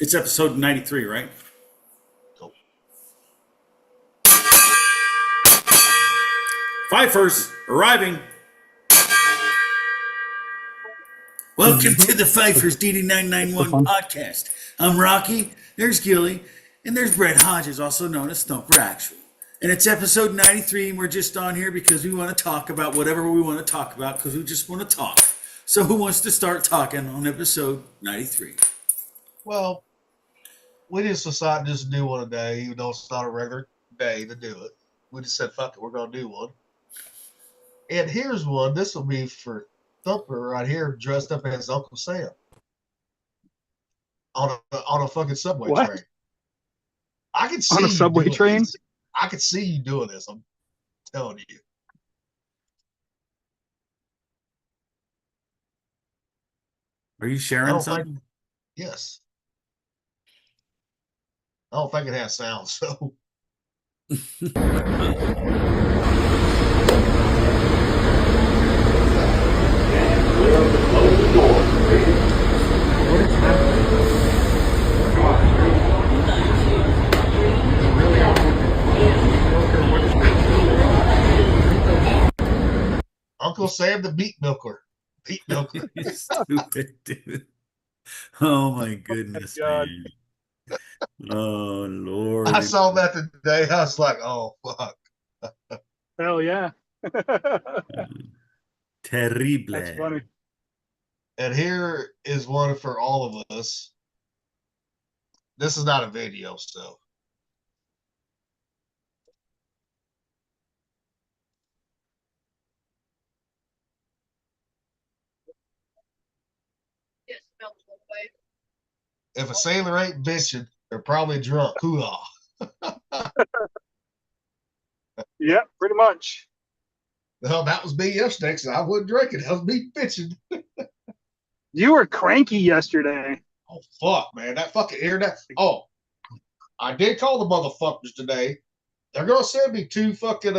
It's episode 93, right? Cool. Fifers arriving. Welcome to the Fifers DD991 fun. podcast. I'm Rocky, there's Gilly, and there's Brett Hodges, also known as Thumper Actual. And it's episode 93, and we're just on here because we want to talk about whatever we want to talk about because we just want to talk. So who wants to start talking on episode 93? Well, we just decided just to do one a day, even though it's not a regular day to do it. We just said, fuck it, we're going to do one. And here's one. This will be for Thumper right here, dressed up as Uncle Sam on a fucking subway What? train. I can see On a you subway doing train? this. I can see you doing this. I'm telling you. Are you I sharing don't something? think. Yes. I don't think it has sound. So Uncle Sam the meat milker. Meat milker. You stupid dude. Oh my goodness, God. man. Oh Lord. I saw that today. I was like, oh fuck. Hell yeah. Terrible. That's funny. And here is one for all of us. This is not a video, so if a sailor ain't bitching, they're probably drunk. Hoo-ah. Yeah, pretty much. Well, that was me yesterday because I wasn't drinking. That was me bitching. You were cranky yesterday. Oh, fuck, man. That fucking internet. Oh, I did call the motherfuckers today. They're going to send me 2 fucking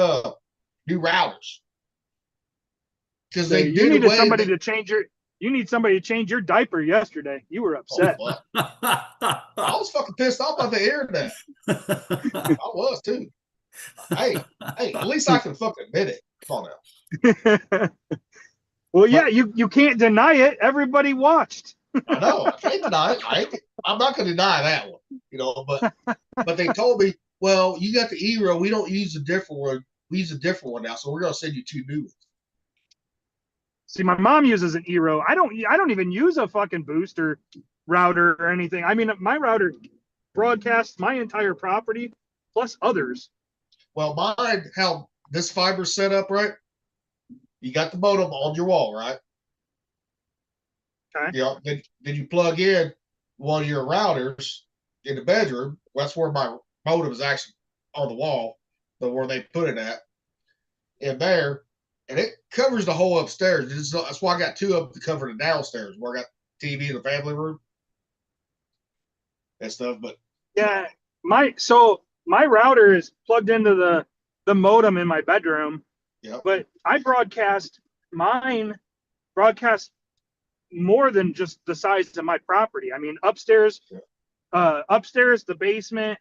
new routers. Because So they you did needed away somebody with to change your diaper yesterday. You were Oh, upset. fuck. I was fucking pissed off by the internet. I was, too. Hey, at least I can fucking admit it. Come on now. Well, yeah, you can't deny it. Everybody watched. I know. I can't deny it. I'm not going to deny that one, but they told me, well, you got the Eero. We don't use a different one. We use a different one now, so we're going to send you 2 new ones. See, my mom uses an Eero. I don't even use a fucking booster router or anything. I mean, my router broadcasts my entire property plus others. Well, mine, how this fiber's set up, right? You got the modem on your wall, right? Okay. You know, then you plug in one of your routers in the bedroom. That's where my modem is actually on the wall, but where they put it at in there, and it covers the whole upstairs. That's why I got 2 of them to cover the downstairs, where I got TV in the family room and stuff. But Yeah, my router is plugged into the modem in my bedroom, yeah, but I mine broadcast more than just the size of my property. I mean, upstairs, the basement,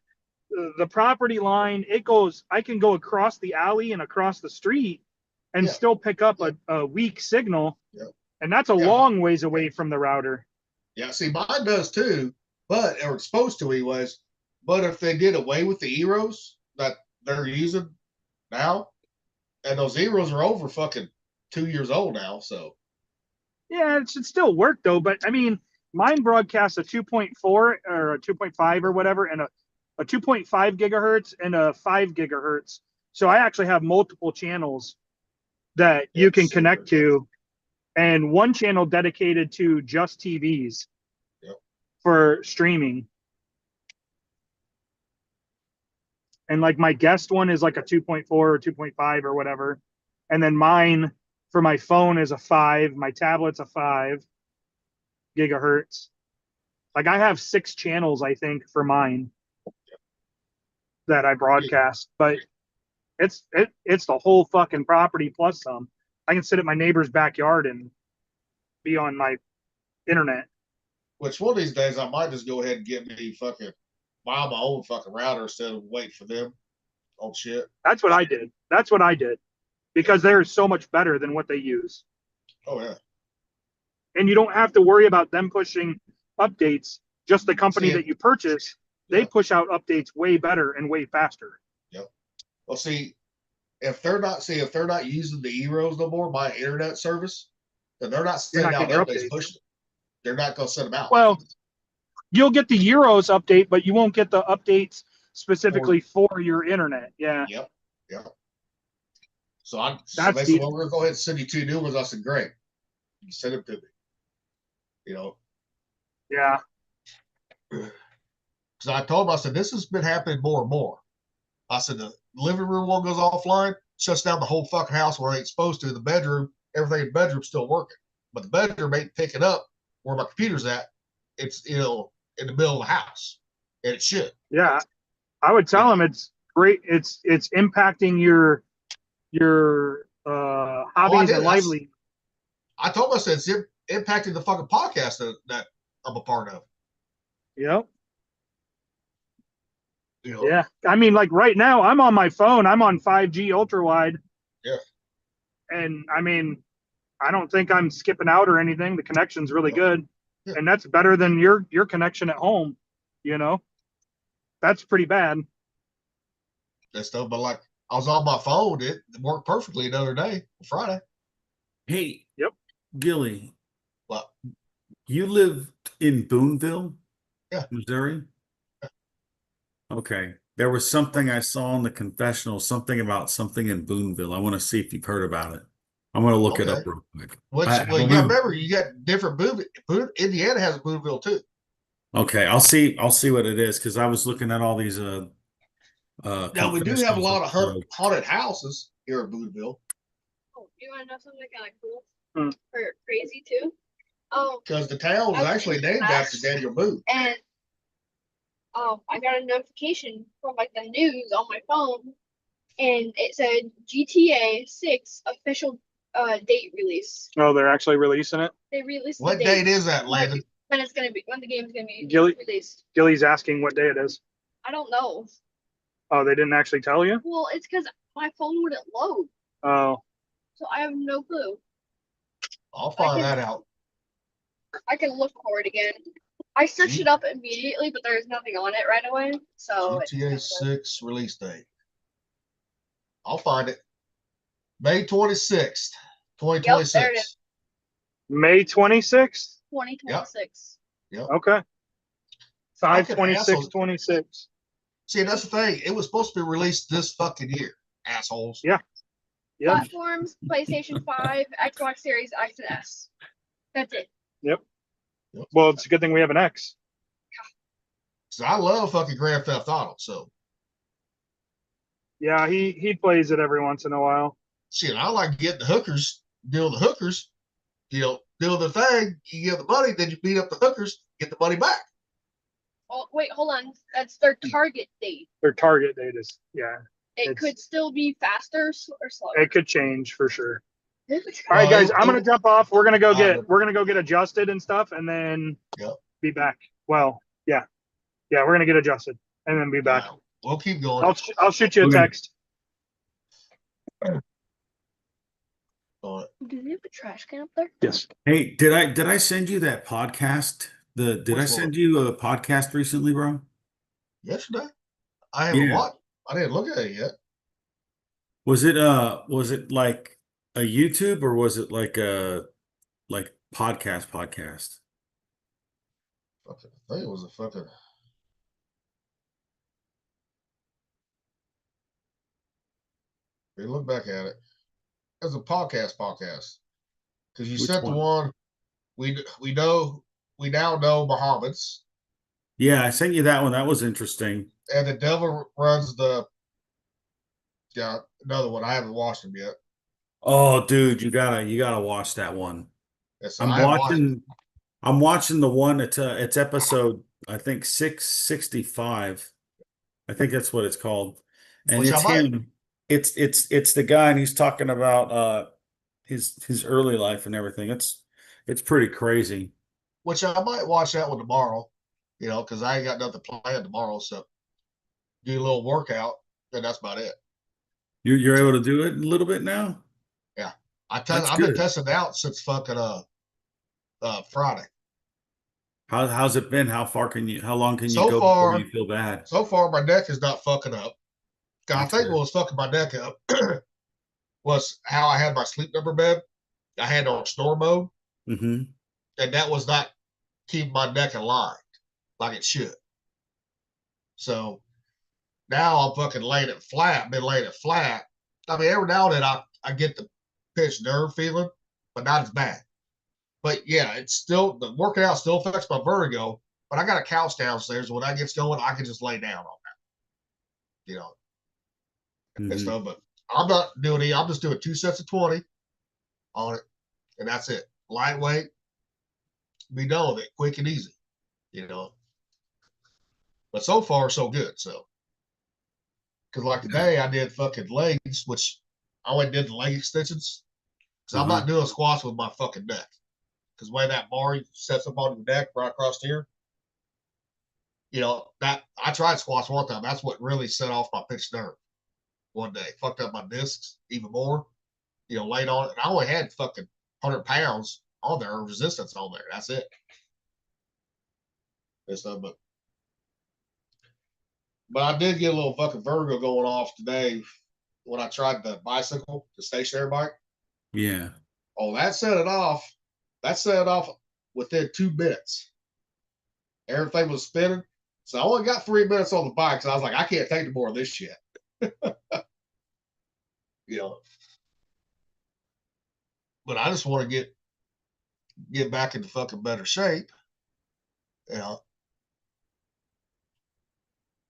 the property line, I can go across the alley and across the street and still pick up a weak signal. Yeah. And that's a long ways away from the router. Yeah, see, mine does too, or it's supposed to anyways. But if they did away with the Eros that they're using now, and those Eros are over fucking 2 years old now, so Yeah, it should still work though. But I mean, mine broadcasts a 2.4 or a 2.5 or whatever, and a 2.5 gigahertz and a 5 gigahertz. So I actually have multiple channels that you can connect to, and one channel dedicated to just TVs for streaming. And like my guest one is like a 2.4 or 2.5 or whatever. And then mine for my phone is a 5. My tablet's a 5 gigahertz. Like I have 6 channels, I think, for mine that I broadcast. But it's the whole fucking property plus some. I can sit at my neighbor's backyard and be on my internet. Which one of these days I might just go ahead and get me fucking buy my own fucking router instead of waiting for them on shit. That's what I did. That's what I did because they're so much better than what they use. Oh yeah. And you don't have to worry about them pushing updates. Just the company See, that you purchase, they yeah. push out updates way better and way faster. Yep. Well, see, if they're not using the Eros no more, my internet service, then they're not You're sending not out getting your updates updates. pushing it. They're not going to send them out. Well, you'll get the Euros update, but you won't get the updates specifically for your internet. Yeah. Yep. Yep. So That's they said, well, we're going to go ahead and send you 2 new ones. I said, great. You send them to me. You know, Yeah. because I told them, I said, this has been happening more and more. I said, the living room one goes offline, shuts down the whole fucking house where it ain't supposed to. The bedroom, everything in the bedroom's still working. But the bedroom ain't picking up where my computer's at. It's, in the middle of the house. And it should. Yeah. I would tell them it's great. It's impacting your hobbies and lively. I told them, I said, it's impacting the fucking podcast that I'm a part of. Yep. You know? Yeah. I mean, like right now, I'm on my phone. I'm on 5G ultra wide. Yeah. And I mean, I don't think I'm skipping out or anything. The connection's really good. Yeah. And that's better than your connection at home, you know? That's pretty bad. That stuff, but like I was on my phone, it worked perfectly the other day, Friday. Hey, Yep. Gilly, What? you live in Boonville, Yeah. Missouri? Okay. There was something I saw in the confessional, something about something in Boonville. I want to see if you've heard about it. I'm going to look it up real quick. Which, I well, you believe- got to remember, you got different Indiana has a Boonville too. Okay, I'll see what it is because I was looking at all these Now we do have a lot of confessionals. haunted houses here in Boonville Oh, you want to know something kind of cool Hmm. or crazy too? because the town was I was actually in named class. after Daniel Boone. And I got a notification from like the news on my phone, and it said GTA 6 official date release. Oh, they're actually releasing it. They released What the date is that, Landon? when it's gonna be when the game's gonna be Gilly- released. Gilly's asking what day it is. I don't know. Oh, they didn't actually tell you? Well, it's because my phone wouldn't load, Oh, so I have no clue. I'll find that out. I can look for it again. I searched it up immediately, but there's nothing on it right away. So GTA 6 release date. I'll find it. May 26th, Yep, 2026. there it is. May 26th? 2026. Okay. Fucking 5/26, assholes. 26. See, that's the thing. It was supposed to be released this fucking year, assholes. Yeah. Yeah. Platforms: PlayStation 5, Xbox Series X and S. That's it. Well, it's a good thing we have an X. So I love fucking Grand Theft Auto. So Yeah, he plays it every once in a while. shit, I like getting the hookers, deal the hookers, deal the thing. You give the money, then you beat up the hookers, get the money back. Oh, wait, hold on. That's their target date. Their target date is, yeah. It It's- could still be faster or slower. It could change for sure. All All right, guys, I'm gonna it- jump off. We're gonna go get adjusted and stuff, and then Yep. be back. Well, yeah, we're gonna get adjusted and then be back. We'll keep going. I'll shoot you a Okay. text. On it. Do they have a trash can up there? Yes. Hey, did I send you that podcast? Did I Which send you a podcast recently, bro? Yesterday, I haven't Yeah. watched. I didn't look at it yet. Was it like a YouTube or was it like a podcast? Fucking, I think it was a fucking. Look back at it. It was a podcast. Because you Which sent the one? one. We now know Muhammad's, Yeah, I sent you that one. That was interesting. and the devil runs the. Yeah, another one. I haven't watched them yet. Oh, dude, you gotta watch that one. It's, I'm I haven't watched it. watching the one. It's episode I think 665. I think that's what it's called, and Which I it's might- him. It's the guy, and he's talking about his early life and everything. It's pretty crazy. which I might watch that one tomorrow, because I ain't got nothing planned tomorrow. So do a little workout, and that's about it. You're So able to do it a little bit now? yeah, That's I've been good. testing out since fucking Friday. How's it been? How long can you So go before you far, feel bad? my neck is not fucking up. I That's think what good. was fucking my neck up was how I had my sleep number bed. I had it on snore mode, Mm-hmm. and that was not keeping my neck aligned like it should. So now I'm fucking laying it flat, been laying it flat. I mean, every now and then I get the pinched nerve feeling, but not as bad. But yeah, it's still, the working out still affects my vertigo, but I got a couch downstairs. When that gets going, I can just lay down on that, and Mm-hmm. stuff. But I'm not doing I'm just doing 2 sets of 20 on it, and that's it. Lightweight, be done with it, quick and easy, you know. But so far, so good. So, because like Yeah. today, I did fucking legs, which I went and did the leg extensions. Because I'm Uh-huh. not doing squats with my fucking neck. Because the way that bar sets up on your neck right across here, that I tried squats one time. That's what really set off my pinched nerve one day. Fucked up my discs even more. Laid on it. And I only had fucking 100 pounds on there, resistance on there. That's it. And stuff, but I did get a little fucking vertigo going off today when I tried the bicycle, the stationary bike. Yeah. Oh, that set it off. That set it off within 2 minutes. Everything was spinning. So I only got 3 minutes on the bike. So I was like, I can't take any more of this shit. you know. But I just want to get back into fucking better shape. You know,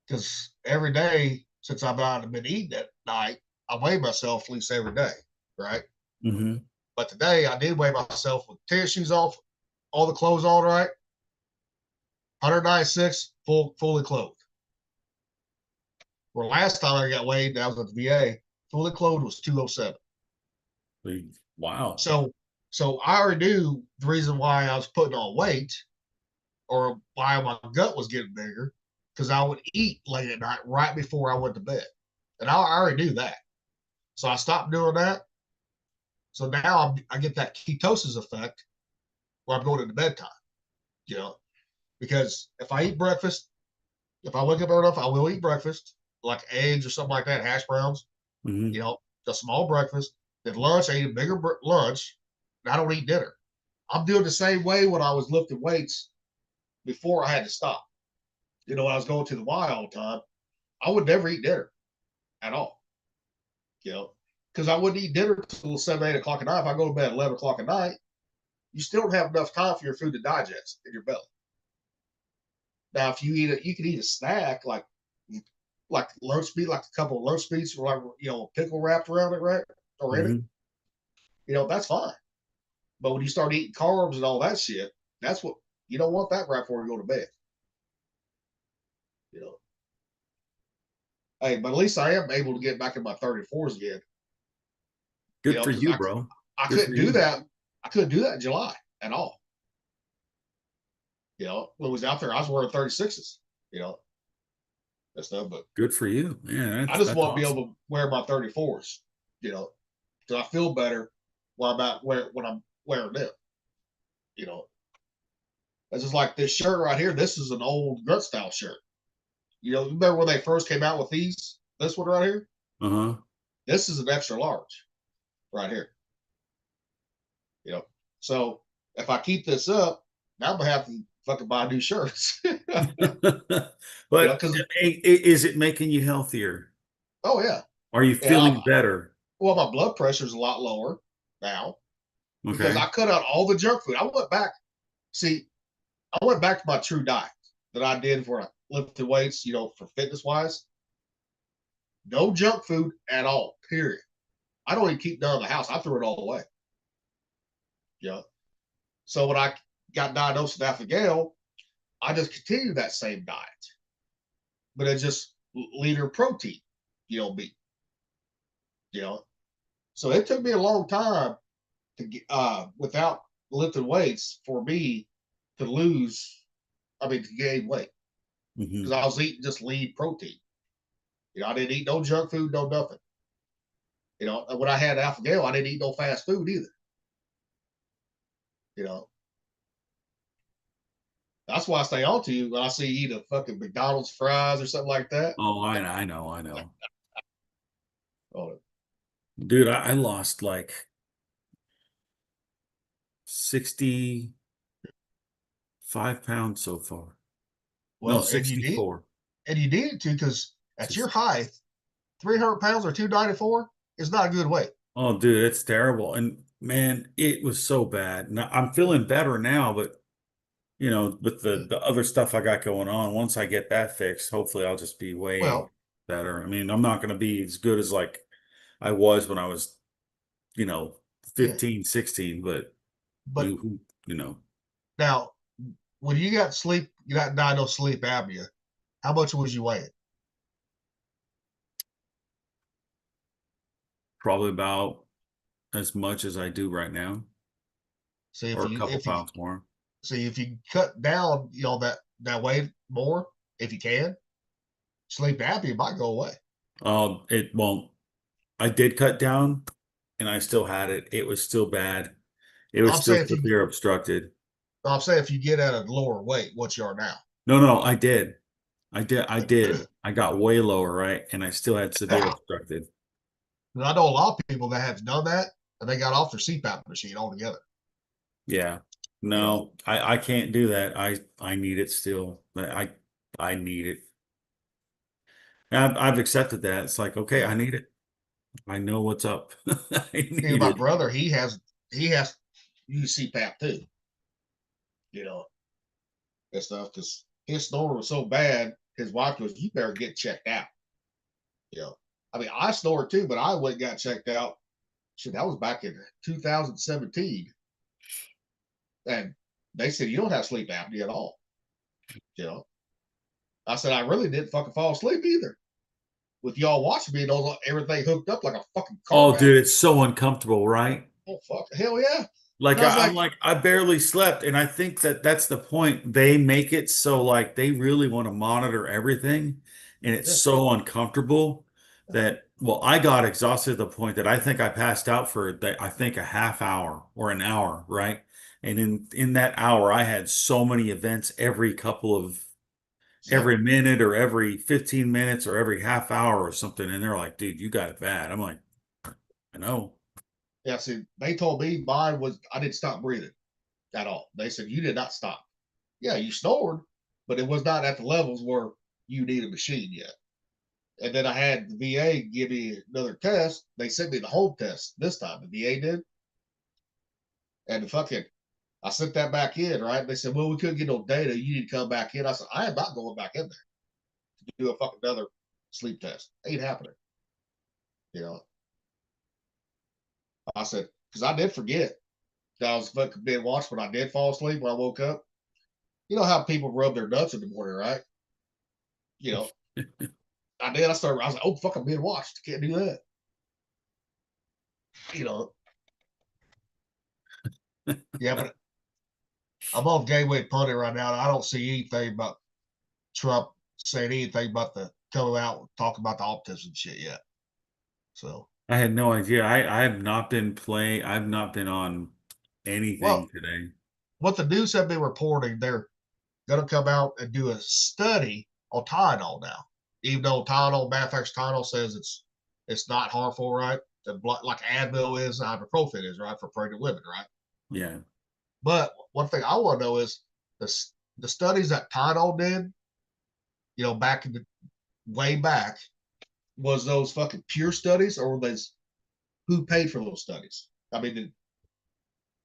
because every day since I've been eating at night, I weigh myself at least every day, right? Mm-hmm. But today I did weigh myself with tennis shoes off, all the clothes on, right? 196, fully clothed. Well, last time I got weighed, I was at the VA, fully clothed was 207. Wow. So I already knew the reason why I was putting on weight or why my gut was getting bigger, because I would eat late at night right before I went to bed. And I already knew that. So I stopped doing that. So now I get that ketosis effect where I'm going into bedtime, because if I eat breakfast, if I wake up early enough, I will eat breakfast, like eggs or something like that, hash browns, Mm-hmm. a small breakfast. Then lunch, I eat a bigger lunch, and I don't eat dinner. I'm doing the same way when I was lifting weights before I had to stop. When I was going to the Y all the time, I would never eat dinner at all. Because I wouldn't eat dinner until 7, 8 o'clock at night. If I go to bed at 11 o'clock at night, you still don't have enough time for your food to digest in your belly. Now, if you eat it, you can eat a snack like lunch meat, like a couple of lunch meats, or like pickle wrapped around it, right? Or in it, Mm-hmm. that's fine. But when you start eating carbs and all that shit, that's what you don't want that right before you go to bed. You know. Hey, but at least I am able to get back in my 34s again. Good for Because you, bro. I Good for couldn't do you. that. I couldn't do that in July at all. When I was out there, I was wearing 36s. You know, and stuff. But Good for you. Yeah, I that's just that's want to be awesome. able to wear my 34s. Because I feel better when I'm wearing them. You know, it's just like this shirt right here. This is an old gut style shirt. Remember when they first came out with these? This one right here. Uh-huh. This is an extra large, right here. So if I keep this up, now I'm gonna have to fucking buy new shirts. But Because is it making you healthier? oh yeah, Are you yeah. feeling better? Well, my blood pressure is a lot lower now because Okay. I cut out all the junk food. I went back. See, I went back to my true diet that I did for lifting weights. For fitness wise, no junk food at all. Period. I don't even keep none in the house. I threw it all away. So when I got diagnosed with alpha-gal, I just continued that same diet, but it's just leaner protein, meat. So it took me a long time to get without lifting weights for me to lose, to gain weight Mhm. because I was eating just lean protein. I didn't eat no junk food, no nothing. When I had Alpha Gale, I didn't eat no fast food either. That's why I stay on to you when I see you eat a fucking McDonald's fries or something like that. Oh, I know. Oh, Dude, I lost like 65 pounds so far. No, well, and you did, 64. and you needed to because at your Just, height, 300 pounds or 294 is not a good weight. oh, dude, it's terrible. And man, it was so bad. Now I'm feeling better now, but with the other stuff I got going on, once I get that fixed, hopefully I'll just be way Well, better. I mean, I'm not going to be as good as like I was when I was, you know, yeah, 15, 16, but but who, you know, now when you got diagnosed sleep apnea, how much was you weighing? probably about as much as I do right now, See if or a you couple if you pounds more. see if you cut down, that weight more, if you can, sleep apnea might go away. It won't. I did cut down and I still had it. It was still bad. It was I'm still saying if you severe obstructed. I'm saying if you get at a lower weight, what you are now. No, I did. I did. I got way lower, right? And I still had severe obstructed. And I know a lot of people that have done that and they got off their CPAP machine altogether. Yeah. You know, No, I can't do that. I need it still. I need it. And I've accepted that. It's like, okay, I yeah. need it. I know what's up. I See, need my it. brother, he has used CPAP too. You know, and stuff because his snore was so bad. His wife goes, "You better get checked out." I snore too, but I went and got checked out. Shit, that was back in 2017, and they said you don't have sleep apnea at all. You know, I said I really didn't fucking fall asleep either. With y'all watching me and all everything hooked up like a fucking car Oh, battery. dude, it's so uncomfortable, right? Oh fuck, hell yeah! And Like I was I'm like, like I barely slept, and I think that that's the point. They make it so like they really want to monitor everything, and it's yeah, so uncomfortable that well, I got exhausted to the point that I think I passed out for I think a half hour or an hour, right? And in that hour, I had so many events yeah, every minute or every 15 minutes or every half hour or something, and they're like, "Dude, you got it bad." I'm like, "I know." yeah. See, they told me mine was I didn't stop breathing at all. They said you did not stop. Yeah, you snored, but it was not at the levels where you need a machine yet. And then I had the VA give me another test. They sent me the home test this time. The VA did, and the fucking I sent that back in. Right? They said, "Well, we couldn't get no data. You need to come back in." I said, "I am not going back in there to do a fucking another sleep test. Ain't happening." You know, I said because I did forget that I was fucking being watched when I did fall asleep when I woke up. You know how people rub their nuts in the morning, right? You know, I did. I was like, "Oh fuck, I'm being watched. Can't do that." You know, yeah, but I'm on Gateway Punting right now. And I don't see anything about Trump saying anything about the coming out and talking about the autism shit yet. So, I had no idea. I have not been I've not been on anything well, today. what the news have been reporting, they're going to come out and do a study on Tylenol now. Even though Tylenol, manufacturer Tylenol says it's not harmful, right? The blood, like Advil is, ibuprofen is, right, for pregnant women, right? Yeah. But one thing I want to know is the studies that Tylenol did, back in the way back, was those fucking pure studies or were those who paid for those studies? I mean,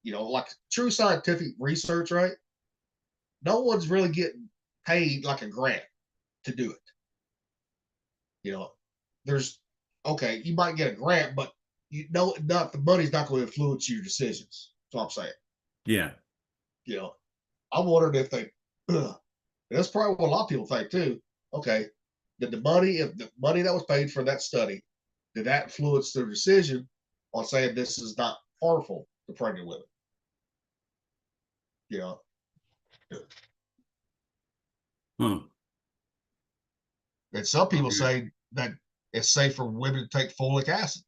like true scientific research, right? No one's really getting paid like a grant to do it. You know, there's okay, you might get a grant, but not the money's not going to influence your decisions. That's what I'm saying. Yeah. You know, I'm wondering if that's probably what a lot of people think too. Okay, if the money that was paid for that study, did that influence their decision on saying this is not harmful to pregnant women? You know, Huh. And some people Okay. say that it's safe for women to take folic acid,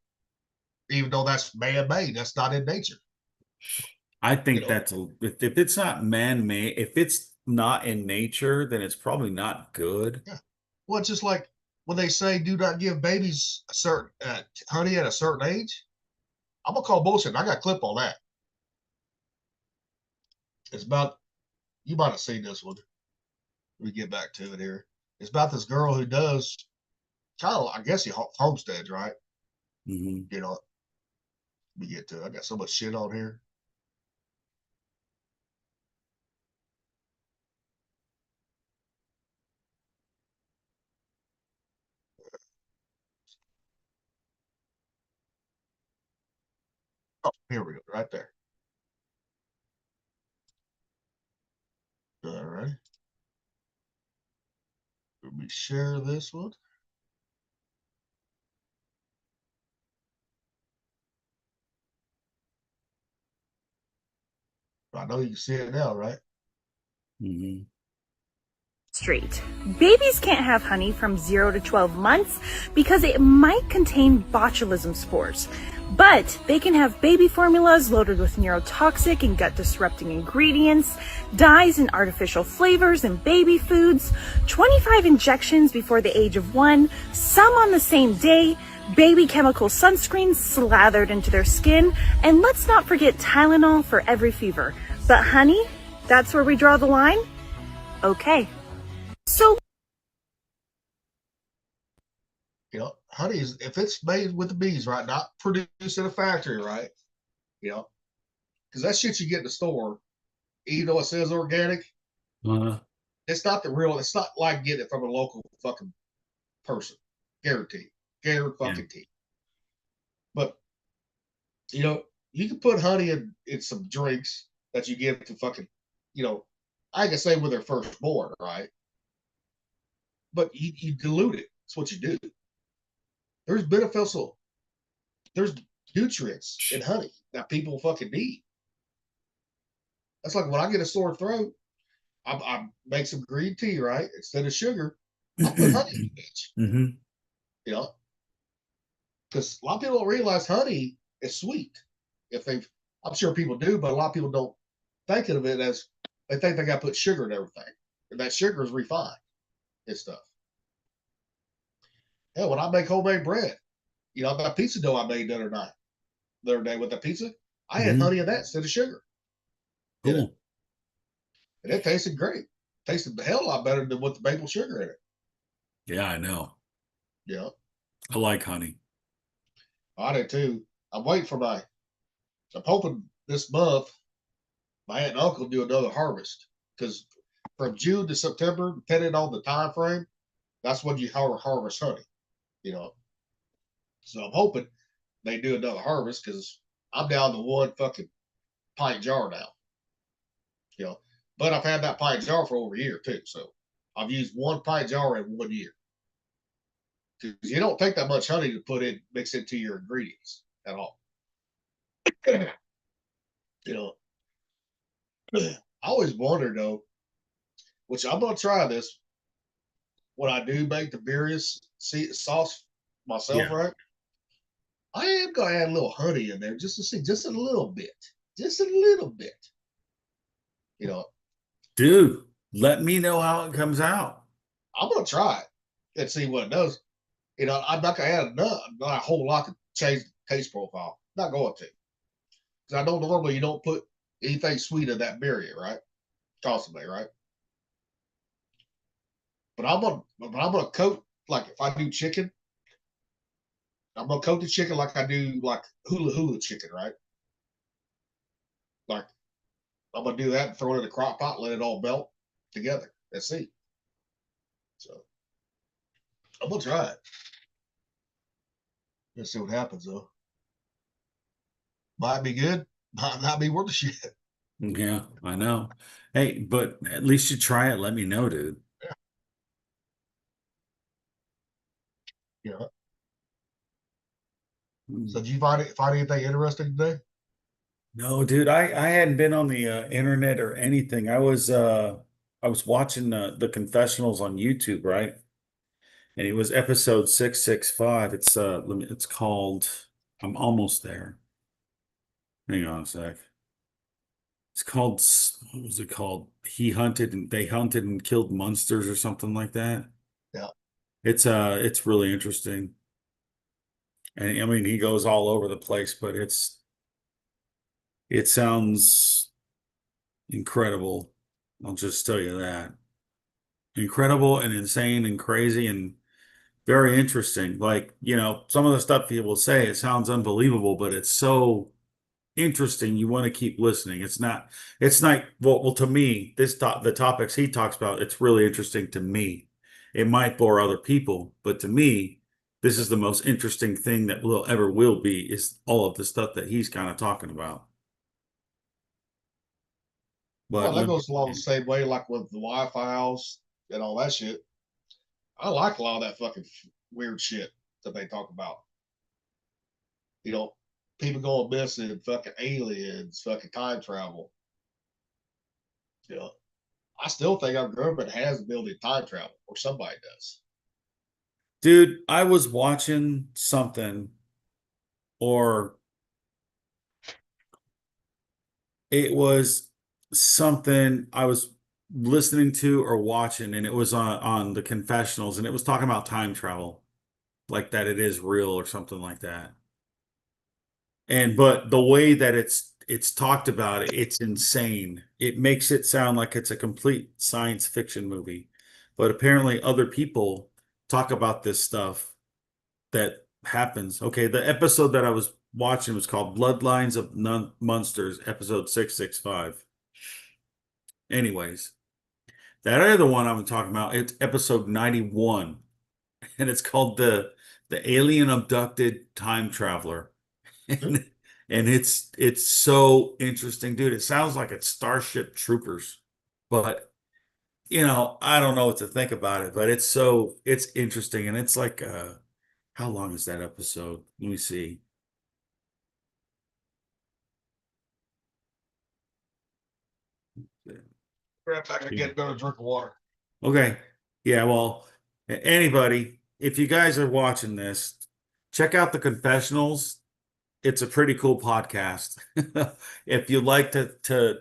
even though that's man-made. That's not in nature. I You think know, that's if it's not man-made, if it's not in nature, then it's probably not good. yeah. Well, it's just like when they say do not give babies a certain honey at a certain age. I'm gonna call bullshit. I got a clip on that. It's about, you might have seen this one. Let me get back to it here. It's about this girl who does kind of, I guess, he homesteads, right? Hmm. You know, let me get to it. I got so much shit on here. Oh, here we go, right there. All right. Let me share this one. I know you can see it now, right? Hmm. Straight. Babies can't have honey from 0 to 12 months because it might contain botulism spores. But they can have baby formulas loaded with neurotoxic and gut disrupting ingredients, dyes and artificial flavors in baby foods, 25 injections before the age of 1, some on the same day, baby chemical sunscreens slathered into their skin, and let's not forget Tylenol for every fever. But honey, that's where we draw the line? Okay. So You know, honey is, if it's made with the bees, right, not produced in a factory, right? You know, because that shit you get in the store, even though it says organic, it's not the real. It's not like getting it from a local fucking person. Guaranteed. Yeah. Guaranteed. But you know, you can put honey in some drinks that you give to fucking, you know, I can say with their firstborn, right? But you dilute it. That's what you do. There's beneficial, there's nutrients in honey that people fucking need. That's like when I get a sore throat, I make some green tea, right? Instead of sugar, I'll put honey in the bitch. Hmm. You know, because a lot of people don't realize honey is sweet. If they've, I'm sure people do, but a lot of people don't think of it as, they think they got to put sugar in everything, and that sugar is refined and stuff. Yeah, when I make homemade bread, you know, that pizza dough I made the other day with the pizza, I had honey in that instead of sugar. Cool. And it tasted great. Tasted the hell of a lot better than with the maple sugar in it. Yeah, I know. You know, I like honey. I did too. I'm waiting for I'm hoping this month my aunt and uncle do another harvest, because from June to September, depending on the time frame, that's when you harvest honey. You know, so I'm hoping they do another harvest, because I'm down to one fucking pint jar now. You know, but I've had that pint jar for over a year too, so I've used one pint jar in 1 year. Because you don't take that much honey to put in, mix into your ingredients at all. You know, I always wonder though, which I'm gonna try this when I do make the various sauce myself, Yeah. right? I am gonna add a little honey in there just to see, just a little bit, just a little bit. You know, Dude, let me know how it comes out. I'm gonna try it and see what it does. You know, I'm not gonna add enough, not a whole lot to change the taste profile. Not going to, because I know normally you don't put anything sweet in that berry, right? Constantly, right? But I'm gonna coat, like if I do chicken, I'm gonna coat the chicken like I do like hula chicken, right? Like I'm gonna do that and throw it in the crock pot, let it all melt together. Let's see. So I'm gonna try it. Let's see what happens though. Might be good, might not be worth the shit. Yeah, I know. Hey, but at least you try it. Let me know, dude. You know. So did you find anything interesting today? No, dude, I hadn't been on the internet or anything. I was watching the confessionals on YouTube, right? And it was episode 665. It's called I'm almost there. Hang on a sec. It's called what was it called? They hunted and killed monsters or something like that. Yeah. It's really interesting. And I mean he goes all over the place, but it sounds incredible. I'll just tell you that. Incredible and insane and crazy and very interesting. Like, some of the stuff he will say, it sounds unbelievable, but it's so interesting. You want to keep listening. It's not, well, to me, the topics he talks about, it's really interesting to me. It might bore other people, but to me, this is the most interesting thing that will be is all of the stuff that he's kind of talking about. Well, But that goes along the same way, like with the Y-Files and all that shit. I like a lot of that fucking weird shit that they talk about. You know, people going missing, fucking aliens, fucking time travel. You know, I still think our government has the ability to time travel, or somebody does. dude, I was watching something or it was something I was listening to or watching, and it was on the confessionals, and it was talking about time travel, like that it is real or something like that. And but the way that it's talked about, it's insane. It makes it sound like it's a complete science fiction movie. But apparently other people talk about this stuff that happens. Okay, the episode that I was watching was called Bloodlines of Monsters, episode 665. Anyways, that other one I'm talking about, it's episode 91, and it's called the Alien Abducted Time Traveler. And, and it's so interesting, dude. It sounds like it's Starship Troopers, but I don't know what to think about it, but it's interesting, and it's like how long is that episode? Let me see. Right back and get another drink of water. Okay. Yeah, well, anybody, if you guys are watching this, check out the confessionals. It's a pretty cool podcast. If you like to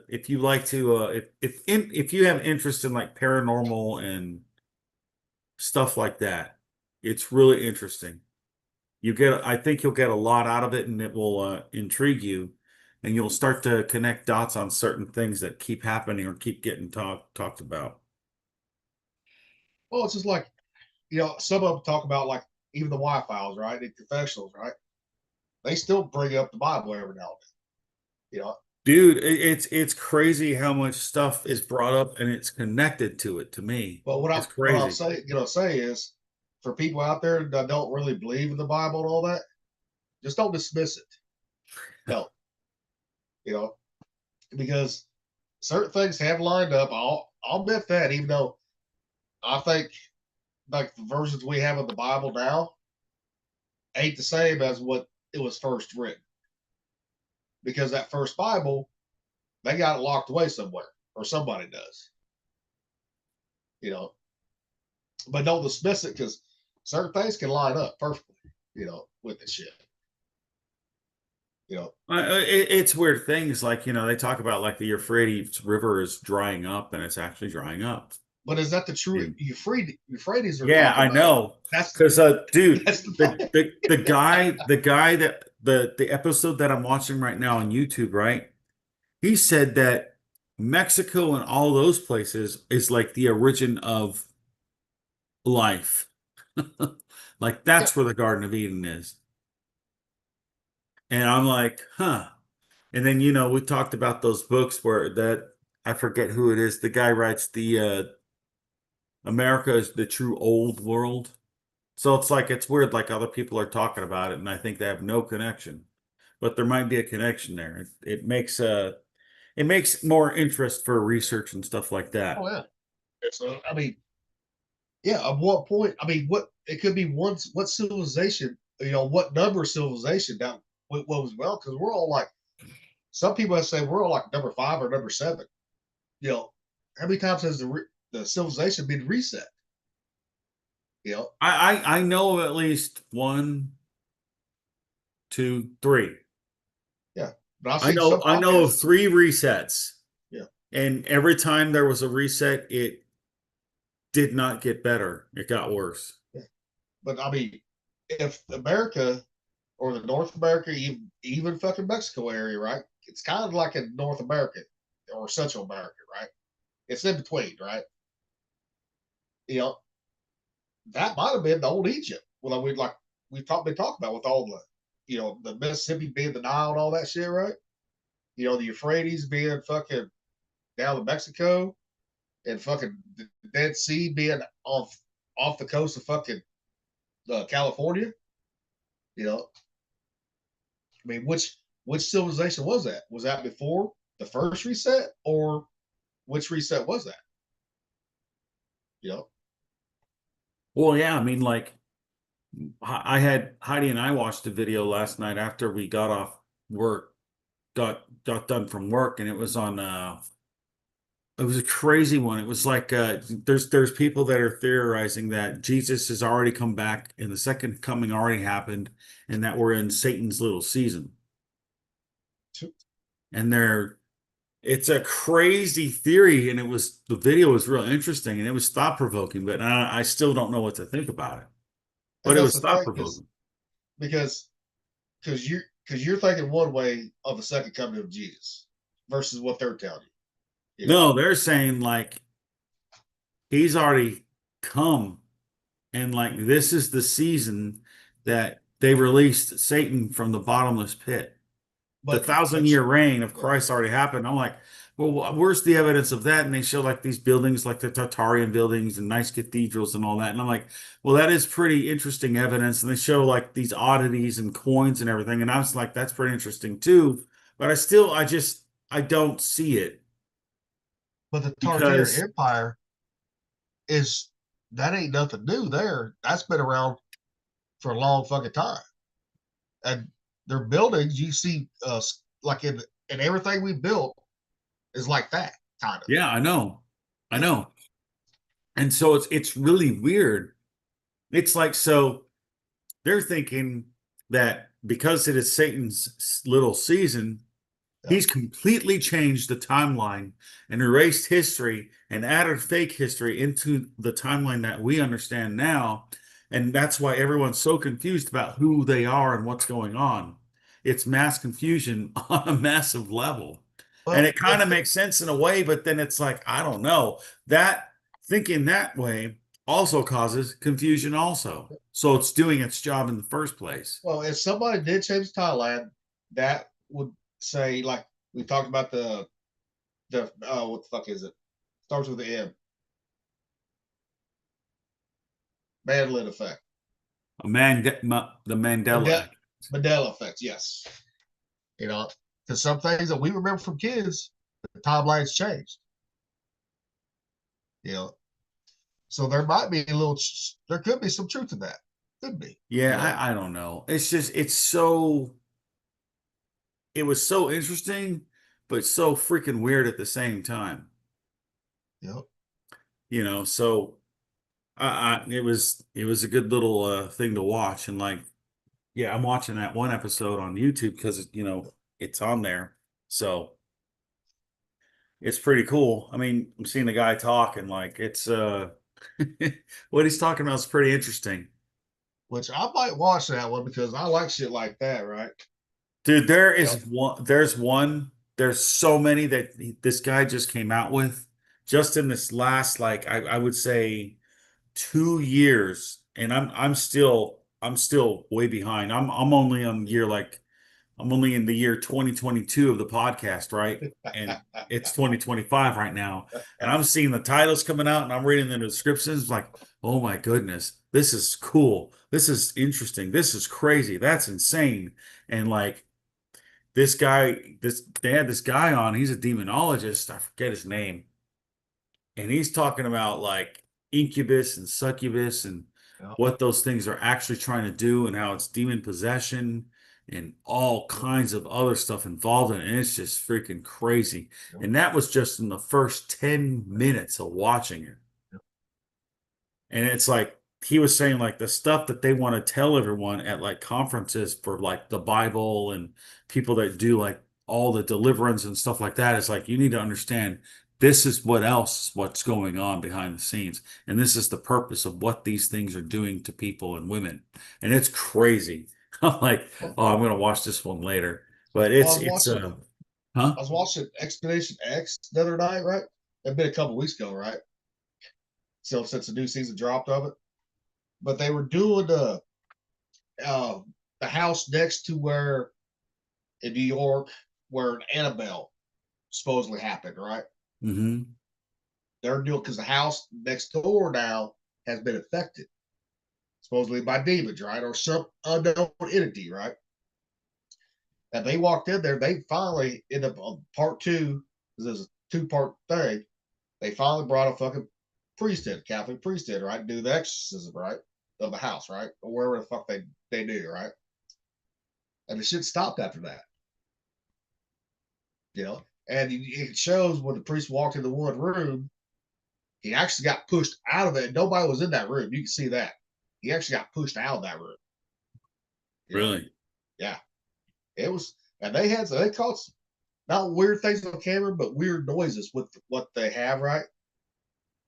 if you like to if you have interest in like paranormal and stuff like that, it's really interesting. I think you'll get a lot out of it, and it will intrigue you, and you'll start to connect dots on certain things that keep happening or keep getting talked about. Well, it's just like, some of them talk about like even the Y-Files, right? The confessionals, right? They still bring up the Bible every now and then. Dude, it's crazy how much stuff is brought up and it's connected to it to me. But It's what I'm crazy. saying, say is for people out there that don't really believe in the Bible and all that, just don't dismiss it. No, you know, because certain things have lined up. I'll admit that, even though I think like the versions we have of the Bible now ain't the same as what it was first written. Because that first Bible, they got it locked away somewhere, or somebody does. But don't dismiss it because certain things can line up perfectly, with the shit. It's weird things like, they talk about like the Euphrates River is drying up and it's actually drying up. But is that the true Euphrates? Yeah, I know. That's Because dude, that's the the guy that the episode that I'm watching right now on YouTube, right? He said that Mexico and all those places is like the origin of life. Like that's where the Garden of Eden is. And I'm like, huh. And then, we talked about those books where that I forget who it is. The guy writes the America is the true old world. So it's like it's weird, like other people are talking about it, and I think they have no connection. But there might be a connection there. It makes more interest for research and stuff like that. Oh yeah. So I mean, yeah. At what point? I mean, what it could be what civilization? What number of civilization that what was well? Because we're all like some people have said we're on like number 5 or number 7. You know, how many times has the civilization been reset? You know, I know of at least 1, 2, 3. yeah. But I've I seen some know I know of podcasts. 3 resets. Yeah. And every time there was a reset, it did not get better. It got worse. Yeah. But I mean, if America or the North America, even fucking Mexico area, right? It's kind of like in North America or Central America, right? It's in between, right? You know, that might have been the old Egypt. Well, we've been talking about with all the, you know, the Mississippi being the Nile and all that shit, right? You know, the Euphrates being fucking down to Mexico, and fucking the Dead Sea being off the coast of fucking California. You know, I mean, which civilization was that? Was that before the first reset, or which reset was that? You know, Well, yeah, I mean, like I had Heidi and I watched a video last night after we got off work, got done from work, and it was on it was a crazy one. It was like there's people that are theorizing that Jesus has already come back and the second coming already happened, and that we're in Satan's little season. And it's a crazy theory, and the video was real interesting and it was thought provoking, but I still don't know what to think about it. and But it that's was the thought thing, provoking. because you're thinking one way of the second coming of Jesus versus what they're telling you. You know? No, they're saying like he's already come, and like this is the season that they released Satan from the bottomless pit. The but 1,000-year reign of Christ already happened. I'm like, well, where's the evidence of that? And they show like these buildings, like the Tartarian buildings and nice cathedrals and all that. And I'm like, well, that is pretty interesting evidence. And they show like these oddities and coins and everything. And I was like, that's pretty interesting too. But I don't see it but the Tartarian because Empire is that ain't nothing new there. That's been around for a long fucking time, and their buildings you see like in everything we built is like that kind of. yeah, I know. And so it's really weird. It's like, so they're thinking that because it is Satan's little season, Yeah. he's completely changed the timeline and erased history and added fake history into the timeline that we understand now. And that's why everyone's so confused about who they are and what's going on. It's mass confusion on a massive level. And Well, it kind of makes sense in a way, but then it's like, I don't know. That thinking that way also causes confusion also. So it's doing its job in the first place. well, if somebody did change Thailand, that would say like we talked about the what the fuck is it? Starts with the M. Mandela effect. The Mandela Mande- effect. Mandela effect, yes. You know, because some things that we remember from kids, the timelines changed. You know, so there might be there could be some truth to that. Could be. Yeah, You know? I don't know. It's just it was so interesting, but so freaking weird at the same time. You know, You know, so it was a good little thing to watch. And like, yeah, I'm watching that one episode on YouTube because it's on there. So it's pretty cool. I mean, I'm seeing the guy talk and like it's what he's talking about is pretty interesting. which I might watch that one because I like shit like that, right? Dude, Yep. there's so many that this guy just came out with just in this last, like, I would say 2 years. And I'm still way behind. I'm only in the year 2022 of the podcast, right? And it's 2025 right now. And I'm seeing the titles coming out and I'm reading the descriptions like, oh my goodness, this is cool. This is interesting. This is crazy. That's insane. And like they had this guy on, he's a demonologist. I forget his name. And he's talking about like incubus and succubus and Yep. what those things are actually trying to do and how it's demon possession and all kinds of other stuff involved in it. And it's just freaking crazy. And that was just in the first 10 minutes of watching it. And it's like he was saying, like the stuff that they want to tell everyone at like conferences for like the Bible and people that do like all the deliverance and stuff like that. It's like you need to understand this is what's going on behind the scenes. And this is the purpose of what these things are doing to people and women. And it's crazy. I'm like, oh, I'm gonna watch this one later. But Well, huh? I was watching Expedition X the other night, right? It'd been a couple weeks ago, right? So since the new season dropped of it, but they were doing the house next to where in New York where Annabelle supposedly happened, right? Mm-hmm. They're doing because the house next door now has been affected supposedly by demons, right, or some unknown entity, right? And they walked in there. They finally in the part two, because there's a two-part thing. They finally brought a fucking priest in, Catholic priest in, right, do the exorcism, right, of the house, right, or wherever the fuck they do, right. And the shit stopped after that, you know. And it shows when the priest walked into one room, he actually got pushed out of it. Nobody was in that room. You can see that he actually got pushed out of that room. Really? Know? Yeah, it was, and they caught some, not weird things on camera, but weird noises with what they have, right?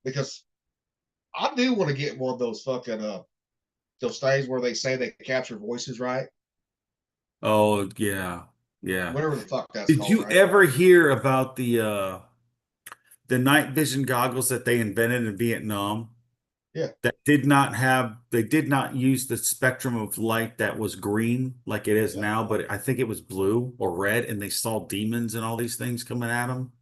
Because I do want to get one of those fucking those things where they say they capture voices, right? Oh, yeah. Yeah. Whatever the fuck that's Did called, you right? ever hear about the night vision goggles that they invented in Vietnam Yeah. that they did not use the spectrum of light that was green like it is Yeah. now, but I think it was blue or red, and they saw demons and all these things coming at them?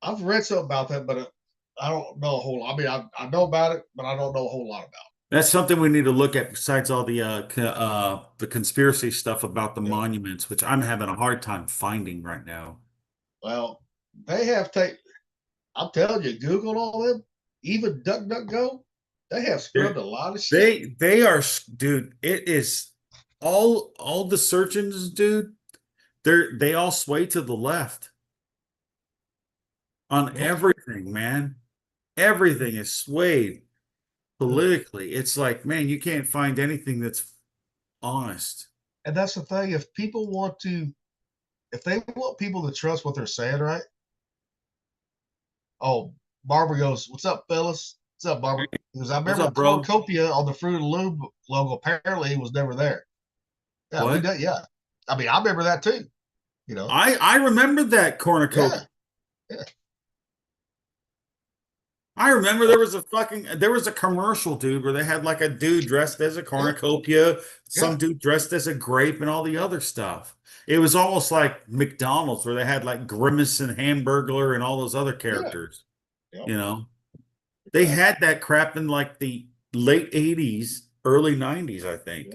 I've read something about that, but I don't know a whole lot. I mean, I know about it, but I don't know a whole lot about it. That's something we need to look at besides all the conspiracy stuff about the Yeah. monuments, which I'm having a hard time finding right now. Well, they have taken, I'm telling you, Google and all them, even DuckDuckGo, they have scrubbed a lot of shit. They are, dude, it is all the search engines, dude, they all sway to the left on Yep. everything, man. Everything is swayed politically. It's like, man, you can't find anything that's honest. And that's the thing. If they want people to trust what they're saying, right? Oh, Barbara goes, "What's up, fellas? What's up, Barbara?" He goes, "I What's remember up, bro? cornucopia on the Fruit of the Loom logo. Apparently, it was never there." Yeah, we What? did. Yeah, I mean, I remember that too. You know. I remember that cornucopia. Yeah, yeah, I remember there was a commercial, dude, where they had like a dude dressed as a yeah, cornucopia, some yeah. dude dressed as a grape, and all the other stuff. It was almost like McDonald's where they had like Grimace and Hamburglar and all those other Yeah. characters. Yep. You know, they had that crap in like the late 80s, early 90s, I think.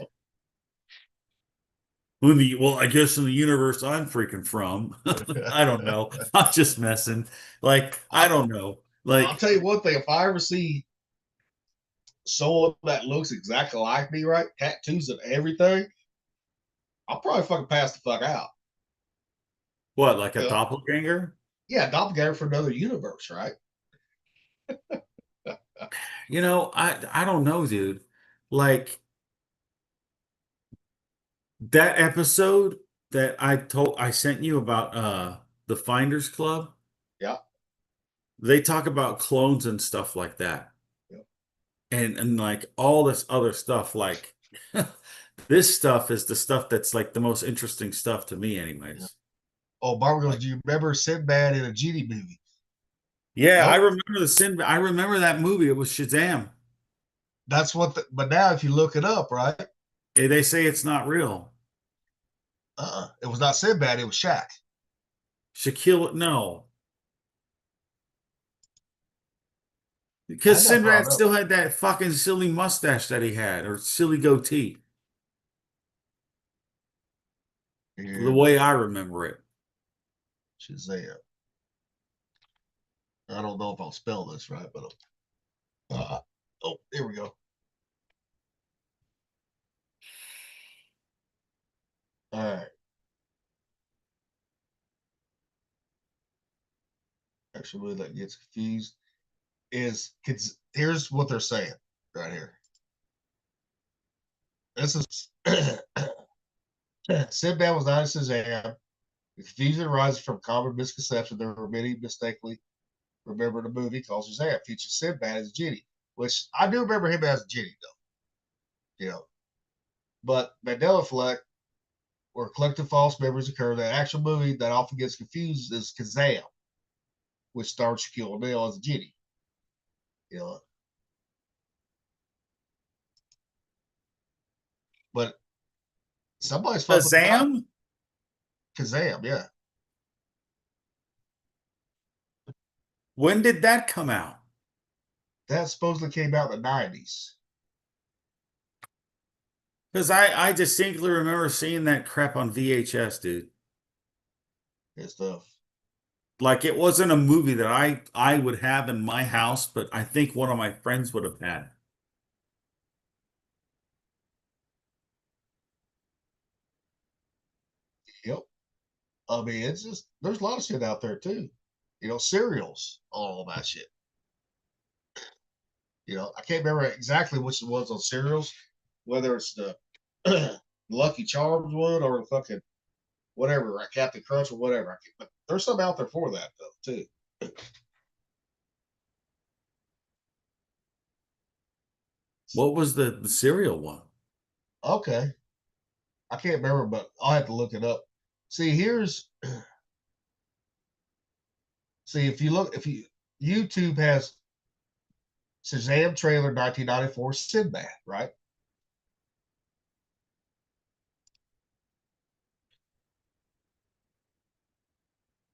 Yep. Well, I guess in the universe I'm freaking from. I don't know. I'm just messing. Like, I don't know. I'll Like, tell you one thing: if I ever see someone that looks exactly like me, right, tattoos and everything, I'll probably fucking pass the fuck out. what, like a Yeah, doppelganger? yeah, doppelganger for another universe, right? I don't know, dude. Like that episode that I sent you about the Finders Club, Yeah, they talk about clones and stuff like that. yeah. And like all this other stuff, like this stuff is the stuff that's like the most interesting stuff to me, anyways. Oh, Barbara goes, Like, "Do you remember Sinbad in a genie movie?" yeah, I Nope. remember I remember that movie. It was Shazam. That's what. But now, if you look it up, right, They say it's not real. it was not Sinbad. It was Shaq. Shaquille, no. I Because had that Sinbad brought up. still had that fucking silly mustache that he had, or silly goatee, the And way I remember it. Shazam. I don't know if I'll spell this right, but oh, here we go. All right. Action movie that gets confused is here's what they're saying right here. This is Sinbad was not a Shazam. The confusion arises from common misconception. There were many mistakenly remember the movie called Shazam features Sinbad as a genie, which I do remember him as a genie though. You know, but Mandela Effect, where collective false memories occur, the actual movie that often gets confused is Kazam, which stars Shaquille O'Neal as a genie. You know, but somebody's fucking Shazam? Kazam, yeah. When did that come out? That supposedly came out in the 90s. Because I distinctly remember seeing that crap on VHS, dude. And stuff. Like it wasn't a movie that I would have in my house, but I think one of my friends would have had it. Yep. I mean, it's just there's a lot of shit out there too. You know, cereals, all that shit. You know, I can't remember exactly which it was on cereals, whether it's the Lucky Charms one or the fucking whatever, right? Captain Crunch or whatever. But there's some out there for that though too. What was the cereal one? Okay, I can't remember, but I'll have to look it up. See, if you look, YouTube has Shazam trailer 1994 Sinbad, right?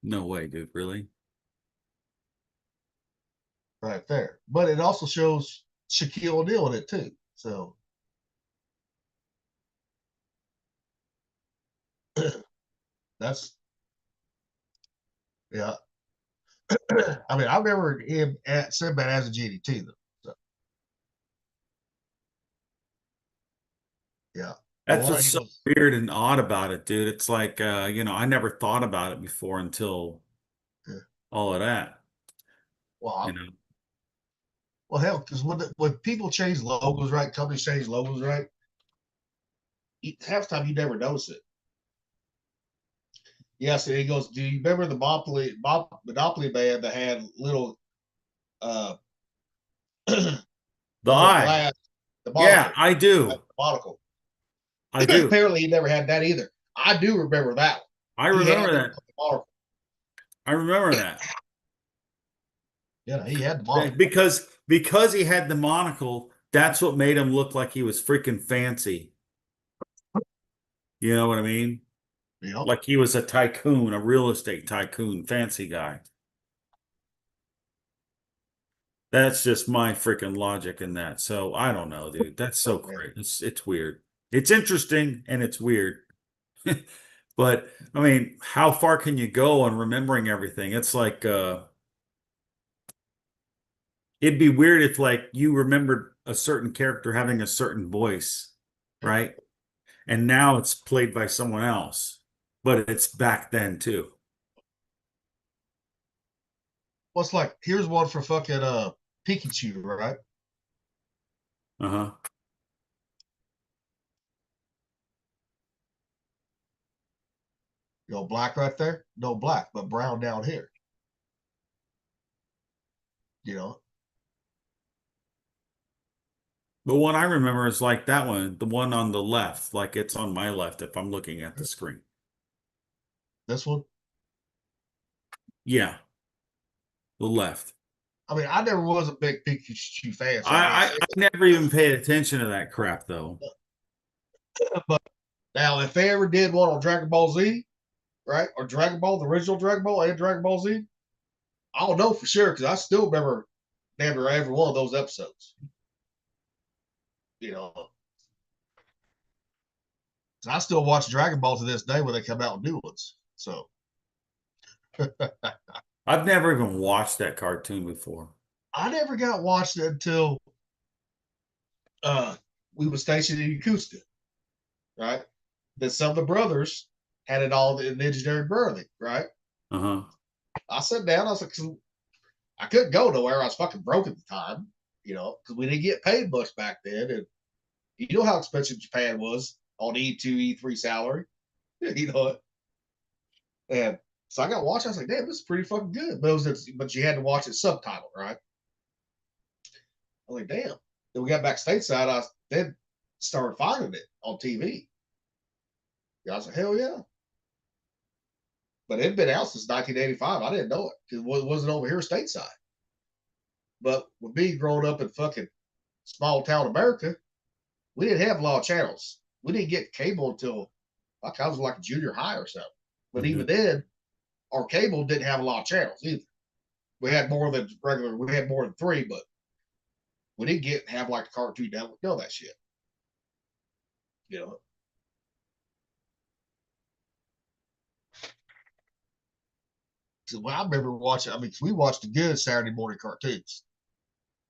No way, dude. Really? Right there. But it also shows Shaquille O'Neal in it too. So that's yeah. I mean, I remember him at Sinbad as a genie too, though. So, yeah. That's what's so weird and odd about it, dude. It's like I never thought about it before until yeah. all of that. Well, You know. well, hell, because when people change logos, right? Companies change logos, right? Half the time you never notice it. Yes, and he goes, do you remember the Monopoly band that had little The little eye. glass, the Yeah, monocle, I do. the monocle. I do. Apparently he never had that either. I do remember that one. I He remember had that. the monocle. I remember that. Yeah, he had the monocle. Because he had the monocle, that's what made him look like he was freaking fancy. You know what I mean? Yep. Like he was a tycoon, a real estate tycoon, fancy guy. That's just my freaking logic in that. So I don't know, dude. That's so great. It's weird. It's interesting and it's weird. But I mean, how far can you go on remembering everything? It's like it'd be weird if like you remembered a certain character having a certain voice, right? And now it's played by someone else, but it's back then too. Well, it's like here's one for fucking Pikachu, right? Uh-huh. You know, black right there, no black, but brown down here. You know, The one I remember is like that one, the one on the left, like it's on my left if I'm looking at the screen. this one. Yeah, the left. I mean, I never was a big Pikachu fan. So I never even paid attention to that crap though. but now, if they ever did one on Dragon Ball Z, right, or Dragon Ball, the original Dragon Ball and Dragon Ball Z, I don't know for sure because I still remember never every one of those episodes. You know, so I still watch Dragon Ball to this day when they come out with new ones. So I've never even watched that cartoon before. I never got watched it until we were stationed in Yokosuka, right? Then some of the brothers had it all in legendary birthing, right? Uh-huh. I sat down, I was like, I couldn't go nowhere. I was fucking broke at the time, because we didn't get paid much back then. And you know how expensive Japan was on E2, E3 salary, And so I got watching. I was like, damn, this is pretty fucking good. But you had to watch it subtitled, right? I was like, damn. Then we got back stateside. I then started finding it on TV. I was like, hell yeah. But it had been out since 1985. I didn't know it because it wasn't over here stateside. But with me growing up in fucking small town America, we didn't have a lot of channels. We didn't get cable until I was like a junior high or something. But even then, our cable didn't have a lot of channels either. We had more than 3, but we didn't have like the Cartoon Network, none of that shit. So I remember watching, we watched the good Saturday morning cartoons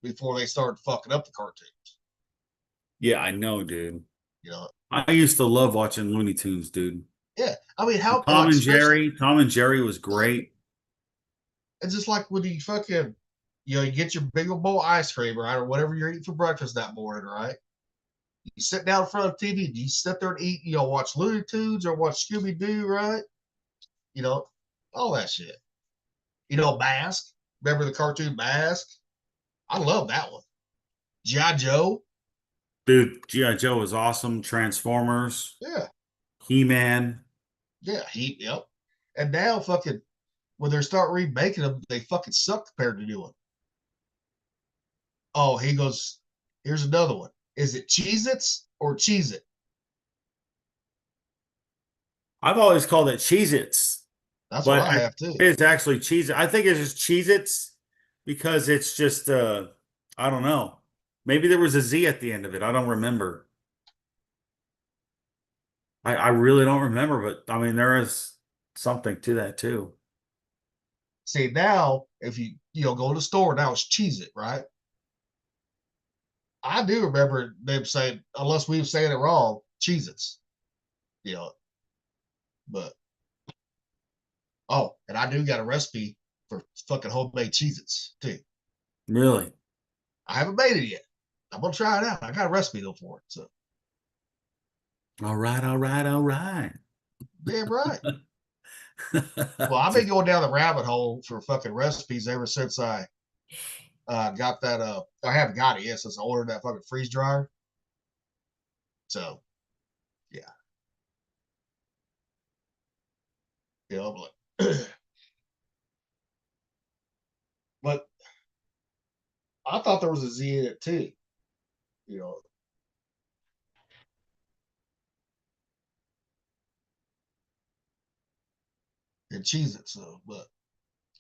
before they started fucking up the cartoons. Yeah, I know, dude. You know, I used to love watching Looney Tunes, dude. yeah. How Tom and Jerry. Tom and Jerry was great. It's just like when you fucking, you get your big old bowl of ice cream, right, or whatever you're eating for breakfast that morning, right? You sit down in front of TV. Do you sit there and eat? Watch Looney Tunes or watch Scooby Doo, right? All that shit. Mask. Remember the cartoon Mask? I love that one. G.I. Joe. Dude, G.I. Joe was awesome. Transformers. Yeah. He-Man. Yeah, yep. And now fucking when they start remaking them, they fucking suck compared to new one. Oh, he goes, here's another one. Is it Cheez-Its or Cheez-It? I've always called it Cheez-Its. That's what I have too. It's actually Cheez-It. I think it's just Cheez-Its because it's just I don't know. Maybe there was a Z at the end of it. I don't remember. I really don't remember, but there is something to that too. See, now if you go to the store, now it's Cheez-It, right? I do remember them saying, unless we were saying it wrong, Cheez-Its. But and I do got a recipe for fucking homemade Cheez-Its too. Really? I haven't made it yet. I'm gonna try it out. I got a recipe though for it. So all right. damn right. Well, I've been going down the rabbit hole for fucking recipes ever since I got that. I haven't got it yet since I ordered that fucking freeze dryer. So, yeah. But I thought there was a Z in it too. And Cheez-It, so, but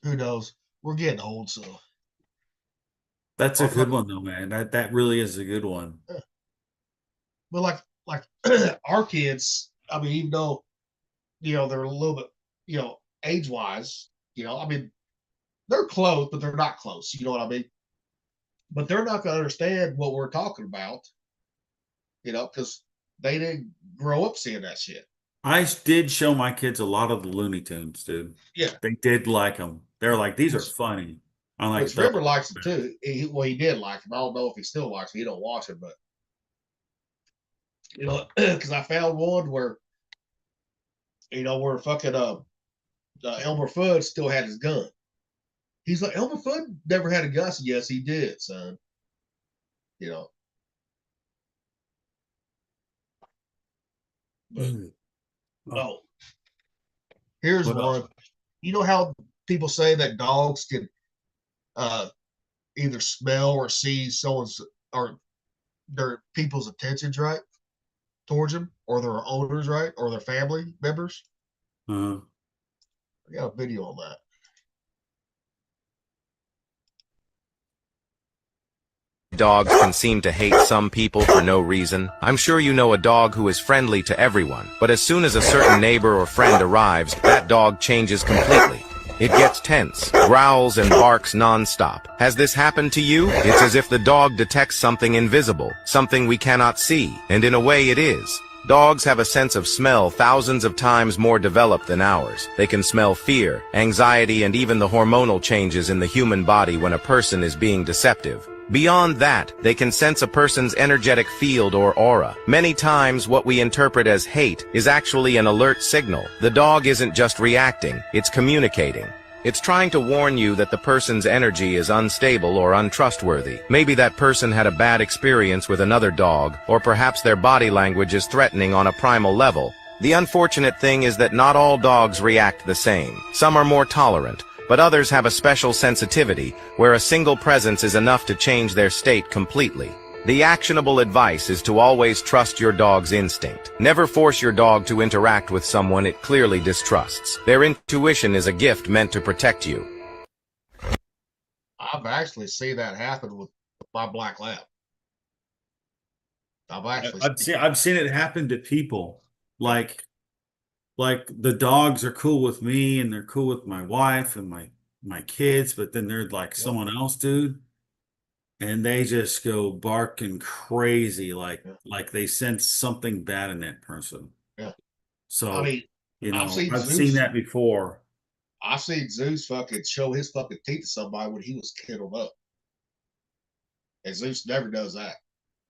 who knows? We're getting old, so. That's a good one though, man. That really is a good one. Yeah. But like our kids, even though they're a little bit, age wise, they're close, but they're not close. You know what I mean? But they're not gonna understand what we're talking about, because they didn't grow up seeing that shit. I did show my kids a lot of the Looney Tunes, dude. Yeah, they did like them. They're like, these are funny. I like. Which River likes them too. He did like them. I don't know if he still likes them. He don't watch it, but because I found one where fucking Elmer Fudd still had his gun. He's like, Elmer Fudd never had a gun. I said, yes, he did, son. Oh, here's one. You know how people say that dogs can either smell or see someone's or their people's intentions, right, towards them, or their owners, right, or their family members? Uh-huh. I got a video on that. Dogs can seem to hate some people for no reason. I'm sure you know a dog who is friendly to everyone, but as soon as a certain neighbor or friend arrives, that dog changes completely. It gets tense, growls and barks non-stop. Has this happened to you? It's as if the dog detects something invisible, something we cannot see, and in a way it is. Dogs have a sense of smell thousands of times more developed than ours. They can smell fear, anxiety, and even the hormonal changes in the human body when a person is being deceptive. Beyond that, they can sense a person's energetic field or aura. Many times, what we interpret as hate is actually an alert signal. The dog isn't just reacting, it's communicating. It's trying to warn you that the person's energy is unstable or untrustworthy. Maybe that person had a bad experience with another dog, or perhaps their body language is threatening on a primal level. The unfortunate thing is that not all dogs react the same. Some are more tolerant, but others have a special sensitivity, where a single presence is enough to change their state completely. The actionable advice is to always trust your dog's instinct. Never force your dog to interact with someone it clearly distrusts. Their intuition is a gift meant to protect you. I've actually seen that happen with my black lab. I've seen it happen to people. Like the dogs are cool with me and they're cool with my wife and my kids, but then they're like someone else, dude. And they just go barking crazy, like they sense something bad in that person. Yeah. So I mean, I've Zeus- seen that before. I've seen Zeus fucking show his fucking teeth to somebody when he was kenneled up. And Zeus never does that,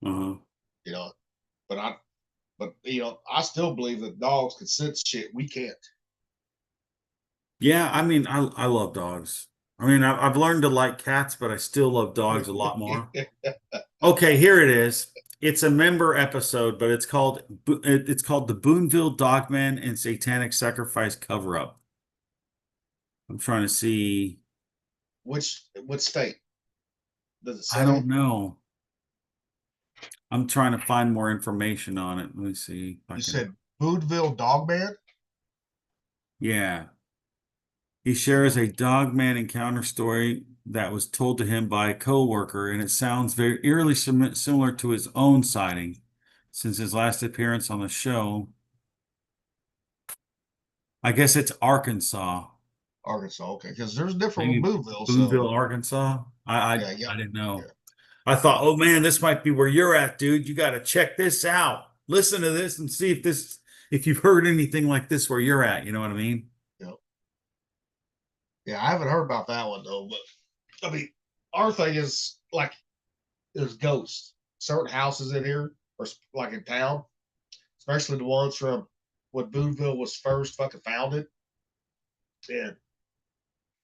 Uh-huh. you know. But I still believe that dogs can sense shit we can't. Yeah, I mean, I love dogs. I mean, I've learned to like cats, but I still love dogs a lot more. Okay, here it is. It's a member episode, but it's called the Boonville Dogman and Satanic Sacrifice Cover Up. I'm trying to see. Which state? Does it say? I don't know. I'm trying to find more information on it. Let me see. If I You can- said Boonville Dogman? Yeah. He shares a dogman encounter story that was told to him by a coworker, and it sounds very eerily similar to his own sighting since his last appearance on the show. I guess it's Arkansas. Arkansas, okay. Because there's different Maybe with Boonville. Boonville, So Arkansas. I Yeah. I didn't know. Yeah. I thought, oh man, this might be where you're at, dude. You got to check this out. Listen to this and see if you've heard anything like this where you're at. You know what I mean? yeah, I haven't heard about that one though. But I mean, our thing is like there's ghosts. Certain houses in here, or like in town, especially the ones from when Boonville was first fucking founded, and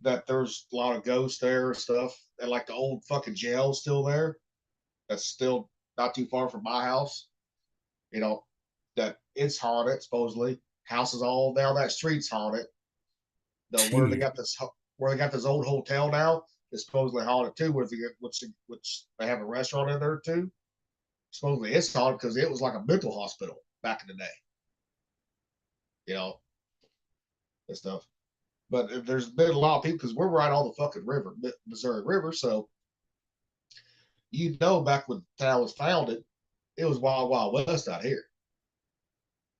that there's a lot of ghosts there and stuff, and like the old fucking jail is still there. That's still not too far from my house. That it's haunted supposedly. Houses all down that street's haunted. Where they got this old hotel now is supposedly haunted too. Which they have a restaurant in there too. Supposedly it's haunted because it was like a mental hospital back in the day. And stuff. But there's been a lot of people because we're right on the fucking river, Missouri River. So back when the town was founded, it was wild, wild west out here.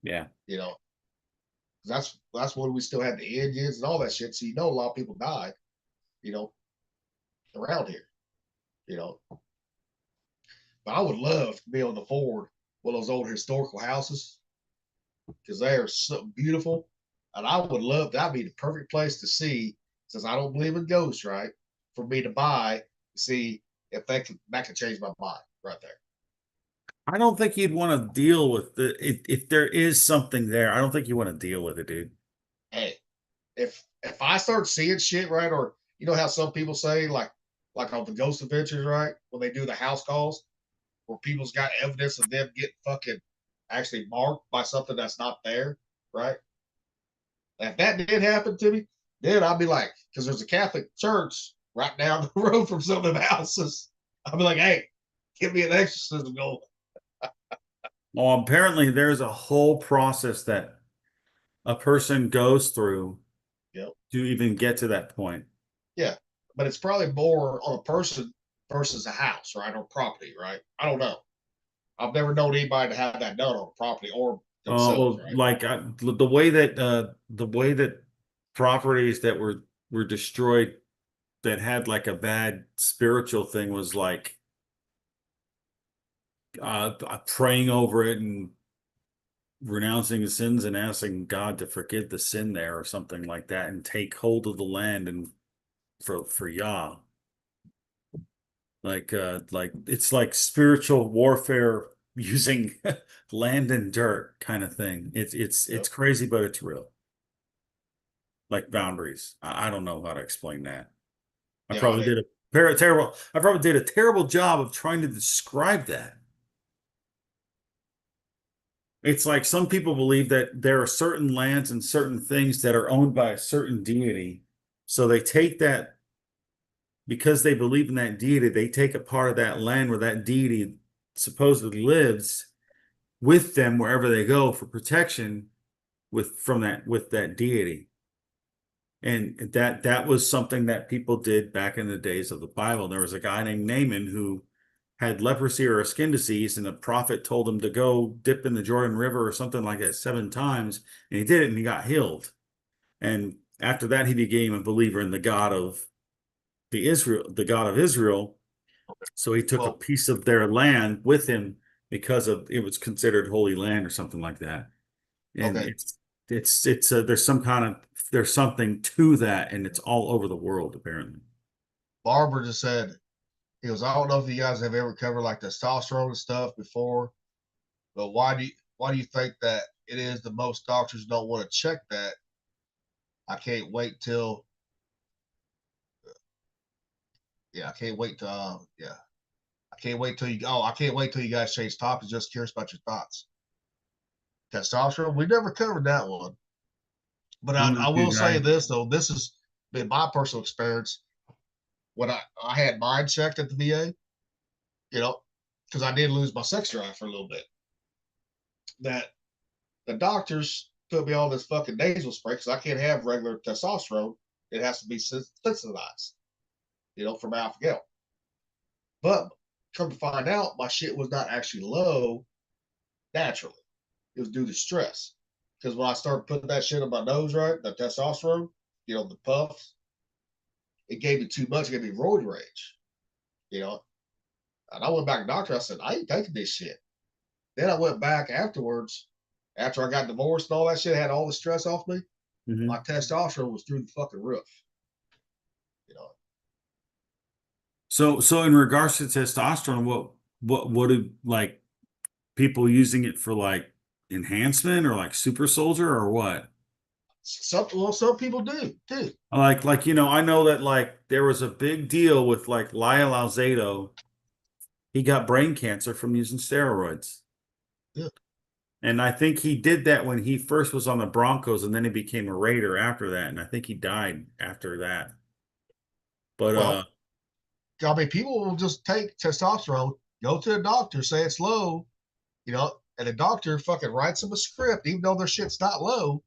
Yeah. That's when we still had the Indians and all that shit. So a lot of people died, around here. But I would love to be able to afford one of those old historical houses because they are so beautiful. And I would love that'd be the perfect place to see, since I don't believe in ghosts, right? For me to buy, see if that can change my mind right there. I don't think you'd want to deal with if there is something there. I don't think you want to deal with it, dude. Hey, if I start seeing shit, right, or how some people say like on the Ghost Adventures, right, when they do the house calls, where people's got evidence of them getting fucking actually marked by something that's not there, right? If that did happen to me, then I'd be like, because there's a Catholic church right down the road from some of them houses. I'd be like, hey, give me an exorcism going. Well, apparently there's a whole process that a person goes through Yep. to even get to that point. Yeah, but it's probably more on a person versus a house, right, or property, right? I don't know. I've never known anybody to have that done on a property or themselves, Well, right? like the way that properties that were destroyed that had like a bad spiritual thing was like praying over it and renouncing the sins and asking God to forgive the sin there or something like that and take hold of the land and for Yah. Like it's like spiritual warfare using land and dirt kind of thing. It's Yep. crazy, but it's real. Like boundaries. I don't know how to explain that. I Yeah, probably did a terrible. I probably did a terrible job of trying to describe that. It's like some people believe that there are certain lands and certain things that are owned by a certain deity. So they take that because they believe in that deity, they take a part of that land where that deity supposedly lives with them wherever they go for protection with that deity. And that was something that people did back in the days of the Bible. There was a guy named Naaman who had leprosy or a skin disease, and the prophet told him to go dip in the Jordan River or something like that 7 times, and he did it and he got healed. And after that, he became a believer in the God of the God of Israel. So he took a well, piece of their land with him because of it was considered holy land or something like that. And okay. it's there's something to that, and it's all over the world apparently. Barber just said, he goes, I don't know if you guys have ever covered like testosterone and stuff before, but why do you think that it is the most doctors don't want to check that? I can't wait till I can't wait to I can't wait till I can't wait till you guys change topics. Just curious about your thoughts. Testosterone, we never covered that one. But I'm I not too will say guy. this though, this has been my personal experience when I had mine checked at the VA, you know, because I did lose my sex drive for a little bit. That the doctors put me on this fucking nasal spray because I can't have regular testosterone. It has to be sensitized, from alpha gal. But come to find out, my shit was not actually low naturally. It was due to stress. Because when I started putting that shit on my nose, right, the testosterone, the puffs, it gave me too much. It gave me roid rage, you know. And I went back to the doctor. I said, I ain't taking this shit. Then I went back afterwards, after I got divorced and all that shit, had all the stress off me. Mhm. My testosterone was through the fucking roof, you know. So in regards to testosterone, what do like people using it for like enhancement or like super soldier or what? Some people do too. Like I know that like there was a big deal with like Lyle Alzado. He got brain cancer from using steroids. Yeah. And I think he did that when he first was on the Broncos and then he became a Raider after that. And I think he died after that. But Well, I mean, people will just take testosterone, go to a doctor, say it's low, and the doctor fucking writes them a script, even though their shit's not low,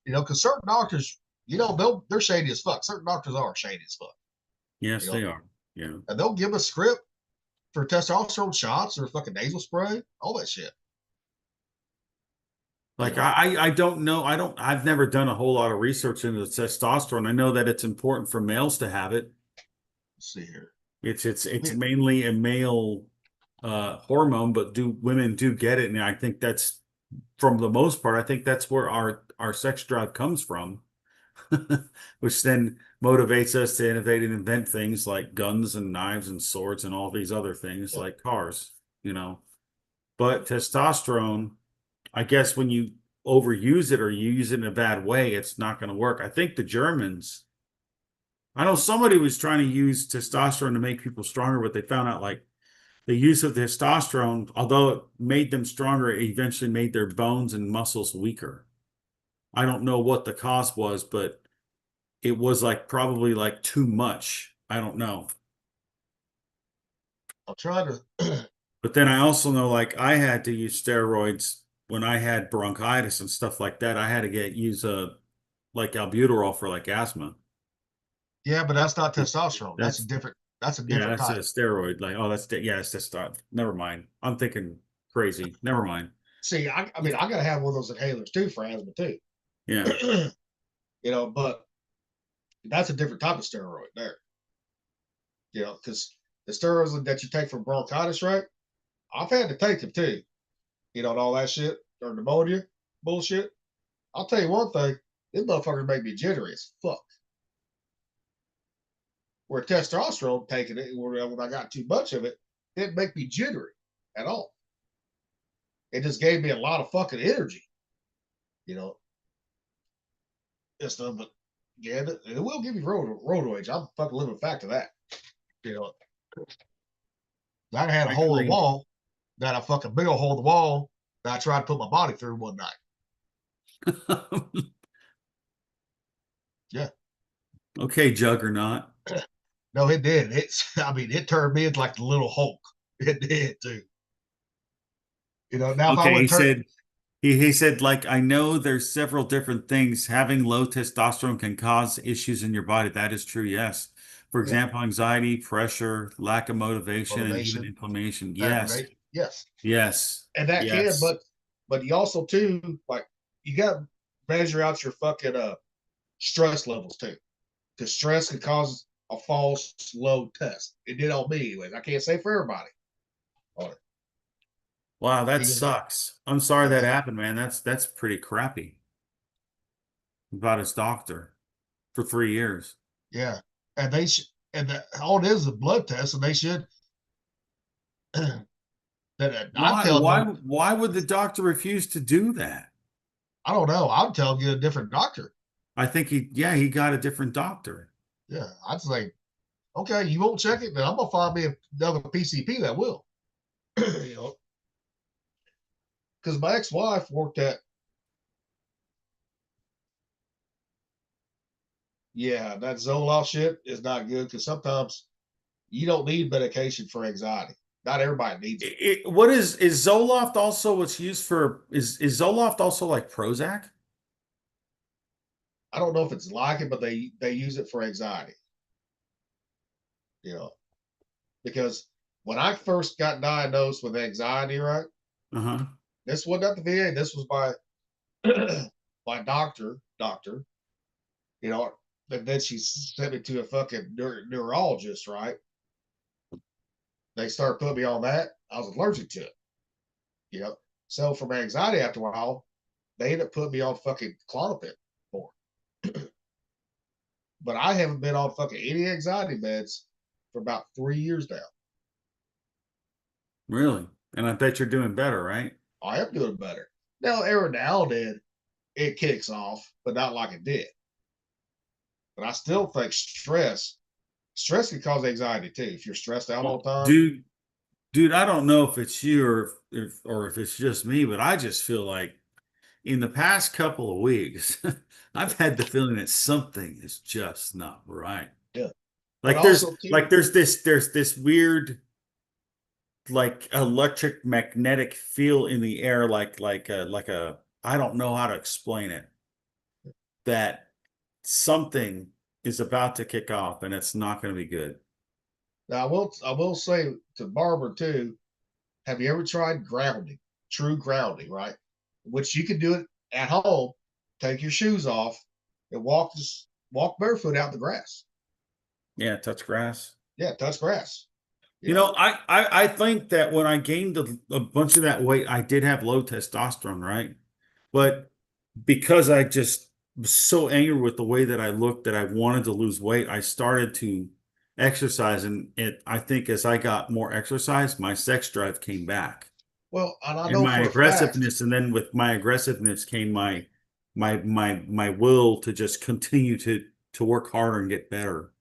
because certain doctors, they're shady as fuck. Certain doctors are shady as fuck, yes, they are. Yeah. and they'll give a script for testosterone shots or fucking nasal spray, all that shit. Like I don't know. I've never done a whole lot of research into testosterone. I know that it's important for males to have it. Let's see here. It's mainly a male hormone, but do women do get it? And I think that's from the most part, I think that's where our sex drive comes from, which then motivates us to innovate and invent things like guns and knives and swords and all these other things Yeah. like cars, But testosterone, I guess when you overuse it or you use it in a bad way, it's not going to work. I think the Germans, I know somebody was trying to use testosterone to make people stronger, but they found out like the use of testosterone, although it made them stronger, it eventually made their bones and muscles weaker. I don't know what the cause was, but it was like probably like too much. I don't know. I'm trying to. But then I also know like I had to use steroids when I had bronchitis and stuff like that. I had to use like albuterol for like asthma. Yeah, but that's not testosterone. That's a That's different. That's a Yeah, different that's a type. steroid. Like, oh, yeah, it's just never mind. I'm thinking crazy. Never mind. See, I mean, I gotta have one of those inhalers too for asthma too. Yeah. But that's a different type of steroid there. Because the steroids that you take for bronchitis, right? I've had to take them too, and all that shit. or pneumonia bullshit. I'll tell you one thing, this motherfucker make me jittery as fuck. Where testosterone taking it, when I got too much of it, didn't make me jittery at all. It just gave me a lot of fucking energy, you know. And stuff, but yeah, it will give you road rage. I'm a fucking living fact of that. You know, I had a I hole in agree. the wall, that a fucking big old hole in the wall that I tried to put my body through one night. Yeah. Okay, Juggernaut. No, it did. I mean, it turned me into like the little Hulk. It did too. You know, now if I Okay, would he turn, said he said, like, I know there's several different things. Having low testosterone can cause issues in your body. That is true, yes. For yeah, example, anxiety, pressure, lack of motivation, and even motivation, inflammation. Yes, aggravation, yes, yes, and that can, yes. but you also too, like, you got to measure out your fucking stress levels too, because stress can cause a false low test. It did on me, anyways. I can't say for everybody on it. Wow, that Because, sucks. I'm sorry that yeah, happened, man. That's pretty crappy. About his doctor for 3 years. yeah, and they should, and all it is a blood test, and they should. That I'm telling them, Why would the doctor refuse to do that? I don't know. I'm telling you a different doctor. I think he got a different doctor. Yeah, I'd say, okay, you won't check it, then I'm gonna find me another PCP that will. You know, because my ex-wife worked at. Yeah, that Zoloft shit is not good because sometimes you don't need medication for anxiety. Not everybody needs it. What is Zoloft also what's used for is Zoloft also like Prozac? I don't know if it's like it, but they use it for anxiety. You know, because when I first got diagnosed with anxiety, right, Uh-huh. this wasn't at the VA. This was by my doctor. You know, and then she sent me to a fucking neurologist, right? They started putting me on that. I was allergic to it. You know, so from anxiety after a while, they ended up putting me on fucking Klonopin more. But I haven't been on fucking any anxiety meds for about 3 years now. Really? And I bet you're doing better, right? I am doing better. Now, every now and then it kicks off, but not like it did. But I still think stress can cause anxiety too. If you're stressed out all the Well, time, dude, I don't know if it's you or if it's just me, but I just feel like in the past couple of weeks, I've had the feeling that something is just not right. yeah. But Like there's also too, like there's this weird like electric magnetic feel in the air, like a I don't know how to explain it, that something is about to kick off and it's not going to be good. now I will say to Barbara too, have you ever tried grounding? True grounding, right? Which you can do it at home. Take your shoes off and walk barefoot out in the grass. Yeah, touch grass. Yeah, touch grass. You know, I think that when I gained a bunch of that weight, I did have low testosterone, right? But because I just was so angry with the way that I looked that I wanted to lose weight, I started to exercise, and I think as I got more exercise, my sex drive came back. Well, and I And know my for a fact. aggressiveness, and then with my aggressiveness came my will to just continue to work harder and get better.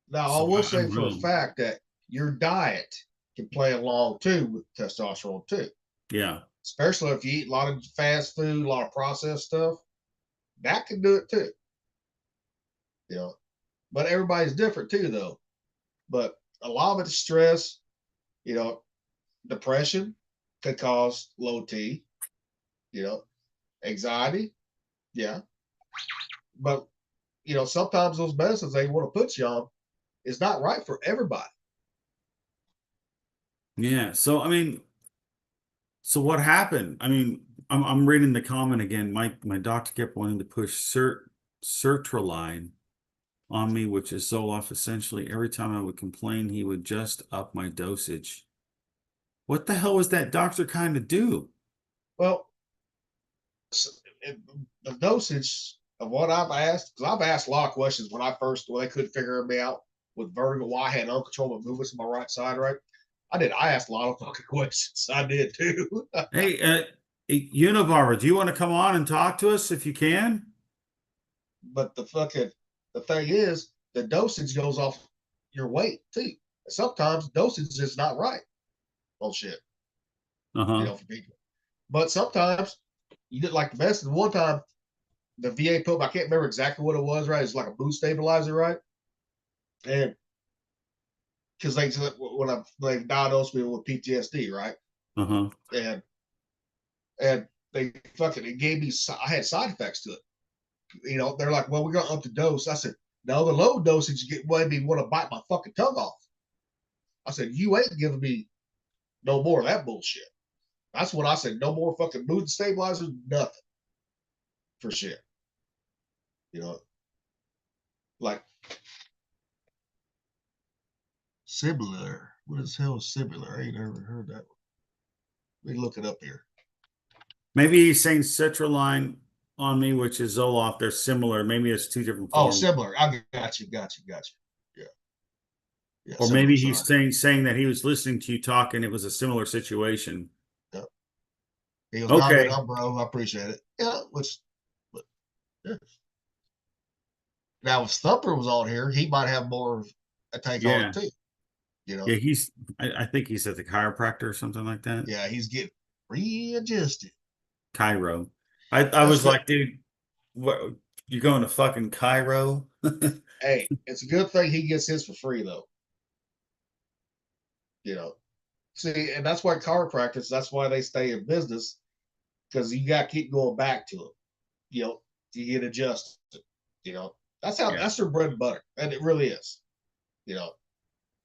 Now, I So will say I'm for a really, fact that your diet can play along too with testosterone too, yeah. especially if you eat a lot of fast food, a lot of processed stuff. That can do it too. You know, but everybody's different too, though. But a lot of it's stress. You know, depression could cause low T. You know, anxiety, yeah. But you know, sometimes those medicines they want to put you on is not right for everybody. Yeah. So I mean, so what happened? I mean, I'm reading the comment again. My doctor kept wanting to push sertraline on me, which is Zoloft. Essentially, every time I would complain, he would just up my dosage. What the hell was that doctor kind of do? Well, the dosage of what I've asked, because I've asked a lot of questions when they couldn't figure me out with vertigo, why I had uncontrollable movements on my right side, right? I asked a lot of fucking questions. I did too. Hey, Unibarber, do you want to come on and talk to us if you can? But the thing is, the dosage goes off your weight too. Sometimes dosage is not right. Bullshit, Uh-huh. for people. But sometimes you get like the best. One time, the VA put, I can't remember exactly what it was, right? It's like a mood stabilizer, right? And because they diagnosed me with PTSD, right? Uh-huh. And they fucking it gave me, I had side effects to it. They're like, well, we're gonna up the dose. I said, no, the low dosage made me want to bite my fucking tongue off. I said, you ain't giving me no more of that bullshit. That's what I said. No more fucking mood stabilizers, nothing. For shit. Like similar. What is hell is similar? I ain't ever heard that one. Let me look it up here. Maybe he's saying Citraline on me, which is Zoloft. They're similar. Maybe it's two different Oh, forms. similar. I got you. Yeah. Or similar, maybe he's saying that he was listening to you talk and it was a similar situation. Yep. He was Okay. nodding up, bro. I appreciate it. Yeah, but yeah. Now if Thumper was on here, he might have more of a take on it too. Yeah, I think he's at the chiropractor or something like that. Yeah, he's getting readjusted. Cairo. I was like, dude, what, you're going to fucking Cairo? Hey, it's a good thing he gets his for free though. See, and that's why chiropractors, that's why they stay in business, because you got to keep going back to them. You get adjusted. That's their bread and butter, and it really is.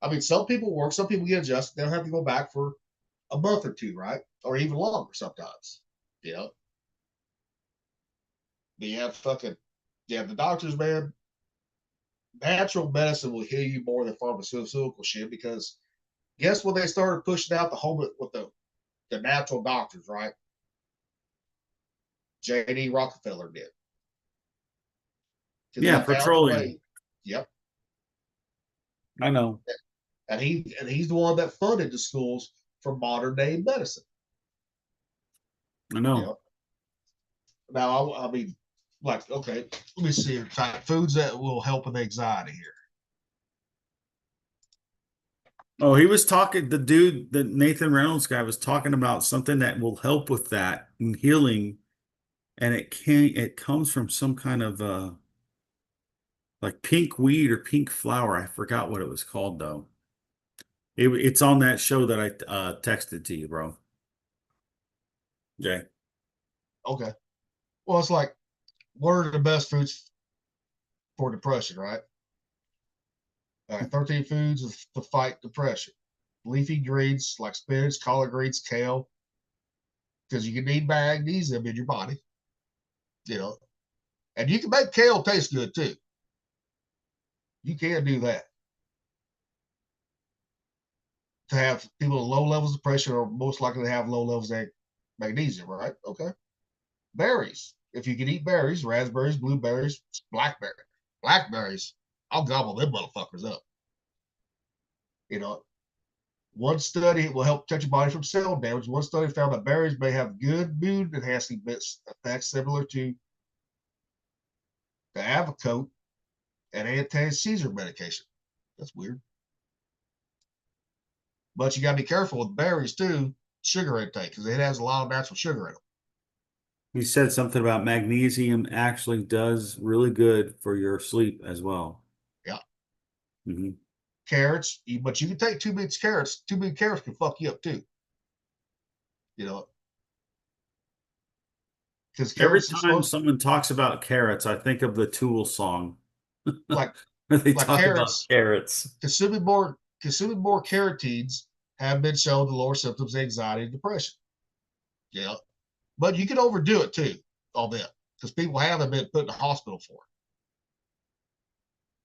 I mean, some people work, some people get adjusted. They'll have to go back for a month or two, right, or even longer sometimes. But you have the doctors, man. Natural medicine will heal you more than pharmaceutical shit, because guess when they started pushing out the home with the natural doctors, right? J.D. Rockefeller did. Yeah, petroleum. Yep. I know. And he's the one that funded the schools for modern day medicine. I know. Now, I mean, like, okay, let me see here. Foods that will help with anxiety here. Oh, he was talking, the Nathan Reynolds guy was talking about something that will help with that and healing. And it comes from some kind of like pink weed or pink flower. I forgot what it was called though. It's on that show that I texted to you, bro. Jay. Okay. Well, it's like, what are the best foods for depression, right? All right, 13 foods to fight depression. Leafy greens like spinach, collard greens, kale, because you can need magnesium in your body. And you can make kale taste good too. You can do that. To have people with low levels of pressure are most likely to have low levels of magnesium, right? Okay. Berries. If you can eat berries, raspberries, blueberries, blackberries, I'll gobble them motherfuckers up. One study will help protect your body from cell damage. One study found that berries may have good mood enhancing effects similar to the Avocote and anti-seizure medication. That's weird. But you got to be careful with berries too, sugar intake, because it has a lot of natural sugar in them. He said something about magnesium actually does really good for your sleep as well. Yeah. Mm-hmm. Carrots, but you can take too many carrots. Too many carrots can fuck you up too. Because Every time someone talks about carrots, I think of the Tool song. Like they talk about carrots. Consuming more carotene have been shown to lower symptoms of anxiety and depression. But you can overdo it too, all that, because people haven't been put in the hospital for it.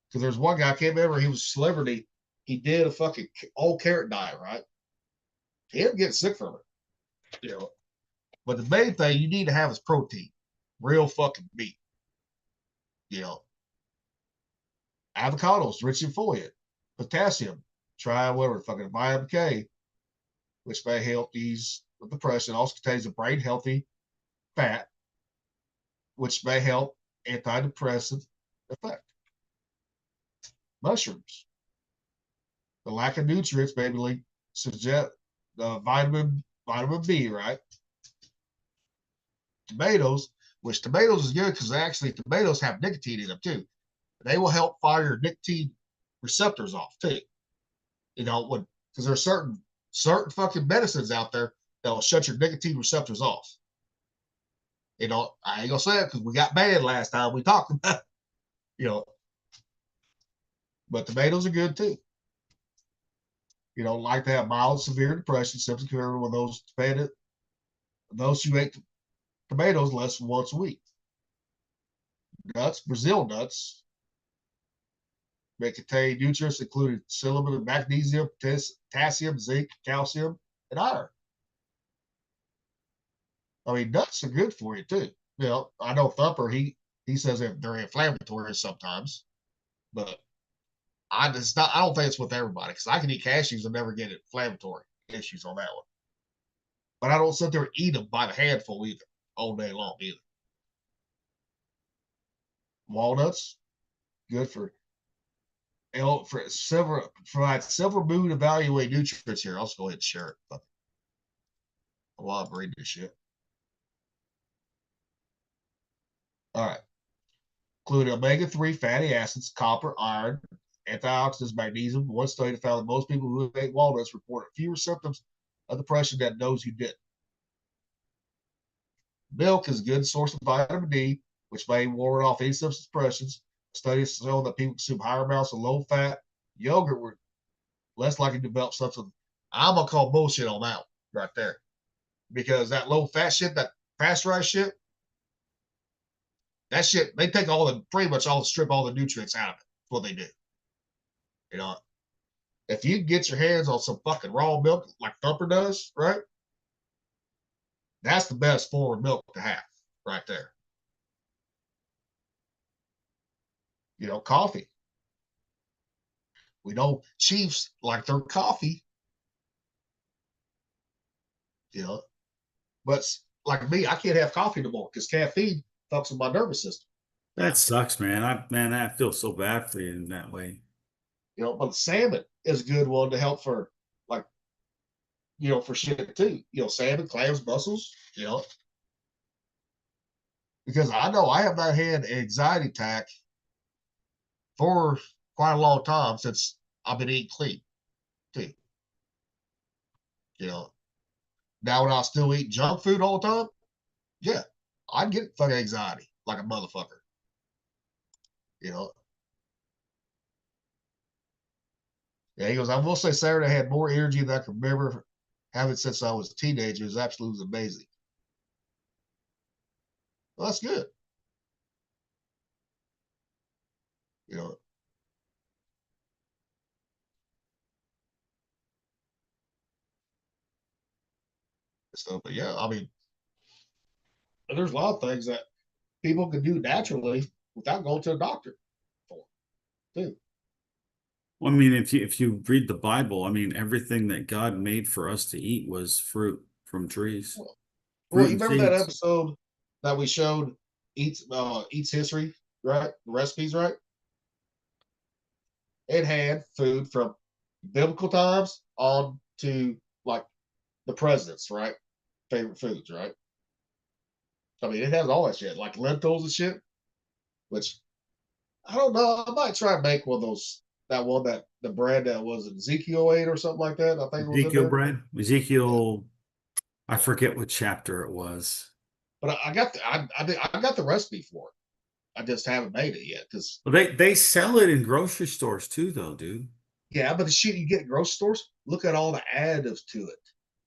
Because there's one guy, I can't remember, he was a celebrity. He did a fucking all carrot diet, right? He didn't get sick from it. But the main thing you need to have is protein, real fucking meat. You know, avocados rich in folate, potassium. Try whatever fucking vitamin K, which may help ease with depression. Also contains a brain healthy fat, which may help antidepressant effect. Mushrooms. The lack of nutrients may suggest vitamin B, right? Tomatoes, which tomatoes is good because actually tomatoes have nicotine in them too. They will help fire your nicotine receptors off too. You know, because there's certain fucking medicines out there that will shut your nicotine receptors off. You know, I ain't gonna say it because we got banned last time we talked about it, you know. But tomatoes are good too. You know, like to have mild severe depression, symptoms occur when those who ate tomatoes less than once a week. Nuts, Brazil nuts, may contain nutrients including selenium, magnesium, potassium, zinc, calcium, and iron. I mean, nuts are good for you too. You know, I know Thumper, he says that they're inflammatory sometimes, but I don't think it's with everybody because I can eat cashews and never get inflammatory issues on that one. But I don't sit there and eat them by the handful either, all day long either. Walnuts, good provide several mood evaluating nutrients here. I'll just go ahead and share it. But while I'm reading this shit. All right. Including omega-3 fatty acids, copper, iron, antioxidants, magnesium. One study found that most people who ate walnuts reported fewer symptoms of depression than those who didn't. Milk is a good source of vitamin D, which may ward off any symptoms of depression. Studies show that people consume higher amounts of low-fat yogurt were less likely to develop something. I'm gonna call bullshit on that one right there, because that low-fat shit, that pasteurized shit, that shit, they take strip all the nutrients out of it. That's what they do. You know, if you get your hands on some fucking raw milk like Thumper does, right? That's the best form of milk to have right there. You know, coffee. We know Chiefs like their coffee. You know, but like me, I can't have coffee no more because caffeine fucks with my nervous system. That sucks, man. I feel so bad for you in that way. You know, but salmon is a good one to help for like, you know, for shit too. You know, salmon, clams, mussels, you know. Because I know I have not had an anxiety attack for quite a long time since I've been eating clean too. You know. Now when I still eat junk food all the time, yeah, I'd get fucking anxiety like a motherfucker. You know. Yeah, he goes, I will say Saturday had more energy than I can remember having since I was a teenager. It was absolutely amazing. Well, that's good. You know. So, but yeah, I mean, there's a lot of things that people can do naturally without going to a doctor for, too. Well, I mean, if you read the Bible, I mean, everything that God made for us to eat was fruit from trees. Well, you remember that episode that we showed Eats History, right? The recipes, right? It had food from biblical times on to like the presidents, right? Favorite foods, right? I mean, it has all that shit, like lentils and shit, which I don't know. I might try and make one of those, the bread that was Ezekiel ate or something like that. I think it was Ezekiel bread. Ezekiel, I forget what chapter it was. But I got the recipe for it. I just haven't made it yet because They sell it in grocery stores too, though, dude. yeah, but the shit you get at grocery stores, look at all the additives to it.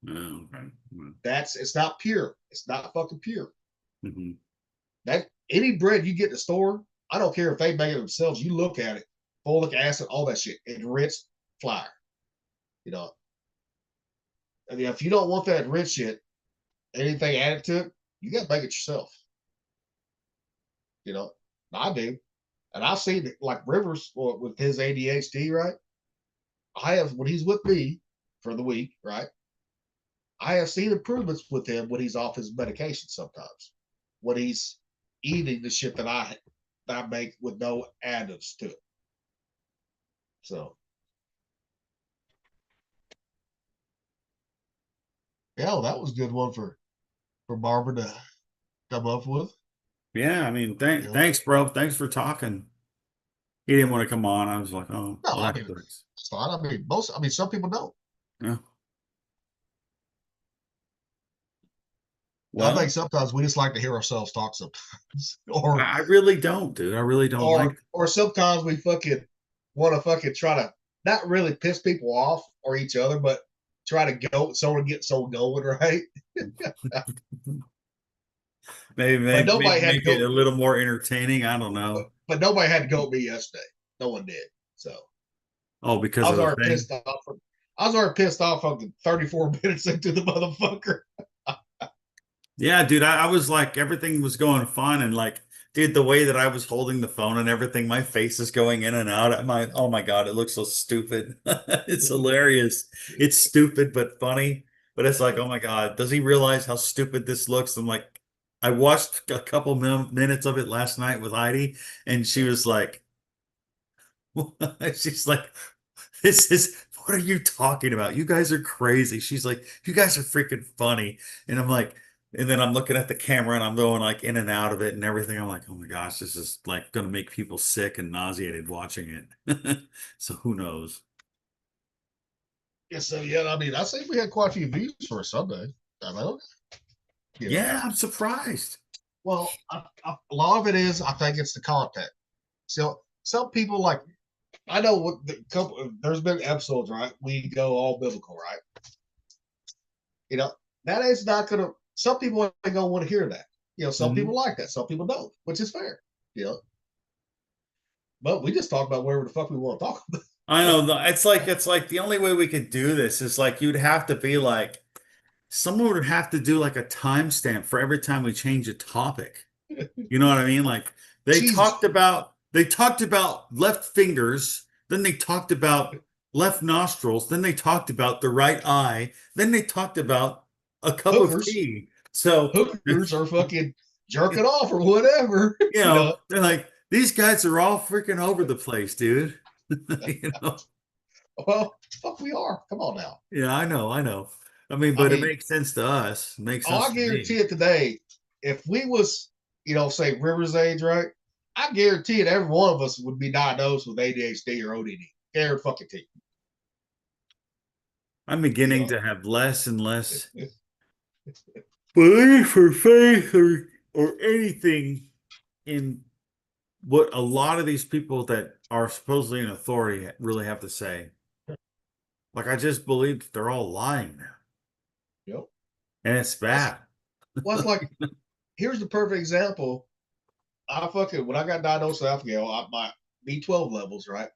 Oh, okay. It's not pure. It's not fucking pure. Mm-hmm. That any bread you get in the store, I don't care if they make it themselves. You look at it, folic acid, all that shit, enriched flour. You know, and if you don't want that enriched shit, anything added to it, you got to make it yourself. You know, I do. And I've seen it like Rivers with his ADHD, right? I have, when he's with me for the week, right? I have seen improvements with him when he's off his medication sometimes, when he's eating the shit that I make with no additives to it. So, yeah, well, that was a good one for Barbara to come up with. Yeah, I mean, Yeah. thanks, bro. Thanks for talking. He didn't want to come on. I was like, oh, No, well, I that mean, sucks. it's fine. I mean, some people don't. Yeah. I Well, think sometimes we just like to hear ourselves talk sometimes, or I really don't, dude. I really don't like. or sometimes we fucking want to fucking try to not really piss people off or each other, but try to get someone going, right? Maybe But make, nobody make, had to make it go. a little more entertaining. I don't know. But nobody had to go at me yesterday. No one did. So Oh, because I of was the already thing. pissed off. I was already pissed off on 34 minutes into the motherfucker. Yeah, dude. I was like, everything was going fine, and like, dude, the way that I was holding the phone and everything, my face is going in and out. Oh my God, it looks so stupid. It's hilarious. It's stupid but funny. But it's like, oh my God, does he realize how stupid this looks? I'm like, I watched a couple minutes of it last night with Heidi, and she was like, she's like, this is, what are you talking about? You guys are crazy. She's like, you guys are freaking funny. And I'm like, and then I'm looking at the camera and I'm going like in and out of it and everything. I'm like, oh my gosh, this is like going to make people sick and nauseated watching it. So who knows? Yeah, so yeah, I mean, I think we had quite a few views for a Sunday. I know. You know. Yeah, I'm surprised. Well, a lot of it is, I think it's the content. So some people like, I know what the couple. There's been episodes, right? We go all biblical, right? You know, that is not gonna. Some people ain't gonna want to hear that. You know, some Mhm. people like that, some people don't, which is fair. You know, but we just talk about whatever the fuck we want to talk about. I know. It's like the only way we could do this is like you'd have to be like someone would have to do like a timestamp for every time we change a topic. You know what I mean? Like Jesus, they talked about left fingers, then they talked about left nostrils, then they talked about the right eye, then they talked about a cup of hookers, tea. So, hookers are fucking jerking off or whatever. you You know, know, they're like, these guys are all freaking over the place, dude. You know? well, fuck, we are. Come on now. Yeah, I know. I mean, I but it mean, makes sense to us. It makes oh, sense I to me. guarantee it today. If we was, say Rivers age, right? I guarantee it. Every one of us would be diagnosed with ADHD or ODD. Guarantee fucking it. I'm You beginning know, to have less and less belief or faith or anything in what a lot of these people that are supposedly in authority really have to say. Like I just believe that they're all lying now, yep. and it's That's bad. well, it's like here's the perfect example. I fucking when I got diagnosed with alpha-gal, my B12 levels right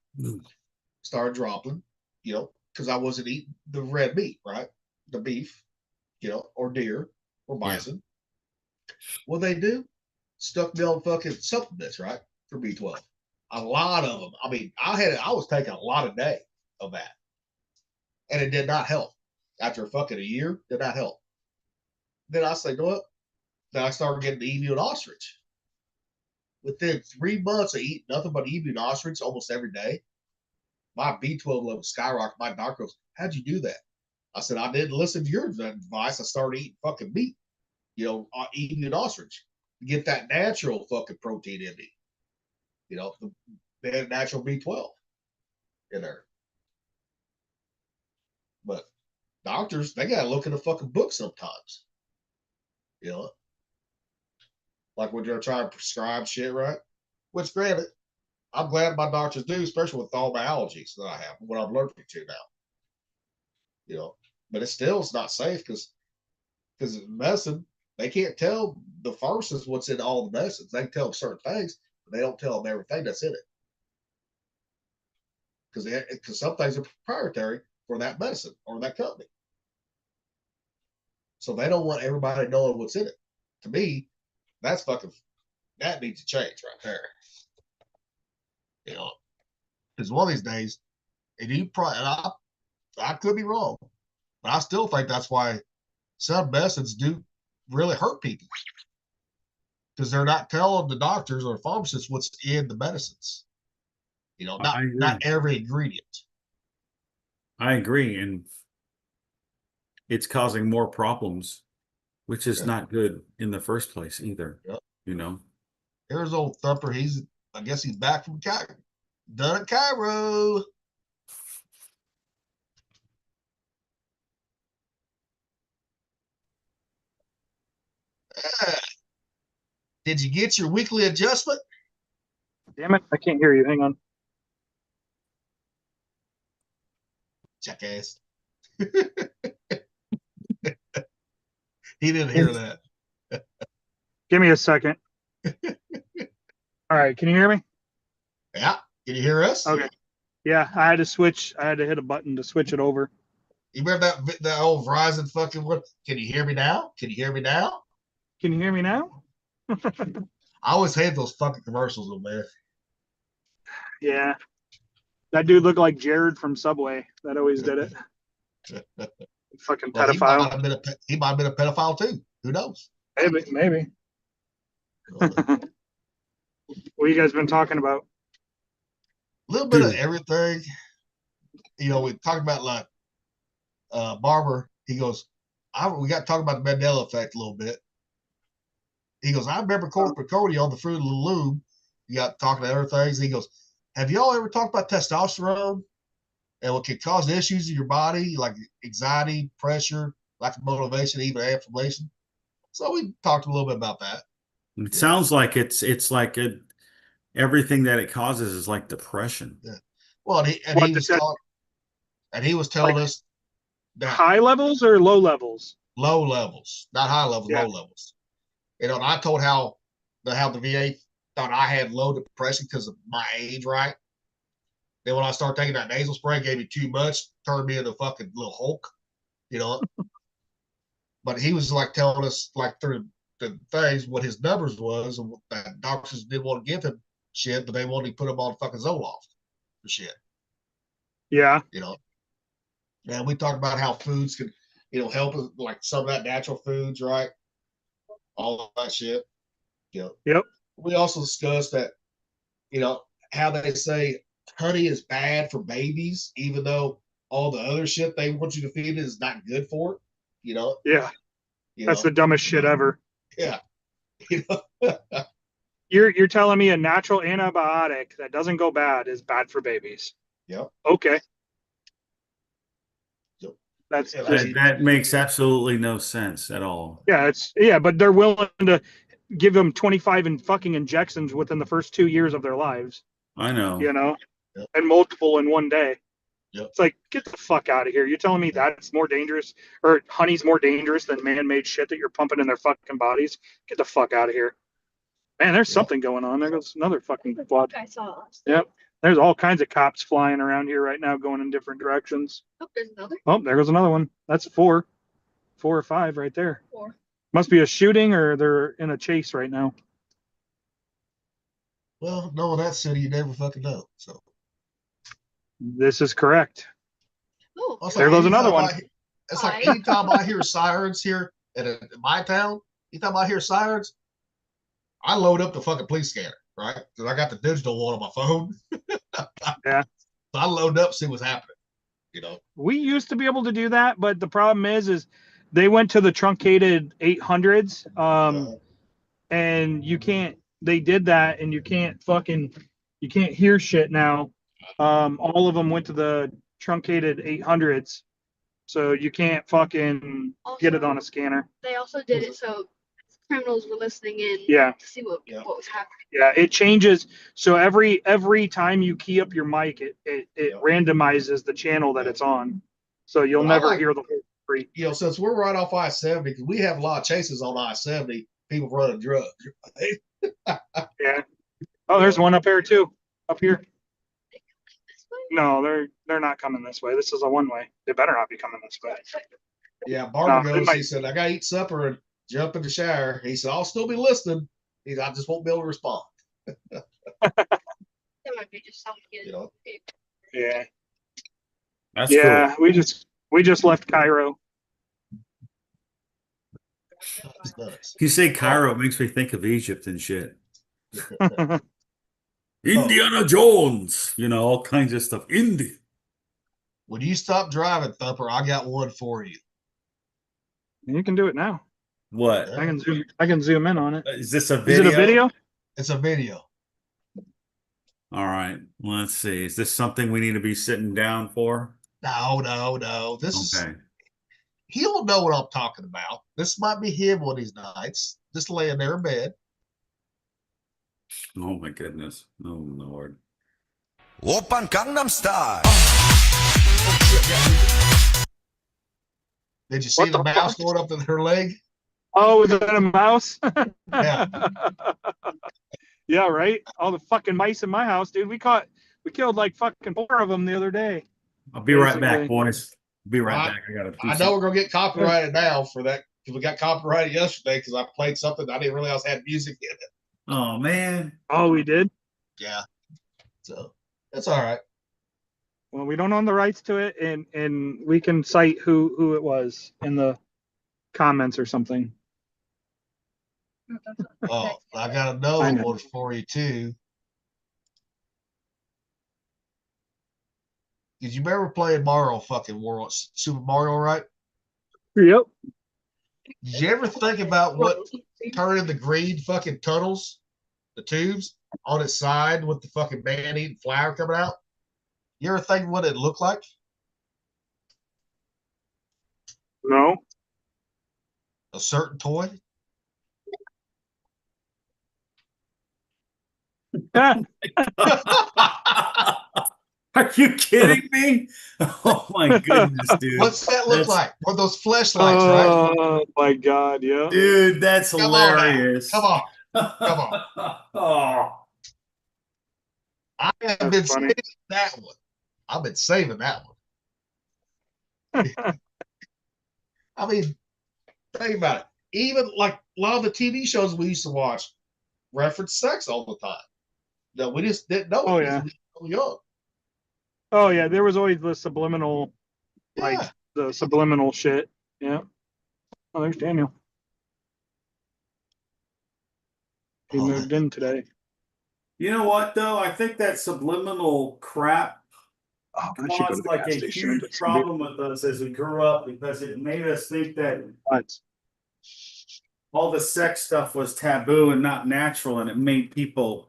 started dropping. Because I wasn't eating the red meat, right, the beef, or deer or Yeah. bison. What they do? Stuck me on fucking supplements, right, for B12. A lot of them. I mean, I was taking a lot a day of that, and it did not help. After fucking a year, did not help. Then I said, what? Then I started getting the emu and ostrich. Within 3 months of eating nothing but emu and ostrich almost every day, my B12 level skyrocketed. My doctor goes, how'd you do that? I said, I didn't listen to your advice. I started eating fucking meat, emu and ostrich to get that natural fucking protein in me, the natural B12 in there. But doctors, they got to look in the fucking book sometimes, you know, like when they're trying to prescribe shit, right? Which, granted, I'm glad my doctors do, especially with all my allergies that I have, what I'm allergic to now. But it's not safe because medicine, they can't tell the pharmacist what's in all the medicines. They can tell them certain things, but they don't tell them everything that's in it because some things are proprietary for that medicine or that company. So they don't want everybody knowing what's in it. To me, that needs to change right there. You know, because one of these days, and you probably, and I could be wrong, but I still think that's why some medicines do really hurt people, because they're not telling the doctors or pharmacists what's in the medicines. You know, I agree. not every ingredient. I agree, and it's causing more problems, which is Yeah. not good in the first place either. Yep. You know. Here's old Thumper. I guess he's back from Cairo. Done at Cairo. Did you get your weekly adjustment? Damn it, I can't hear you. Hang on. Jackass. He didn't hear that. Give me a second. All right, can you hear me? Yeah. Can you hear us? Okay. Yeah, I had to switch. I had to hit a button to switch it over. You remember that old Verizon fucking one? Can you hear me now? Can you hear me now? Can you hear me now? I always hate those fucking commercials, though, man. Yeah. That dude looked like Jared from Subway. That always did it. Fucking Well, pedophile. he might have been a pedophile too. Who knows? Maybe. What you guys been talking about? A little bit of Dude. everything. You know, we talked about like Barber. He goes, we got to talk about the Mandela effect a little bit. He goes, I remember Corporate Cody on the Fruit of the Loom. You got talking about other things. He goes, have y'all ever talked about testosterone and what can cause issues in your body, like anxiety, pressure, lack of motivation, even inflammation? So we talked a little bit about that. It sounds like it's like everything that it causes is like depression. Yeah. Well, he was telling us that High levels or low levels? low levels, not high levels, Yeah. low levels. You know, and I told how the VA thought I had low depression because of my age, right? Then when I started taking that nasal spray, gave me too much, turned me into a fucking little Hulk, you know. But he was like telling us like through the things what his numbers was, and what that doctors didn't want to give him shit, but they wanted to put him on fucking Zoloft for shit, Yeah. you know. And we talked about how foods can, you know, help us, like some of that natural foods, right? All that shit. You know. Yep. We also discussed that, you know, how they say honey is bad for babies, even though all the other shit they want you to feed it is not good for it. You know. Yeah. You That's know? the dumbest shit ever. Yeah. You know? You're telling me a natural antibiotic that doesn't go bad is bad for babies. Yep. Okay. Yep. That's Yeah, just, That makes absolutely no sense at all. yeah, but they're willing to give them 25 and fucking injections within the first 2 years of their lives, I know. you know, Yep. and multiple in one day. Yep. It's like, get the fuck out of here. You're telling me that's more dangerous, or honey's more dangerous than man-made shit that you're pumping in their fucking bodies? Get the fuck out of here. Man, there's something going on. There goes another fucking quad. I saw. Yep. There's all kinds of cops flying around here right now going in different directions. Oh, there's another Oh, there goes another one. That's 4 or 5 right there. 4. Must be a shooting or they're in a chase right now. Well, knowing that city, you never fucking know. So This is correct. Oh, also, There goes another anytime one. It's like Hi. anytime I hear sirens here in my town, anytime I hear sirens, I load up the fucking police scanner, right? Because I got the digital one on my phone. Yeah. So I load up, see what's happening. You know. We used to be able to do that, but the problem is they went to the truncated 800s, and you can't. They did that, and you can't hear shit now. All of them went to the truncated 800s, so you can't fucking get it on a scanner. They also did it so criminals were listening in Yeah. to see what was happening. Yeah, it changes. So every time you key up your mic, it randomizes the channel that it's on. So you'll Well, I never like- hear the whole three. You know, since we're right off I-70, because we have a lot of chases on I-70, people running drugs. Yeah. Oh, there's one up here too. Up here. This way? No, they're not coming this way. This is a one way. They better not be coming this way. Yeah, Barbara it goes, might- he said, I gotta eat supper and jump in the shower. He said, I'll still be listening. He said, I just won't be able to respond. That might be just something. You know? Yeah. That's Yeah. We just left Cairo. It's nuts. You say Cairo, it makes me think of Egypt and shit. Indiana Jones, all kinds of stuff. Indy. When you stop driving, Thumper, I got one for you. You can do it now. What? I can zoom in on it. Is this a Is video? it a video? It's a video. All right. Let's see. Is this something we need to be sitting down for? No. Okay. He'll know what I'm talking about. This might be him one of these nights, just laying there in bed. Oh my goodness. Oh Lord. Oppan Gangnam Style. Did you see What the the mouse fuck? going up to her leg? Oh, is that a mouse? Yeah. Yeah, right. All the fucking mice in my house, dude. We killed like fucking 4 of them the other day. I'll be right back, Basically. boys. Be right I- back. I gotta. do I know something. we're gonna get copyrighted now for that because we got copyrighted yesterday because I played something I didn't realize had music in it. Oh man. Oh, we did. Yeah. So that's all right. Well, we don't own the rights to it, and we can cite who it was in the comments or something. Oh, I got I another know. one for you too. Did you remember playing Mario fucking World Super Mario, right? Yep. Did you ever think about what turning the green fucking tunnels, the tubes, on its side with the fucking man-eating flower coming out? You ever think what it looked like? No. A certain toy? Are you kidding me? Oh my goodness, dude. What's that look That's- like? One of those fleshlights, right? Oh my god, yeah. Dude, that's Come on now. hilarious. Come on. Oh. I have That's been funny. saving that one. I've been saving that one. I mean, think about it. Even like a lot of the TV shows we used to watch reference sex all the time. No, we just didn't know. Oh, because yeah. we were so young. Oh yeah, there was always the subliminal, like Yeah. the subliminal shit. Yeah. Oh, there's Daniel. He Oh, moved in today. You know what though? I think that subliminal crap Oh, I should go to caused the like gas a station and huge get some beer. problem with us as we grew up because it made us think that What? all the sex stuff was taboo and not natural, and it made people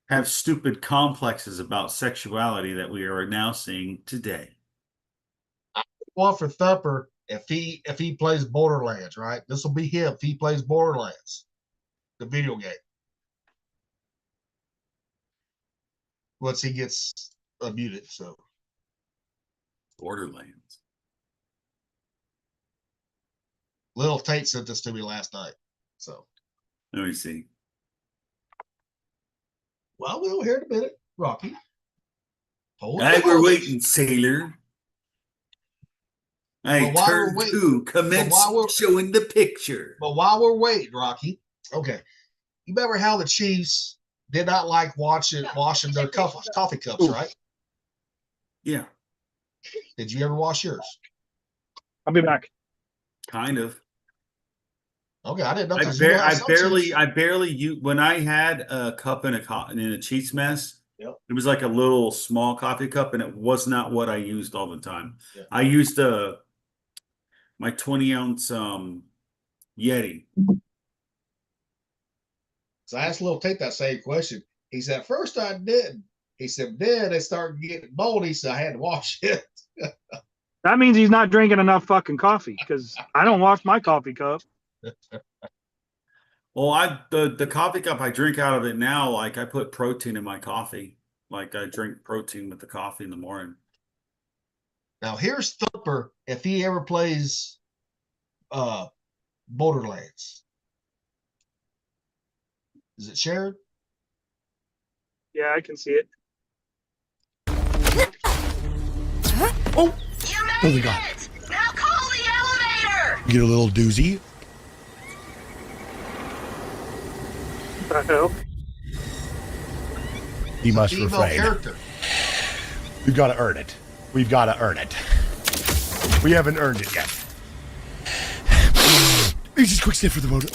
have stupid complexes about sexuality that we are now seeing today. One for Thumper if he plays Borderlands, right? This will be him if he plays Borderlands, the video game. Once he gets unmuted, so Borderlands. Little Tate sent this to me last night. So Let me see. well, we'll hear in a minute, Rocky. Hold Hey, on. we're waiting, sailor. Hey, But while we're turn waiting- 2, commence while we're- showing the picture. But while we're waiting, Rocky, okay, you remember how the Chiefs did not like washing their coffee cups, Ooh. right? Yeah, Did you ever wash yours? I'll be back. kind of. Okay, I didn't know. I, 'cause you know how some Chiefs- barely when I had a cup in a Chiefs mess. Yep. It was like a little small coffee cup, and it was not what I used all the time. Yeah. I used my 20-ounce Yeti. So I asked Little Tate that same question. He said, at first I didn't. He said, then it started getting moldy, so I had to wash it. That means he's not drinking enough fucking coffee because I don't wash my coffee cup. Well, the coffee cup I drink out of it now. Like I put protein in my coffee. Like I drink protein with the coffee in the morning. Now here's Thumper if he ever plays Borderlands. Is it shared? Yeah, I can see it. You made it! Now call the elevator! You get a little doozy. What the hell? He must Female refrain. character. We've got to earn it. We've got to earn it. We haven't earned it yet. He's just quick sniff for the motor.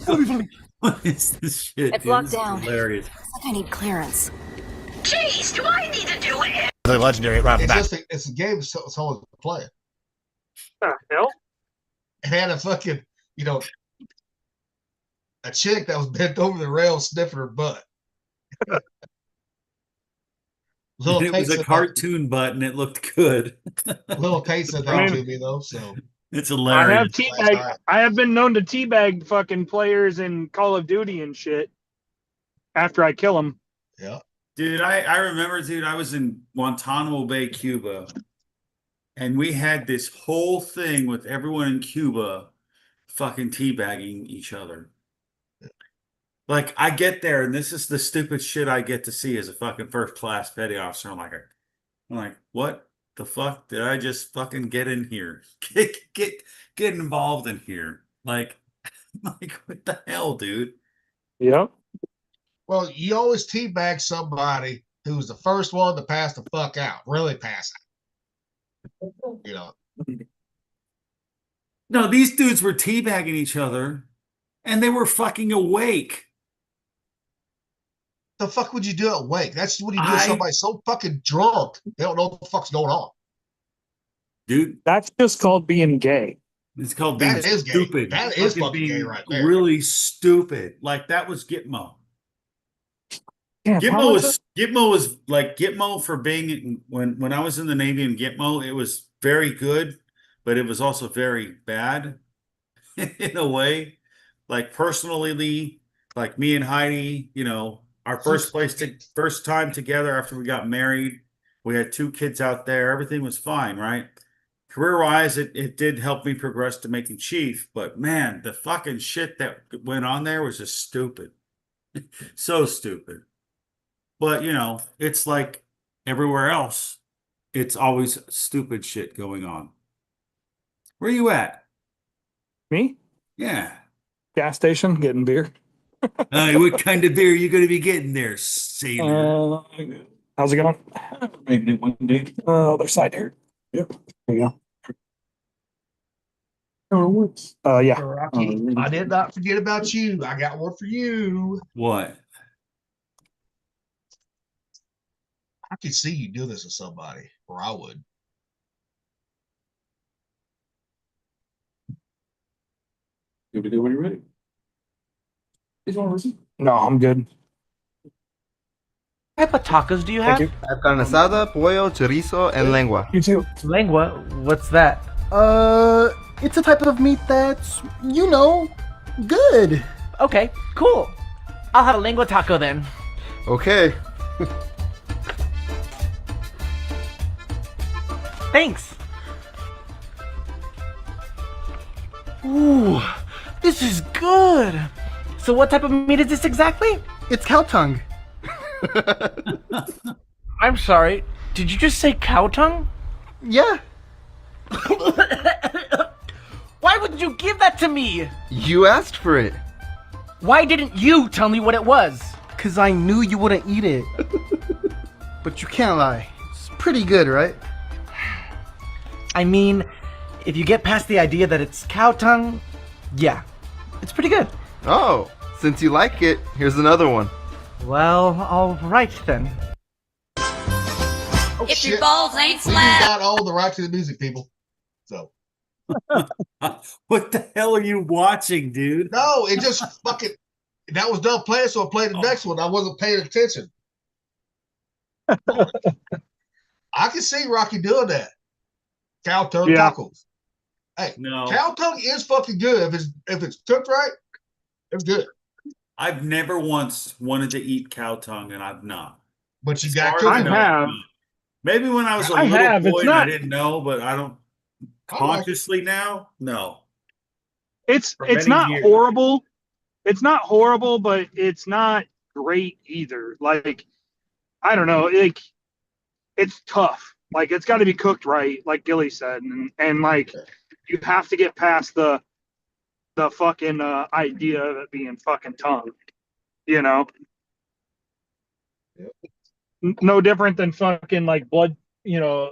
That'll be funny. What is this shit? It's dude? locked This is down. Hilarious. Looks like I need clearance. The legendary right off the It's bat. it's a game someone's playing. What the hell? It had a fucking, a chick that was bent over the rail sniffing her butt. Little It was Tate a said cartoon button. It looked good. Little Tate said that to me though, so It's I have hilarious. teabag. I have been known to teabag fucking players in Call of Duty and shit. After I kill them. yeah. Dude, I remember, dude, I was in Guantanamo Bay, Cuba, and we had this whole thing with everyone in Cuba fucking teabagging each other. Like, I get there, and this is the stupid shit I get to see as a fucking first-class petty officer. I'm like, what the fuck did I just fucking get in here? Get involved in here. Like, what the hell, dude? Yep. Well, you always teabag somebody who's the first one to pass the fuck out, really pass out. No, these dudes were teabagging each other, and they were fucking awake. The fuck would you do at wake? That's what you do with somebody so fucking drunk they don't know what the fuck's going on. Dude, That's just called being gay. it's called being That is gay. stupid. That is Fucking fucking gay being right there. really stupid. Like, that was Gitmo. Yeah, Gitmo for being when I was in the Navy in Gitmo, it was very good, but it was also very bad in a way. Like, personally, like me and Heidi, our first time together after we got married, we had 2 kids out there, everything was fine, right? Career-wise, it did help me progress to making chief, but man, the fucking shit that went on there was just stupid. So stupid. But, it's like everywhere else, it's always stupid shit going on. Where you at? Me? Yeah. Gas station, getting beer. What kind of beer are you going to be getting there, sailor? How's it going? Maybe one day. Other side here. Yep. There you go. Yeah. Rocky, I did not forget about you. I got one for you. What? I could see you do this with somebody, or I would. You'll be there when you're ready. No, I'm good. What type of tacos do you have? Thank I have carne asada, pollo, chorizo, and lengua. You too. Lengua? What's that? It's a type of meat that's, good. Okay, cool. I'll have a lengua taco then. Okay. Thanks. Ooh, this is good. So what type of meat is this exactly? It's cow tongue. I'm sorry. Did you just say cow tongue? Yeah. Why would you give that to me? You asked for it. Why didn't you tell me what it was? 'Cause I knew you wouldn't eat it. But you can't lie. It's pretty good, right? I mean, if you get past the idea that it's cow tongue, yeah, it's pretty good. Oh, since you like it, here's another one. Well, alright then. Oh, If shit. your balls ain't We do slapped. not own the right to the music, people. So What the hell are you watching, dude? no, it just fucking that was done playing, so I played the next one. I wasn't paying attention. I can see Rocky doing that. Cow tongue Yeah. tacos. Hey, No, cow tongue is fucking good if it's cooked right. It's good, I've never once wanted to eat cow tongue, and I've not. but you As got far to as cook I it. know, have. I've not. Maybe when I was a I little have. boy It's and I not- didn't know, but I don't I like it. consciously now. No. It's For it's many not years. horrible. It's not horrible, but it's not great either. Like, I don't know. Like, it's tough. Like it's got to be cooked right, like Gilly said, and like you have to get past the fucking idea of it being fucking tongue. You know, Yep. no different than fucking like blood,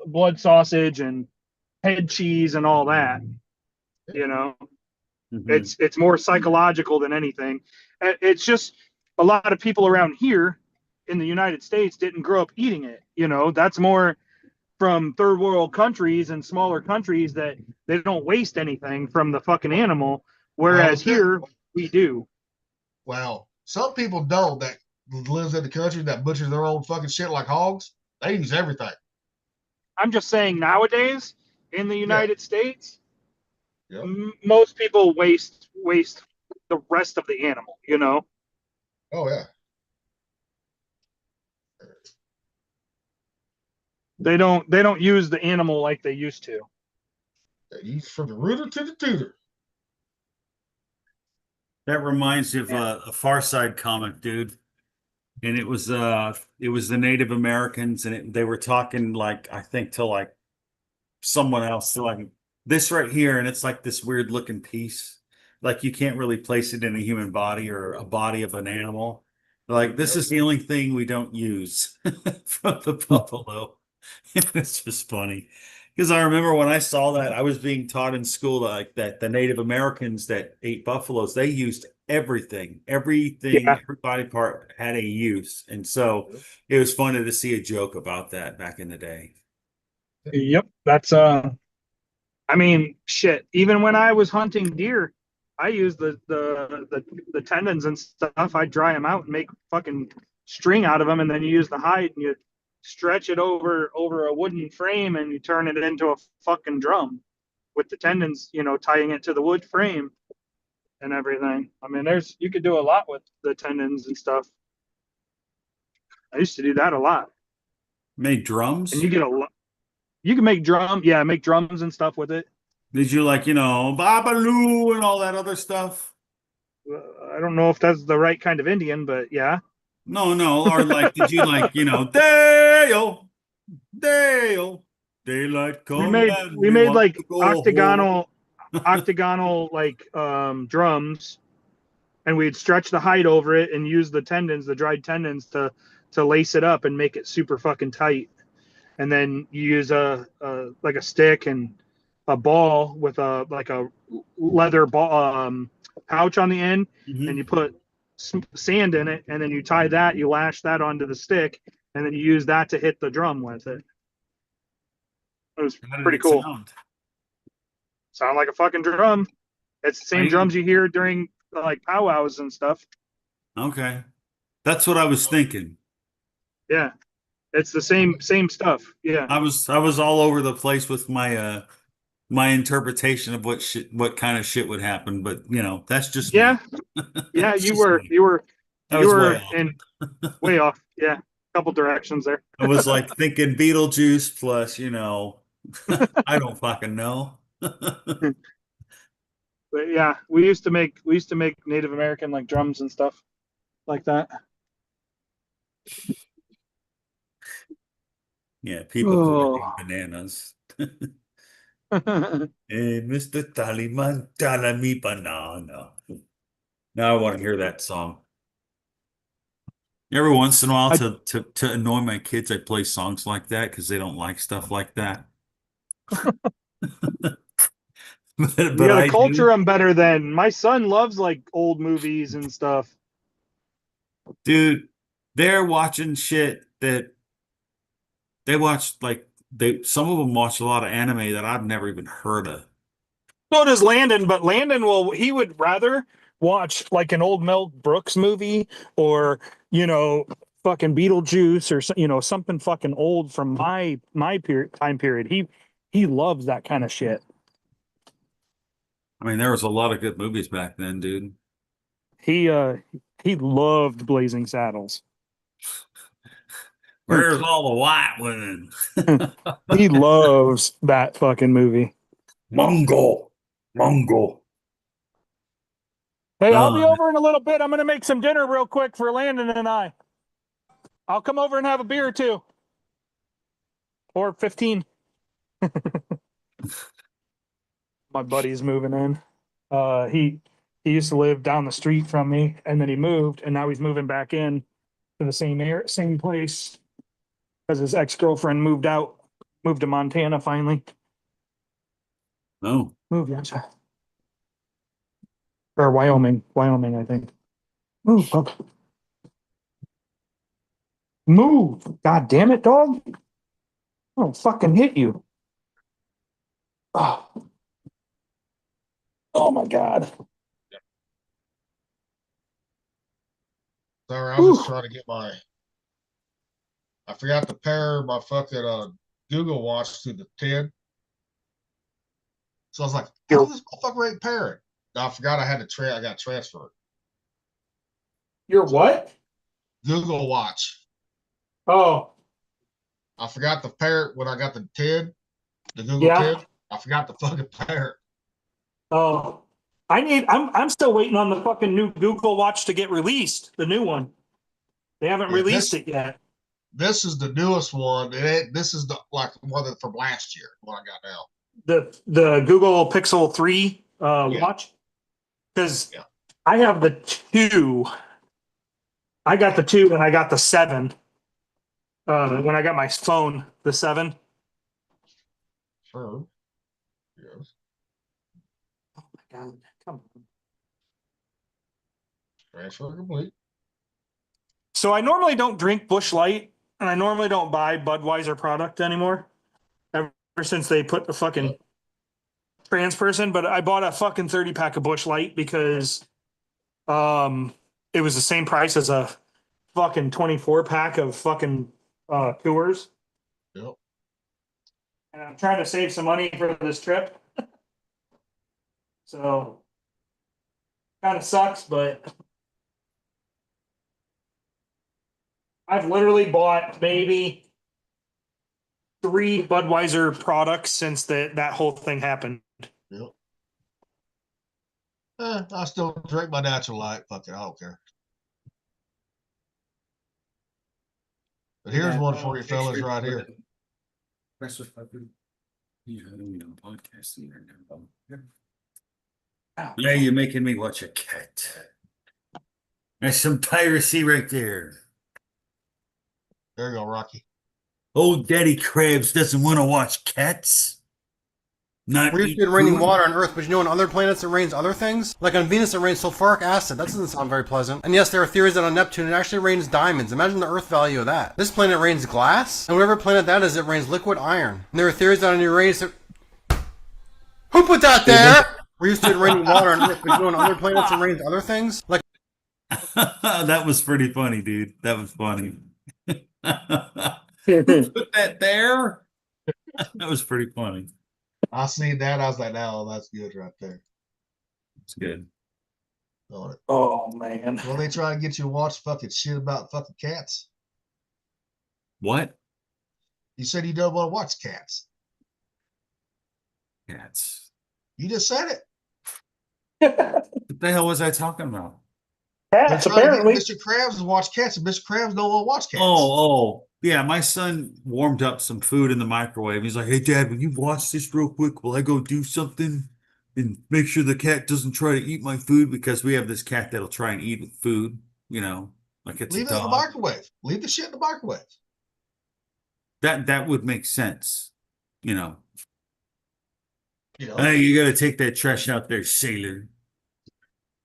blood sausage and head cheese and all that. You know, it's more psychological than anything. It's just a lot of people around here in the United States didn't grow up eating it. You know, that's more from third world countries and smaller countries that they don't waste anything from the fucking animal, whereas here we do. Well, some people don't that lives in the country that butchers their own fucking shit like hogs. They use everything. I'm just saying nowadays in the United States, Yep. most people waste the rest of the animal, you know? Oh yeah. They don't use the animal like they used to. They use from the rooter to the tutor. That reminds me of a Far Side comic, dude. And it was the Native Americans, and they were talking like I think to like someone else, like this right here, and it's like this weird looking piece. Like you can't really place it in a human body or a body of an animal. Like this is the only thing we don't use from the buffalo. It's just funny. Because I remember when I saw that, I was being taught in school like that the Native Americans that ate buffaloes, they used everything, every body part had a use. And so it was funny to see a joke about that back in the day. Yep, that's I mean, shit. Even when I was hunting deer, I used the tendons and stuff. I dry them out and make fucking string out of them, and then you use the hide and you stretch it over a wooden frame and you turn it into a fucking drum with the tendons, tying it to the wood frame and everything. I mean, you could do a lot with the tendons and stuff. I used to do that a lot. Made drums? And you get a lot. You can make make drums and stuff with it. Did you like, Babaloo and all that other stuff? I don't know if that's the right kind of Indian, but yeah. No. Or like, did you like, Dale, daylight come. We made like octagonal like drums, and we'd stretch the hide over it and use the dried tendons to lace it up and make it super fucking tight. And then you use a stick and a ball with a leather ball pouch on the end, and you put some sand in it, and then you tie that, you lash that onto the stick, and then you use that to hit the drum with it. It was pretty cool. Sound like a fucking drum. It's the same drums you hear during like powwows and stuff. Okay, that's what I was thinking. Yeah. It's the same stuff. Yeah. I was all over the place with my my interpretation of what kind of shit would happen, but that's just me. Yeah, you were way off. Yeah. A couple directions there. I was like thinking Beetlejuice plus, I don't fucking know. But yeah, we used to make Native American like drums and stuff like that. Yeah, people bananas. Hey, Mr. Tallyman, tala me banana. Now I want to hear that song. Every once in a while, to annoy my kids, I play songs like that because they don't like stuff like that. but I culture them better than my son loves like old movies and stuff. Dude, they're watching shit that they watch some of them watch a lot of anime that I've never even heard of. So does Landon, but Landon he would rather watch like an old Mel Brooks movie or, fucking Beetlejuice or, something fucking old from my time period. He loves that kind of shit. I mean, there was a lot of good movies back then, dude. He loved Blazing Saddles. Where's all the white women? He loves that fucking movie. Mungo. Hey, I'll be over in a little bit. I'm going to make some dinner real quick for Landon and I. I'll come over and have a beer too. or 15. My buddy's moving in. He used to live down the street from me, and then he moved, and now he's moving back in to the same place because his ex-girlfriend moved to Montana finally. Oh, Moved, yeah. Or Wyoming, I think. Move, pup. Move! God damn it, dog! I'll fucking hit you. Oh, oh my God. Sorry, I was just trying to get I forgot to pair my fucking Google Watch to the 10. So I was like, how this motherfucker ain't pairing? I forgot I had to I got transferred. Your what? Google Watch. Oh, I forgot to pair it when I got the 10, the Google Yeah. 10. I forgot to fucking pair it. oh. I'm still waiting on the fucking new Google Watch to get released, the new one. They haven't Yeah, released it yet. This is the newest one. This is the one from last year, what I got now. The Google Pixel 3 Yeah. watch. Because Yeah. I have the 2. I got the 2 and I got the 7. When I got my phone, the 7. Sure. Yes. Oh my God. Come on. Transfer complete. So I normally don't drink Busch Light, and I normally don't buy Budweiser product anymore. Ever since they put the fucking trans person, but I bought a fucking 30 pack of Busch Light because it was the same price as a fucking 24 pack of fucking Coors. Yep. And I'm trying to save some money for this trip. So kind of sucks, but I've literally bought maybe 3 Budweiser products since that whole thing happened. Yep. I still drink my natural light. Fuck it, I don't care. But here's one for you fellas right here. yeah, you're making me watch a cat. That's some piracy right there. There you go, Rocky. Old Daddy Krabs doesn't want to watch cats. Not We're used eat to raining food. water on Earth, but you know on other planets it rains other things? Like on Venus it rains sulfuric acid. That doesn't sound very pleasant. And yes, there are theories that on Neptune it actually rains diamonds. Imagine the Earth value of that. This planet rains glass, and whatever planet that is, it rains liquid iron. And there are theories that on Uranus it... Who put that there? We're used to raining water on Earth, but you know on other planets it rains other things? Like That was pretty funny, dude. That was funny. Put that there. That was pretty funny. I seen that. I was like, no, that's good right there. It's good. On it. Oh man. Well, they try to get you to watch fucking shit about fucking cats. What? You said you don't want to watch cats. Cats. You just said it. What the hell was I talking about? Cats, They're trying to apparently. get Mr. Krabs to watch cats, and Mr. Krabs don't want to watch cats. Oh, yeah. My son warmed up some food in the microwave. He's like, "Hey, Dad, will you watch this real quick while I go do something and make sure the cat doesn't try to eat my food?" Because we have this cat that'll try and eat food, you know, like it's Leave a it in the dog. microwave. Leave the shit in the microwave. That would make sense, you know. You know. Hey, you got to take that trash out there, sailor.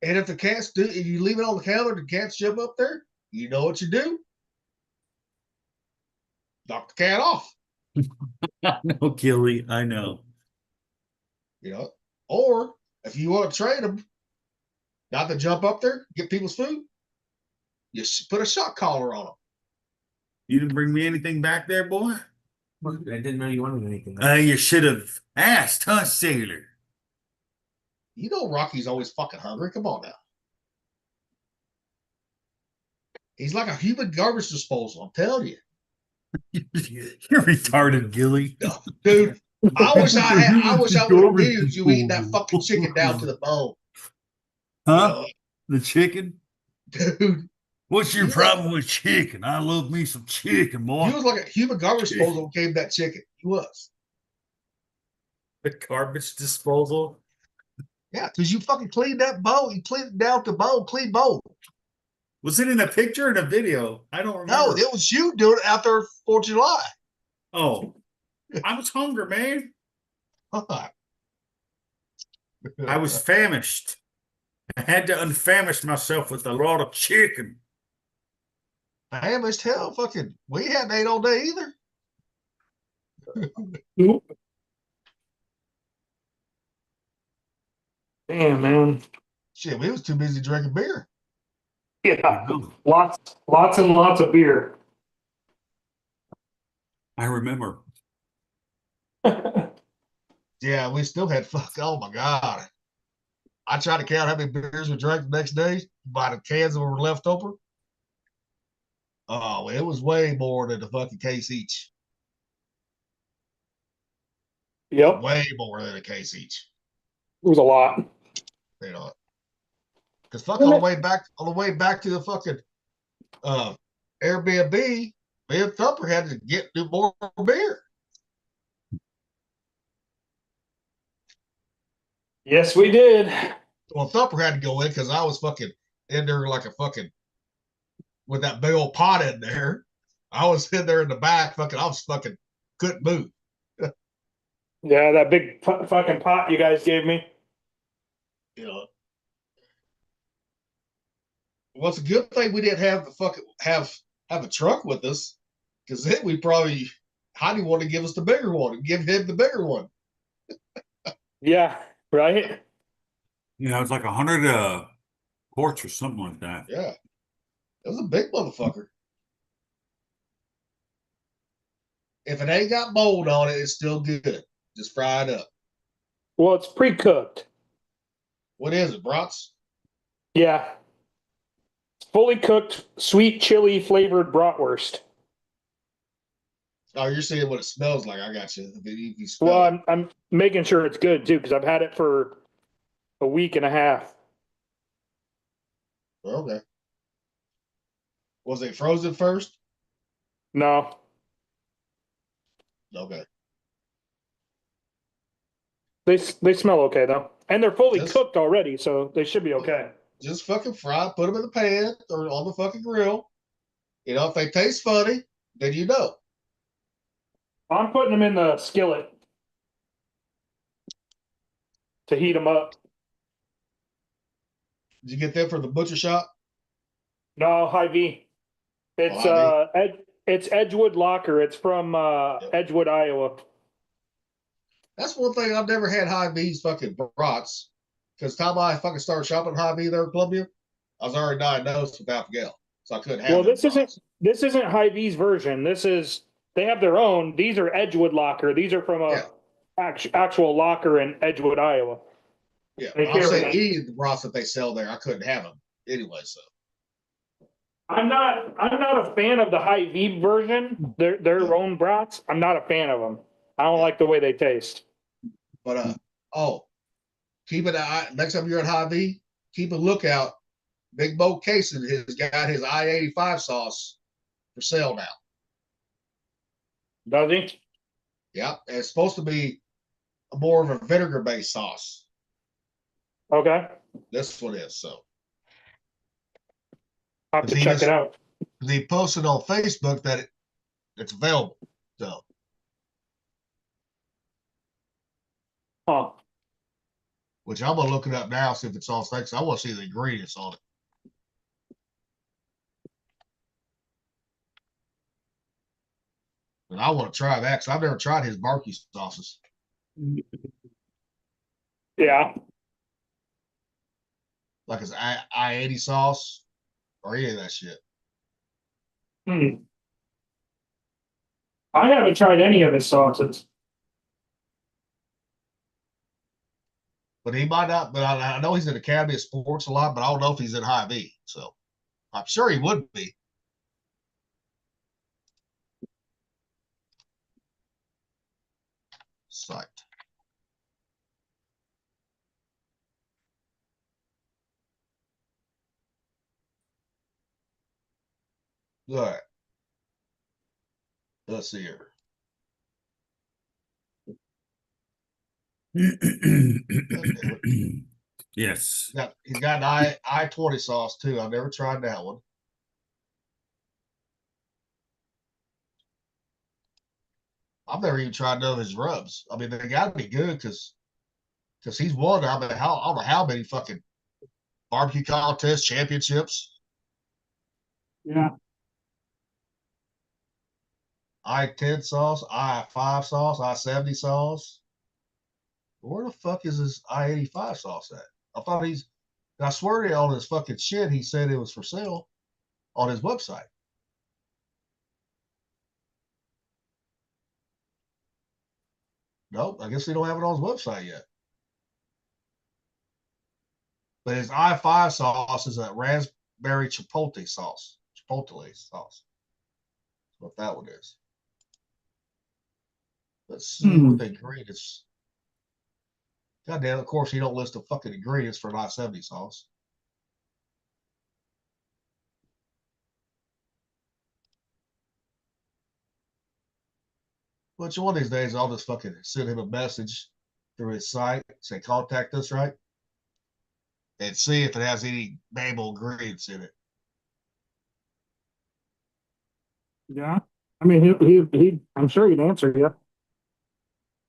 And if the cats do, if you leave it on the counter, the cats jump up there. You know what you do? Knock the cat off. I know, Gilly. I know. You know, or if you want to train them not to jump up there, get people's food, you put a shock collar on them. You didn't bring me anything back there, boy? I didn't know you wanted anything. You should have asked, huh, sailor? You know, Rocky's always fucking hungry. Come on now. He's like a human garbage disposal. I'm telling you, You're retarded, Gilly. dude. I wish I would have knew you eating that fucking chicken down to the bone. Huh? The chicken? Dude, What's your You problem with chicken? I love me some chicken, boy. He was like a human garbage Chicken. disposal when came that chicken. He was. The garbage disposal. Yeah, because you fucking cleaned that bowl. You cleaned it down to bowl, clean bowl. Was it in a picture or in a video? I don't remember. No, it was you doing it out there for July. Oh, I was hungry, man. I was famished. I had to unfamish myself with a lot of chicken. famished. Hell, fucking, we hadn't ate all day either. Damn, man. Shit, we was too busy drinking beer. Yeah, lots and lots of beer. I remember. Yeah, we still had oh my God. I tried to count how many beers we drank the next day by the cans that were left over. Oh, it was way more than the fucking case each. Yep, Way more than a case each. it was a lot. You know. Because fuck all the way back to the fucking Airbnb, me and Thumper had to do more beer. Yes, we did. Well, Thumper had to go in because I was fucking in there like a fucking with that big old pot in there. I was in there in the back, I was fucking couldn't move. Yeah, that big fucking pot you guys gave me. You know. Well, it's a good thing we didn't have the fucking have a truck with us, because then we probably Heidi wanted to give us the bigger one and give him the bigger one. Yeah, right. It's like 100 quarts or something like that. Yeah. It was a big motherfucker. If it ain't got mold on it, it's still good. Just fry it up. Well, it's pre-cooked. What is it, brats? Yeah. It's fully cooked, sweet chili flavored bratwurst. Oh, you're seeing what it smells like. I got you. If you smell Well, it. I'm making sure it's good too, because I've had it for a week and a half. Okay. Was it frozen first? No. Okay. They smell okay though. And they're fully Just- cooked already, so they should be okay. Just fucking fry, put them in the pan or on the fucking grill. If they taste funny, then you know. I'm putting them in the skillet to heat them up. Did you get them from the butcher shop? No, Hy-Vee. It's Hy-Vee? it's Edgewood Locker. It's from Edgewood, Iowa. That's one thing I've never had Hy-Vee's fucking brats. Because time I fucking started shopping Hy-Vee there in Columbia, I was already diagnosed with alpha-gal. So I couldn't have Well, them this brats. isn't Hy-Vee's version. They have their own. These are Edgewood Locker. These are from a actual locker in Edgewood, Iowa. Yeah, They but I'm carry saying them. any of the brats that they sell there, I couldn't have them anyway. So I'm not a fan of the Hy-Vee version. Their own brats. I'm not a fan of them. I don't like the way they taste. But keep an eye next time you're at Hy-Vee, keep a lookout. Big Bo Cason has got his I-85 sauce for sale now. Does he? Yeah, and it's supposed to be more of a vinegar-based sauce. Okay. This one is so. I'll have to check it out. He posted on Facebook that it's available. So Huh. which I'm gonna look it up now, see if it's on sale. I want to see the ingredients on it. And I want to try that because I've never tried his barbecue sauces. Yeah. Like his I-80 sauce or any of that shit. I haven't tried any of his sauces. But he might not, but I know he's in the Academy of Sports a lot, but I don't know if he's in Hy-Vee. So I'm sure he would be. Site. All right. Let's see here. Yes. He's got an I-20 sauce too. I've never tried that one. I've never even tried none of his rubs. I mean, they got to be good because he's won. I don't know how many fucking barbecue contests, championships. Yeah. I-10 sauce, I-5 sauce, I-70 sauce. Where the fuck is his I-85 sauce at? I swear to you, on his fucking shit, he said it was for sale on his website. Nope, I guess they don't have it on his website yet. But his I-5 sauce is a raspberry chipotle sauce. Chipotle sauce. That's what that one is. Let's see what the ingredients. God damn, of course, you don't list the fucking ingredients for an I-70 sauce. Which one of these days I'll just fucking send him a message through his site, say contact us, right? And see if it has any nameable ingredients in it. Yeah. I mean, he I'm sure he'd answer you.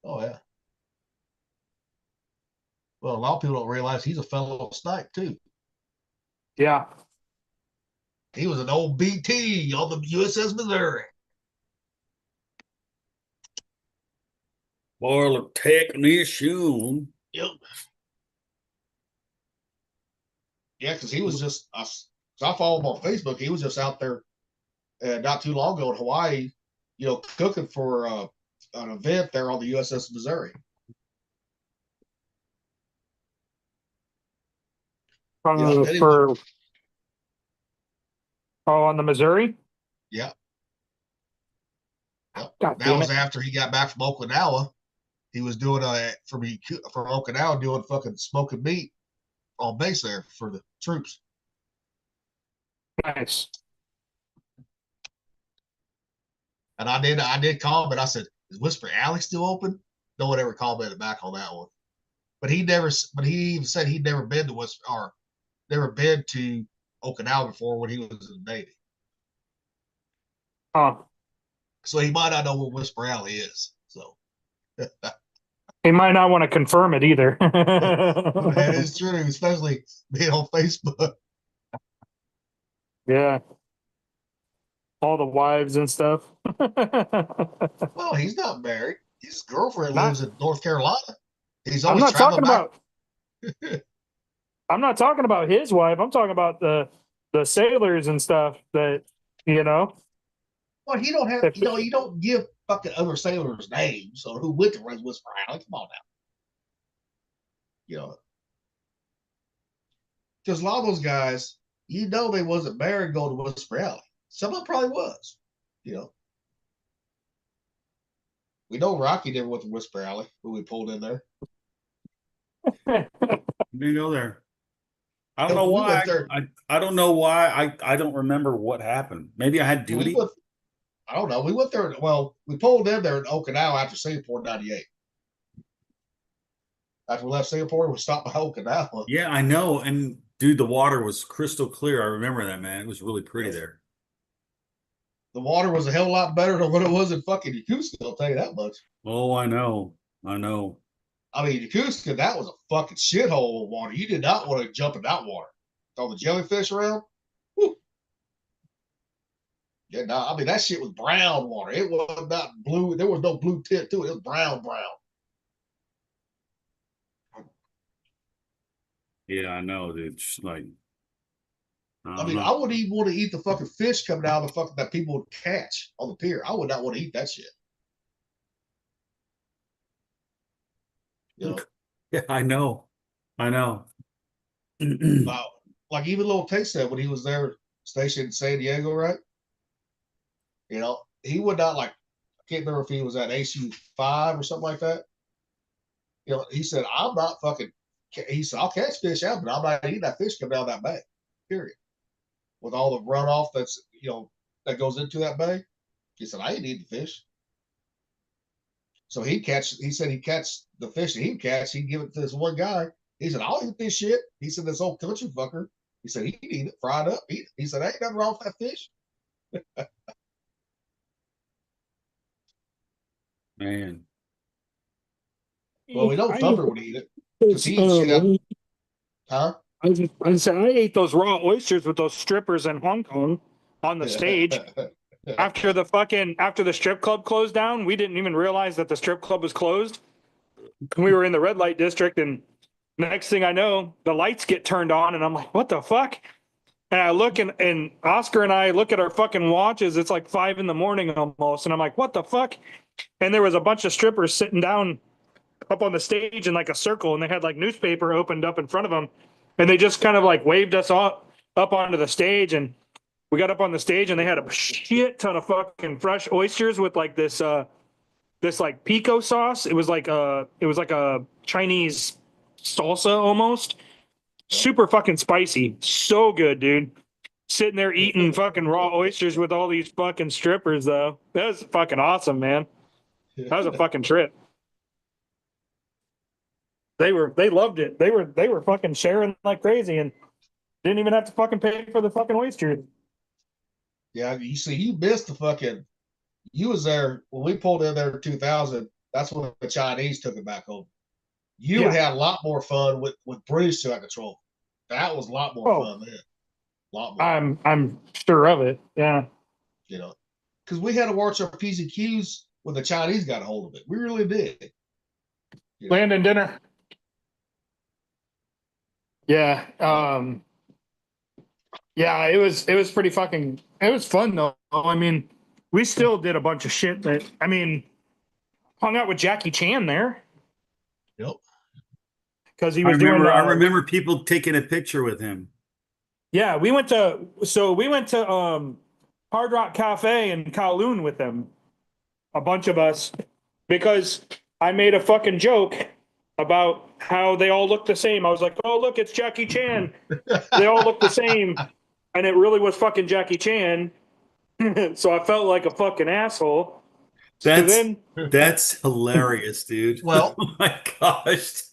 Oh yeah. Well, a lot of people don't realize he's a fellow snipe too. Yeah. He was an old BT on the USS Missouri. Boiler technician. Yep. Yeah, because he was just, I follow him on Facebook. He was just out there not too long ago in Hawaii, cooking for an event there on the USS Missouri. On the Missouri? Yeah. Yep. God That damn was it. after he got back from Okinawa. He was doing from Okinawa doing fucking smoking meat on base there for the troops. Nice. And I did comment. I said, "Is Whisper Alley still open?" No one ever commented back on that one. But he even said he'd never been to never been to Okinawa before when he was in the Navy. Huh. So he might not know where Whisper Alley is. So He might not want to confirm it either. that is true, especially being on Facebook. Yeah. All the wives and stuff. Well, he's not married. His girlfriend Not- lives in North Carolina. He's I'm always not talking traveling back. about I'm not talking about his wife. I'm talking about the sailors and stuff that, Well, he don't have, you don't give fucking other sailors names or who went to Whisper Alley. Come on now. Because a lot of those guys, they wasn't married going to Whisper Alley. Some of them probably was. We know Rocky never went to Whisper Alley when we pulled in there. Didn't go there. I don't No, know we why. went there. I don't know why. I don't remember what happened. Maybe I had duty. I don't know. We went there. Well, we pulled in there in Okinawa after Singapore '98. After we left Singapore, we stopped by Okinawa. Yeah, I know. And dude, the water was crystal clear. I remember that, man. It was really pretty there. The water was a hell of a lot better than what it was in fucking Yokosuka, I'll tell you that much. Oh, I know. I know. I mean, Yokosuka, that was a fucking shithole of water. You did not want to jump in that water. All the jellyfish around. Whew. Yeah, no, I mean, that shit was brown water. It was not blue. There was no blue tint to it. It was brown. Yeah, I know, dude. Just like, I mean, I wouldn't even want to eat the fucking fish coming out of the fucking that people would catch on the pier. I would not want to eat that shit. Yeah, I know. Like even little Tay said when he was there stationed in San Diego, right? He would not I can't remember if he was at ACU 5 or something like that. He said, I'm not fucking, he said, I'll catch fish out, but I'm not eating that fish coming out of that bag, period. With all the runoff that's, that goes into that bay. He said, I ain't eating fish. So he said he'd catch the fish that he'd catch, he'd give it to this one guy. He said, I'll eat this shit. He said, this old country fucker. He said, he'd eat it, fried up, eat it. He said, ain't nothing wrong with that fish. Man. Well, we know Thunder would eat it. Because he eats shit out. Huh? I said I ate those raw oysters with those strippers in Hong Kong on the stage. After the strip club closed down, we didn't even realize that the strip club was closed. We were in the red light district, and next thing I know, the lights get turned on, and I'm like, what the fuck? And I look, and Oscar and I look at our fucking watches. It's like 5 a.m. almost, and I'm like, what the fuck? And there was a bunch of strippers sitting down up on the stage in like a circle, and they had like newspaper opened up in front of them, and they just kind of like waved us up onto the stage, and we got up on the stage, and they had a shit ton of fucking fresh oysters with like this like pico sauce. It was like a Chinese salsa almost. Super fucking spicy. So good, dude. Sitting there eating fucking raw oysters with all these fucking strippers though. That was fucking awesome, man. That was a fucking trip. They loved it. They were fucking sharing like crazy and didn't even have to fucking pay for the fucking oysters. Yeah, you see, you missed the fucking. You was there when we pulled in there in 2000. That's when the Chinese took it back over. You would have a lot more fun with British to control. That was a lot more fun then. A lot more. I'm sure of it. Yeah. You know, because we had to watch our P's and Q's when the Chinese got a hold of it. We really did. You know? Land and dinner. Yeah. Yeah, it was pretty fucking. It was fun though. I mean, we still did a bunch of shit that. I mean, hung out with Jackie Chan there Yep. because he was doing. I remember people taking a picture with him. Yeah, we went to Hard Rock Cafe in Kowloon with them, a bunch of us, because I made a fucking joke about how they all look the same. I was like, "Oh, look, it's Jackie Chan. They all look the same," and it really was fucking Jackie Chan. So I felt like a fucking asshole. That's hilarious, dude. Well, oh my gosh.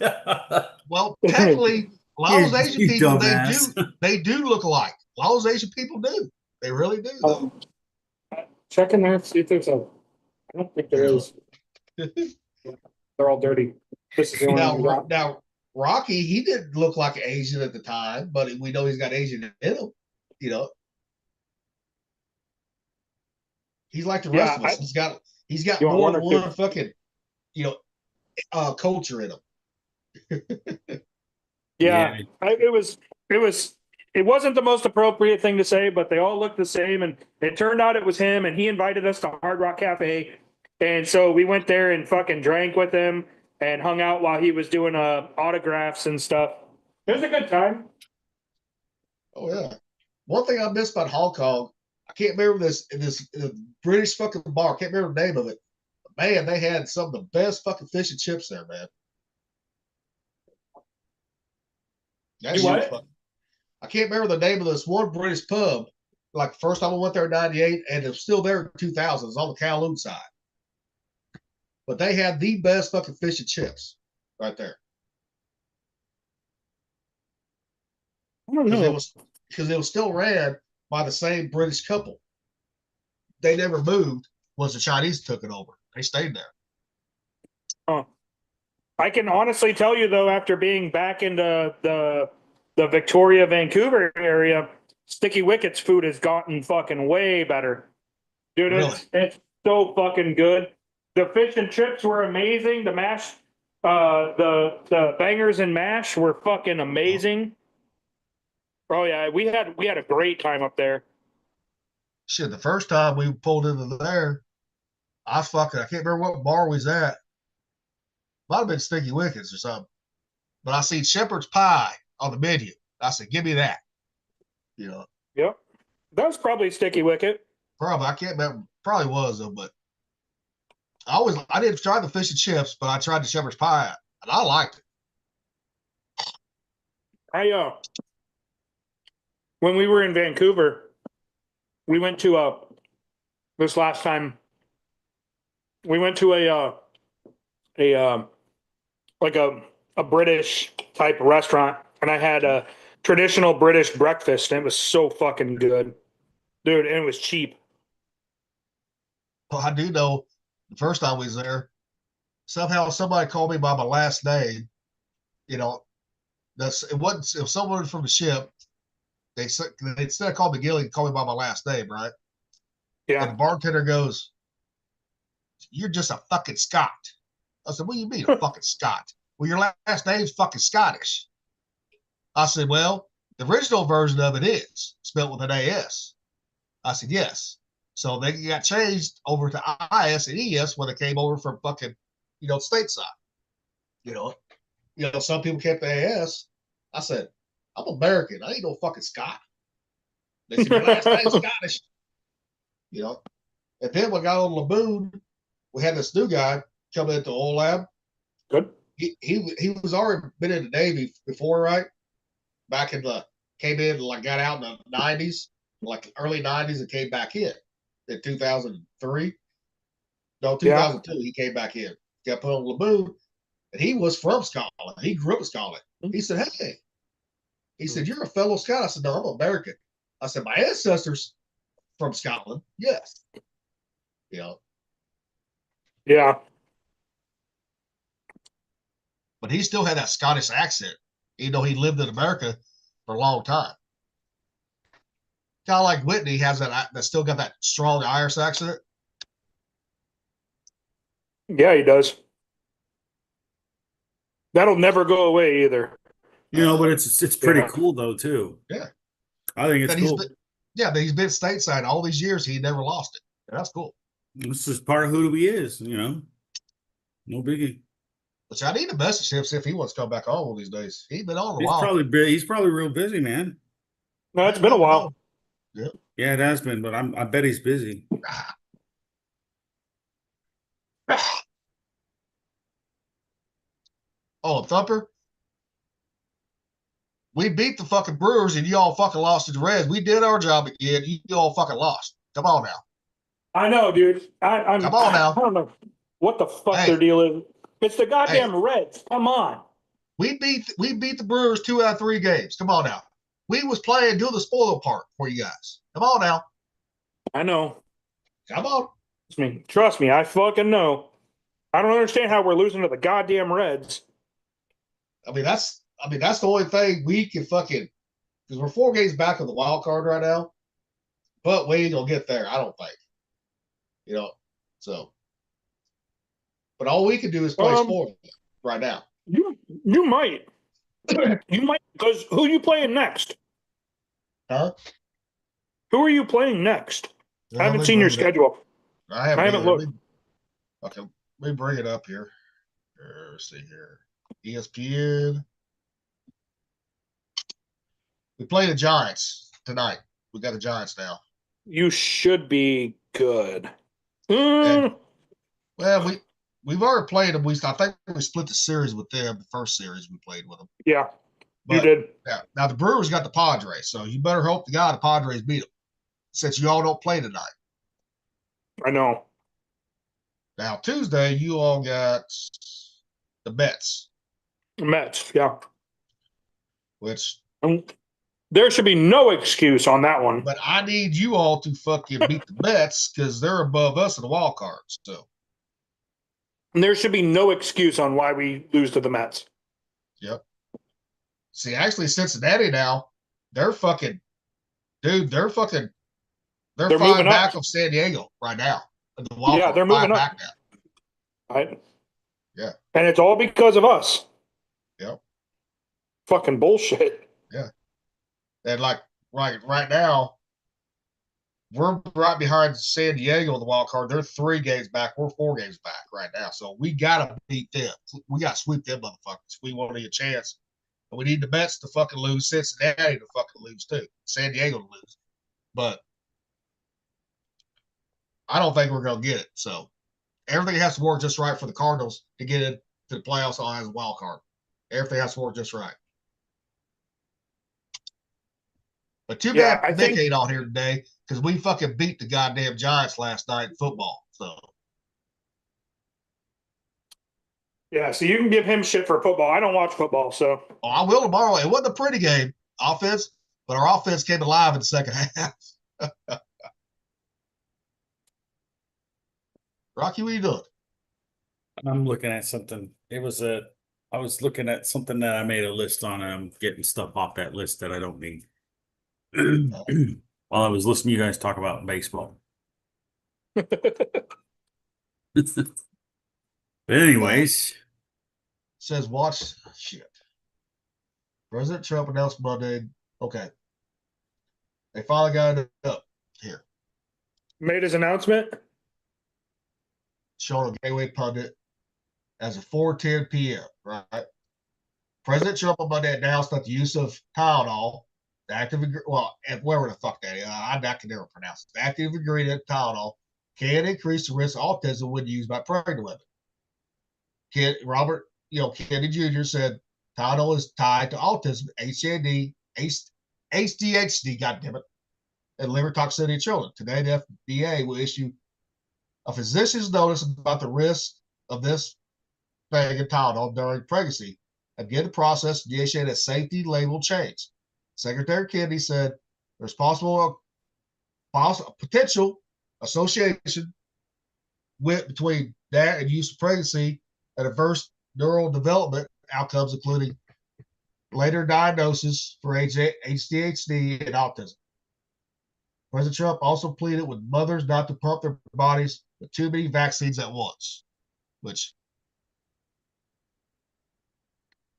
well, technically, a lot of those Asian people dumbass. they do look alike. A lot of those Asian people do. They really do. Though. Check in there, see if there's a. I don't think there is. They're all dirty. This is the only one. Now, Rocky, he didn't look like an Asian at the time, but we know he's got Asian in him. You know, he's like the rest of us. He's got more than one fucking, culture in him. It wasn't the most appropriate thing to say, but they all looked the same, and it turned out it was him, and he invited us to Hard Rock Cafe, and so we went there and fucking drank with him and hung out while he was doing autographs and stuff. It was a good time. Oh yeah. One thing I missed about Hong Kong, I can't remember this British fucking bar. I can't remember the name of it. But man, they had some of the best fucking fish and chips there, man. I can't remember the name of this one British pub. Like the first time I went there in '98, and it was still there in 2000. It's on the Kowloon side. But they had the best fucking fish and chips right there. I don't know. Because it was still ran by the same British couple. They never moved once the Chinese took it over. They stayed there. Oh. I can honestly tell you though, after being back in the Victoria, Vancouver area, Sticky Wicket's food has gotten fucking way better. Dude, Really? it's so fucking good. The fish and chips were amazing. The mash, the bangers and mash were fucking amazing. Oh yeah, we had a great time up there. Shit, the first time we pulled into there, I can't remember what bar we was at. Might have been Sticky Wickets or something. But I seen Shepherd's Pie on the menu. I said, give me that. Yep. That was probably Sticky Wicket. Probably. I can't remember. Probably was though, but I didn't try the fish and chips, but I tried the Shepherd's Pie and I liked it. When we were in Vancouver, we went to this last time. We went to a British type restaurant, and I had a traditional British breakfast, and it was so fucking good, dude. And it was cheap. Well, I do know the first time we was there, somehow somebody called me by my last name. You know, it wasn't if someone from the ship. They instead of calling me Gilly, call me by my last name, right? Yeah. And the bartender goes, "You're just a fucking Scot." I said, "What do you mean, a fucking Scot?" "Well, your last name's fucking Scottish." I said, "Well, the original version of it is spelled with an AS." I said, "Yes." So they got changed over to IS and ES when they came over from fucking, stateside. You know, some people kept the AS. I said, "I'm American. I ain't no fucking Scot." They said, "Your last name's Scottish." And then when we got on Laboon, we had this new guy come into oil lab. Good. He was already been in the Navy before, right? Back came in, like, got out in the 90s, like early 90s, and came back in 2003. No, 2002, he came back in. Got put on Laboon, and he was from Scotland. He grew up in Scotland. He said, "Hey," he said, "you're a fellow Scot." I said, "No, I'm American." I said, "My ancestors from Scotland, yes." Yeah. But he still had that Scottish accent, even though he lived in America for a long time. Kind of like Whitney has that still got that strong Irish accent. Yeah, he does. That'll never go away either. But it's pretty Yeah. cool though too. Yeah. I think it's But cool. but he's been stateside all these years. He never lost it. That's cool. This is part of who he is. No biggie. Which I need to message him, see if he wants to come back on one of these days. He's been on a while. He's probably real busy, man. No, it's been a while. Yeah, it has been, but I bet he's busy. Oh, Thumper, we beat the fucking Brewers and you all fucking lost to the Reds. We did our job again. You all fucking lost. Come on now. I know, dude. I'm. Come on now. I don't know what the fuck Hey. their deal is. It's the goddamn Reds. Come on. We beat the Brewers 2 out of 3 games. Come on now. We was playing doing the spoil part for you guys. Come on now. I know. Come on. Trust me. I fucking know. I don't understand how we're losing to the goddamn Reds. I mean, that's the only thing we can fucking, because we're 4 games back of the wild card right now, but we ain't gonna get there, I don't think. But all we can do is play sport right now. You might. You might, because who are you playing next? Huh? Who are you playing next? Yeah, I haven't seen your schedule. I haven't either. looked. Okay, let me bring it up here. Let's see here. ESPN. We play the Giants tonight. We got the Giants now. You should be good. Well, we've already played them. I think we split the series with them. The first series we played with them. Yeah, but, you did. Yeah. Now the Brewers got the Padres, so you better hope to God the Padres beat them, since you all don't play tonight. I know. Now Tuesday, you all got the Mets. Mets, yeah. Which there should be no excuse on that one. But I need you all to fucking beat the Mets because they're above us in the wild cards. So there should be no excuse on why we lose to the Mets. Yep. See, actually, Cincinnati now, they're 5 back of San Diego right now. Yeah, they're moving up now. Right. Yeah. And it's all because of us. Yep. Fucking bullshit. Yeah. And like right now, we're right behind San Diego in the wild card. They're 3 games back. We're 4 games back right now. So we gotta beat them. We gotta sweep them motherfuckers. We want a chance. And we need the Mets to fucking lose, Cincinnati to fucking lose too, San Diego to lose. But I don't think we're gonna get it. So everything has to work just right for the Cardinals to get into the playoffs as a wild card. Everything has to work just right. But too Yeah, bad I Nick think- ain't on here today because we fucking beat the goddamn Giants last night in football. So Yeah, so you can give him shit for football. I don't watch football, so I will tomorrow. It wasn't a pretty game offense, but our offense came alive in the second half. Rocky, what are you doing? I'm looking at something. I was looking at something that I made a list on, and I'm getting stuff off that list that I don't need. While I was listening to you guys talk about baseball. But anyways, Says watch shit. President Trump announced Monday. Okay. They finally got it up here. made his announcement. Shown on Gateway Pundit as of 4:10 p.m. Right. President Trump on Monday announced that the use of Tylenol, the active whatever the fuck that is, I can never pronounce it. The active ingredient Tylenol can increase the risk of autism when used by pregnant women. Robert Kennedy Jr. said Tylenol is tied to autism, HAD, ADHD, goddammit, and liver toxicity in children. Today, the FDA will issue a physician's notice about the risk of this thing in Tylenol during pregnancy and begin the process to initiate a safety label change. Secretary Kennedy said there's potential association between that and use of pregnancy and adverse neural development outcomes, including later diagnosis for ADHD and autism. President Trump also pleaded with mothers not to pump their bodies with too many vaccines at once, which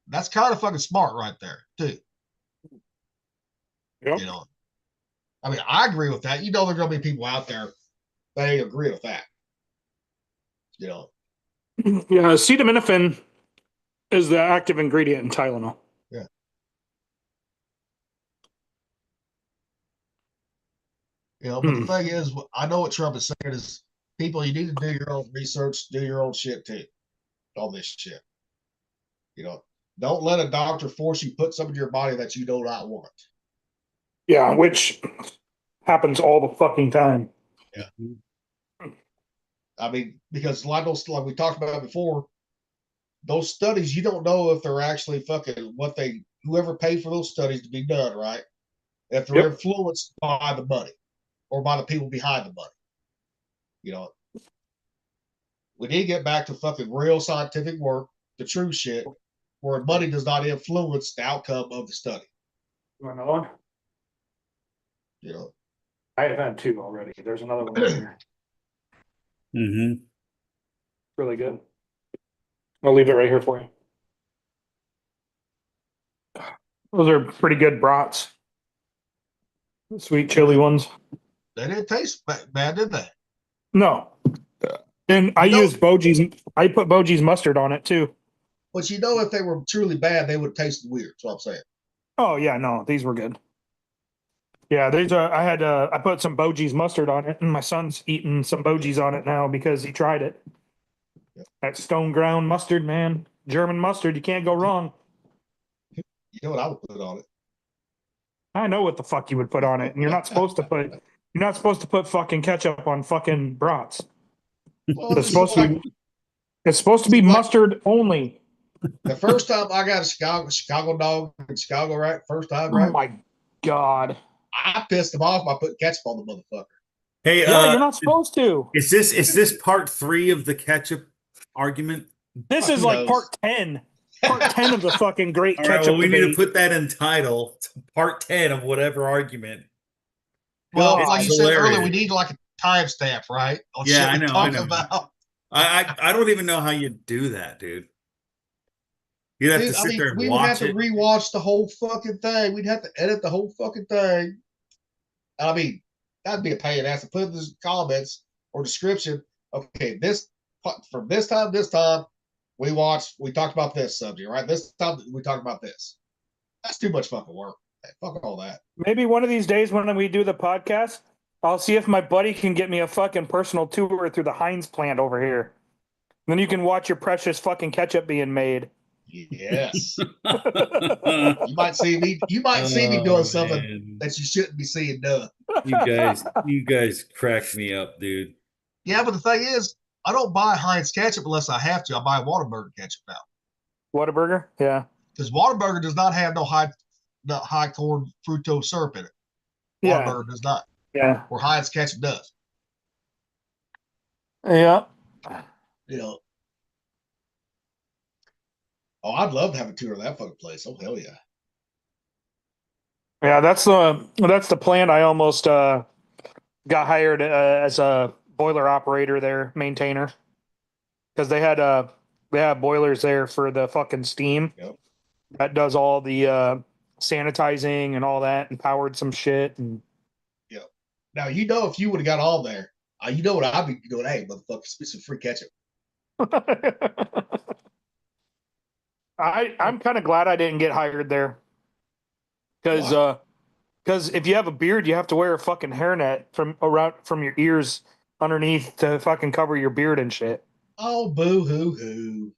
that's kind of fucking smart right there, too. Yep. I mean, I agree with that. There's going to be people out there that ain't agree with that. Yeah, acetaminophen is the active ingredient in Tylenol. Yeah. But the thing is, I know what Trump is saying is, people, you need to do your own research, do your own shit too, on this shit. Don't let a doctor force you put something in your body that you do not want. Yeah, which happens all the fucking time. Yeah. I mean, because a lot of those, like we talked about before, those studies, you don't know if they're actually fucking whoever paid for those studies to be done, right? If they're influenced by the money or by the people behind the money. We need to get back to fucking real scientific work, the true shit, where money does not influence the outcome of the study. You want another one? I have had two already. There's another one here. mm-hmm. Really good. I'll leave it right here for you. Those are pretty good brats. Sweet chili ones. They didn't taste bad, did they? No. And I used Boji's. I put Boji's mustard on it too. But if they were truly bad, they would have tasted weird. That's what I'm saying. Oh yeah, no, these were good. Yeah, I put some Boji's mustard on it, and my son's eating some Boji's on it now because he tried it. Yep. That stone ground mustard, man. German mustard, you can't go wrong. You know what I would put on it? I know what the fuck you would put on it, and you're not supposed to put fucking ketchup on fucking brats. Well, It's supposed to be mustard only. The first time I got a Chicago dog in Chicago, right? First time, Oh right? my god. I pissed him off by putting ketchup on the motherfucker. Hey, Yeah, you're not supposed to. Is this part 3 of the ketchup argument? This is like part 10. Part 10 of the fucking great All right, ketchup well, we need debate. to put that in title, part 10 of whatever argument. Well, It's like you said hilarious. earlier, we need like a timestamp, right? On Yeah, shit I we know, talk I know. about. I don't even know how you do that, dude. You'd have to sit there and we would have watch to it. rewatch the whole fucking thing. We'd have to edit the whole fucking thing. I mean, that'd be a pain in the ass to put in the comments or description. Okay, from this time, we talked about this subject, right? This time we talked about this. That's too much fucking work. Hey, fuck all that. Maybe one of these days when we do the podcast, I'll see if my buddy can get me a fucking personal tour through the Heinz plant over here. Then you can watch your precious fucking ketchup being made. Yes. You might see me. You might see me doing something man. that you shouldn't be seeing done. You guys crack me up, dude. Yeah, but the thing is, I don't buy Heinz ketchup unless I have to. I buy Whataburger ketchup now Whataburger? Yeah. because Whataburger does not have no high corn fructose syrup in it. Yeah. Whataburger does not, Yeah. where Heinz ketchup does. Yeah. You know. Oh, I'd love to have a tour of that fucking place. Oh hell yeah! Yeah, that's the plant. I almost got hired as a boiler operator there, maintainer, because they have boilers there for the fucking steam. Yep. That does all the sanitizing and all that, and powered some shit. And Yep. Now you know if you would have got on there, you know what I'd be doing. Hey, motherfucker, spit some free ketchup. I'm kind of glad I didn't get hired there, because if you have a beard, you have to wear a fucking hairnet from your ears underneath to fucking cover your beard and shit. Oh, boo hoo hoo.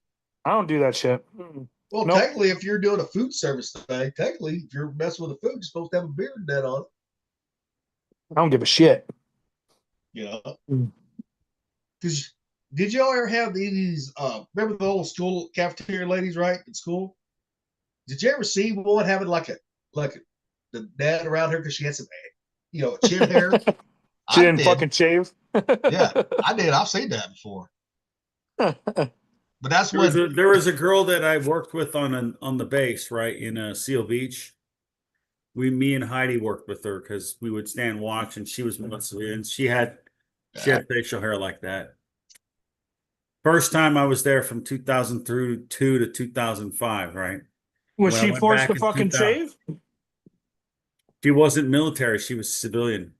I don't do that shit. Well, Nope. technically, if you're doing a food service thing, technically, if you're messing with the food, you're supposed to have a beard net on it. I don't give a shit. You know, Mm. because did y'all ever have these? Remember the old school cafeteria ladies, right, in school? Did you ever see one having like the net around her because she had some, chin hair? She I didn't did. fucking shave. Yeah, I did. I've seen that before. But that's There was a girl that I worked with on the base, right, in Seal Beach. Me and Heidi worked with her because we would stand watch, and she was mostly, and she had facial hair like that. First time I was there from 2002 to 2005, right? Was When I she went forced back to in fucking 2000 shave? She wasn't military; she was civilian,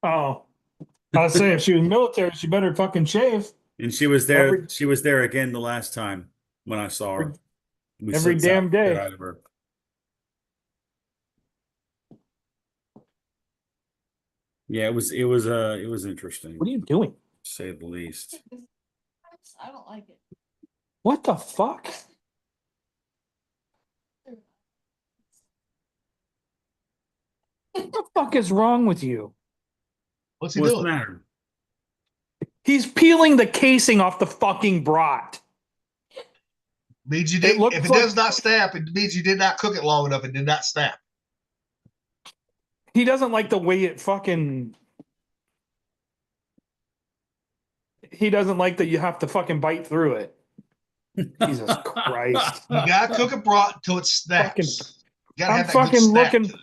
Oh, I was saying if she was military, she better fucking shave. and she was there. She was there again the last time when I saw her. We Every said damn day. goodbye to her. Yeah, it was interesting, What are you doing? to say the least. I don't like it. What the fuck? What the fuck is wrong with you? What's he What's the doing? matter? He's peeling the casing off the fucking brat. Means you did. looks If it like- does not snap, it means you did not cook it long enough. It did not snap. He doesn't like the way it fucking. He doesn't like that you have to fucking bite through it. Jesus Christ. You gotta cook a brat until it snaps. Fucking- You gotta I'm have that good fucking snap looking. to it.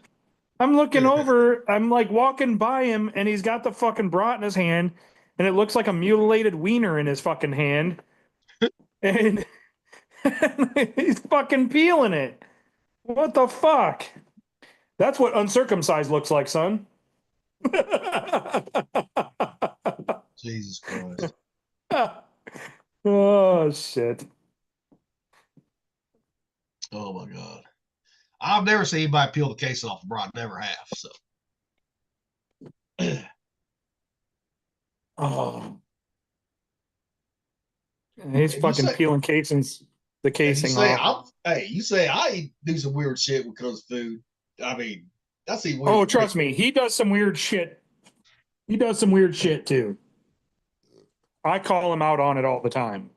I'm looking over. I'm like walking by him, and he's got the fucking brat in his hand, and it looks like a mutilated wiener in his fucking hand, and he's fucking peeling it. What the fuck? That's what uncircumcised looks like, son. Jesus Christ. Oh shit. Oh my God. I've never seen anybody peel the case off a brat. Never have. So Oh. And he's And you fucking say- peeling casings. The and you casing say off. you say I do some weird shit when it comes to food. I mean, that's even weird. Oh, trust me, he does some weird shit. He does some weird shit too. I call him out on it all the time.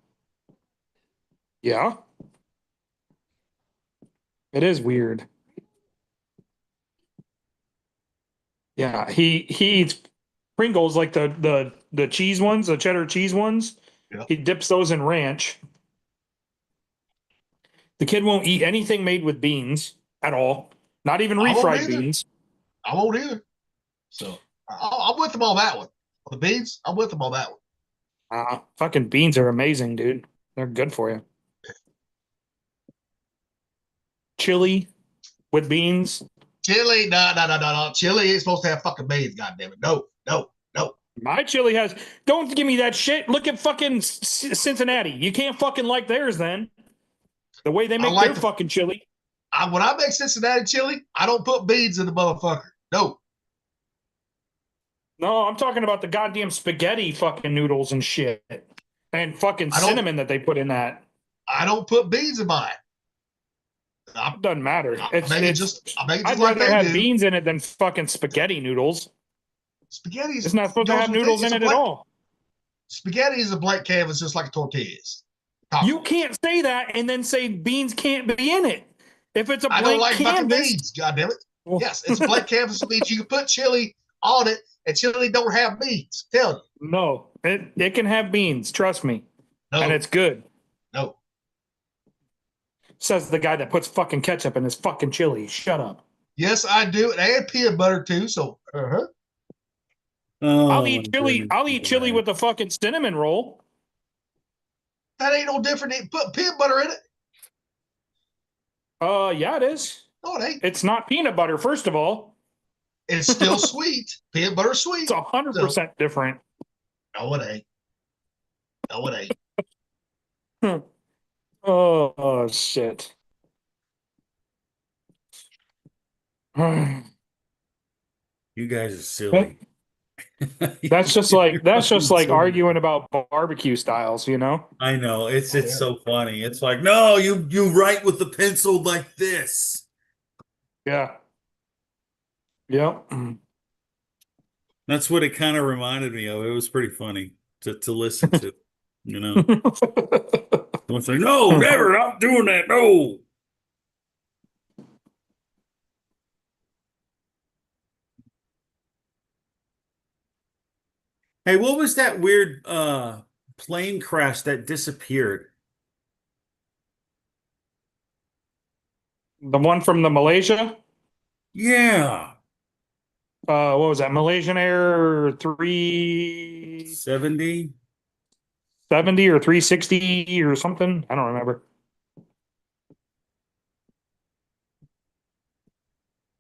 Yeah. It is weird. Yeah, he eats Pringles like the cheese ones, the cheddar cheese ones. Yeah. He dips those in ranch. The kid won't eat anything made with beans at all. Not even I won't refried either. beans. I won't either. So I'm with them on that one. The beans, I'm with them on that one. Fucking beans are amazing, dude. They're good for you. Chili with beans. Chili, no. Chili ain't supposed to have fucking beans, goddammit. No. My chili has. Don't give me that shit. Look at fucking Cincinnati. You can't fucking like theirs then. The way they make like their the- fucking chili. When I make Cincinnati chili, I don't put beans in the motherfucker. No. No, I'm talking about the goddamn spaghetti fucking noodles and shit. And fucking I don't- cinnamon that they put in that. I don't put beans in mine. I, Doesn't matter. I It's make it it's. just I make it I'd just like rather they have do. beans in it than fucking spaghetti noodles. Spaghetti's It's not supposed to goes have with noodles It's in a it at blank. all. Spaghetti is a blank canvas, just like a tortilla is. You can't say that and then say beans can't be in it. If it's a I don't blank like fucking canvas, beans. God damn it! well, Yes, it's a blank canvas. It means you can put chili on it, and chili don't have beans. I'm telling you. no, it can have beans. Trust me, No, and it's good. no. Says the guy that puts fucking ketchup in his fucking chili. Shut up. Yes, I do, and peanut butter too. So, Oh, I'll eat my chili. goodness, I'll eat chili man. with a fucking cinnamon roll. that ain't no different. Than put peanut butter in it. Yeah, it is. No, it ain't. It's not peanut butter. First of all, It's still sweet. Peanut butter sweet. it's 100% different. No, it ain't. No, it ain't. Oh shit. You guys are silly. That's just like Silly. arguing about barbecue styles, you know? I know it's so funny. It's like, no, you write with the pencil like this. Yeah. Yep. That's what it kind of reminded me of. It was pretty funny to listen to. You know, it's like, no, never, not doing that. No. Hey, what was that weird plane crash that disappeared? The one from the Malaysia? Yeah. What was that? Malaysian Air 370 70? or 360 or something? I don't remember.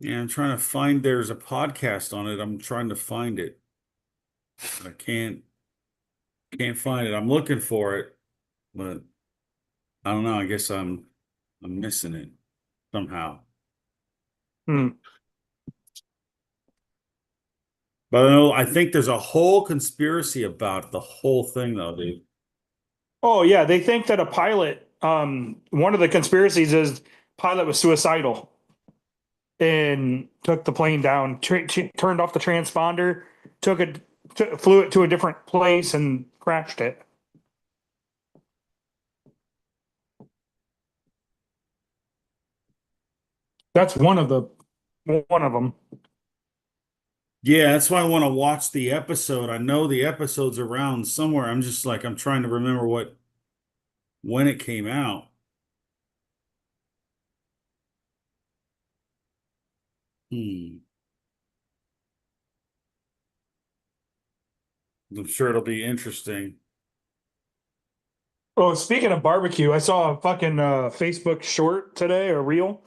Yeah, I'm trying to find there's a podcast on it. I'm trying to find it. I can't find it. I'm looking for it, but I don't know. I guess I'm missing it somehow. Hmm. But I think there's a whole conspiracy about the whole thing, though, dude. Oh yeah, they think that a pilot. One of the conspiracies is pilot was suicidal and took the plane down, turned off the transponder, flew it to a different place, and crashed it. That's one of them. Yeah, that's why I want to watch the episode. I know the episode's around somewhere. I'm just like, I'm trying to remember when it came out. I'm sure it'll be interesting. Oh, speaking of barbecue, I saw a fucking Facebook short today, a reel.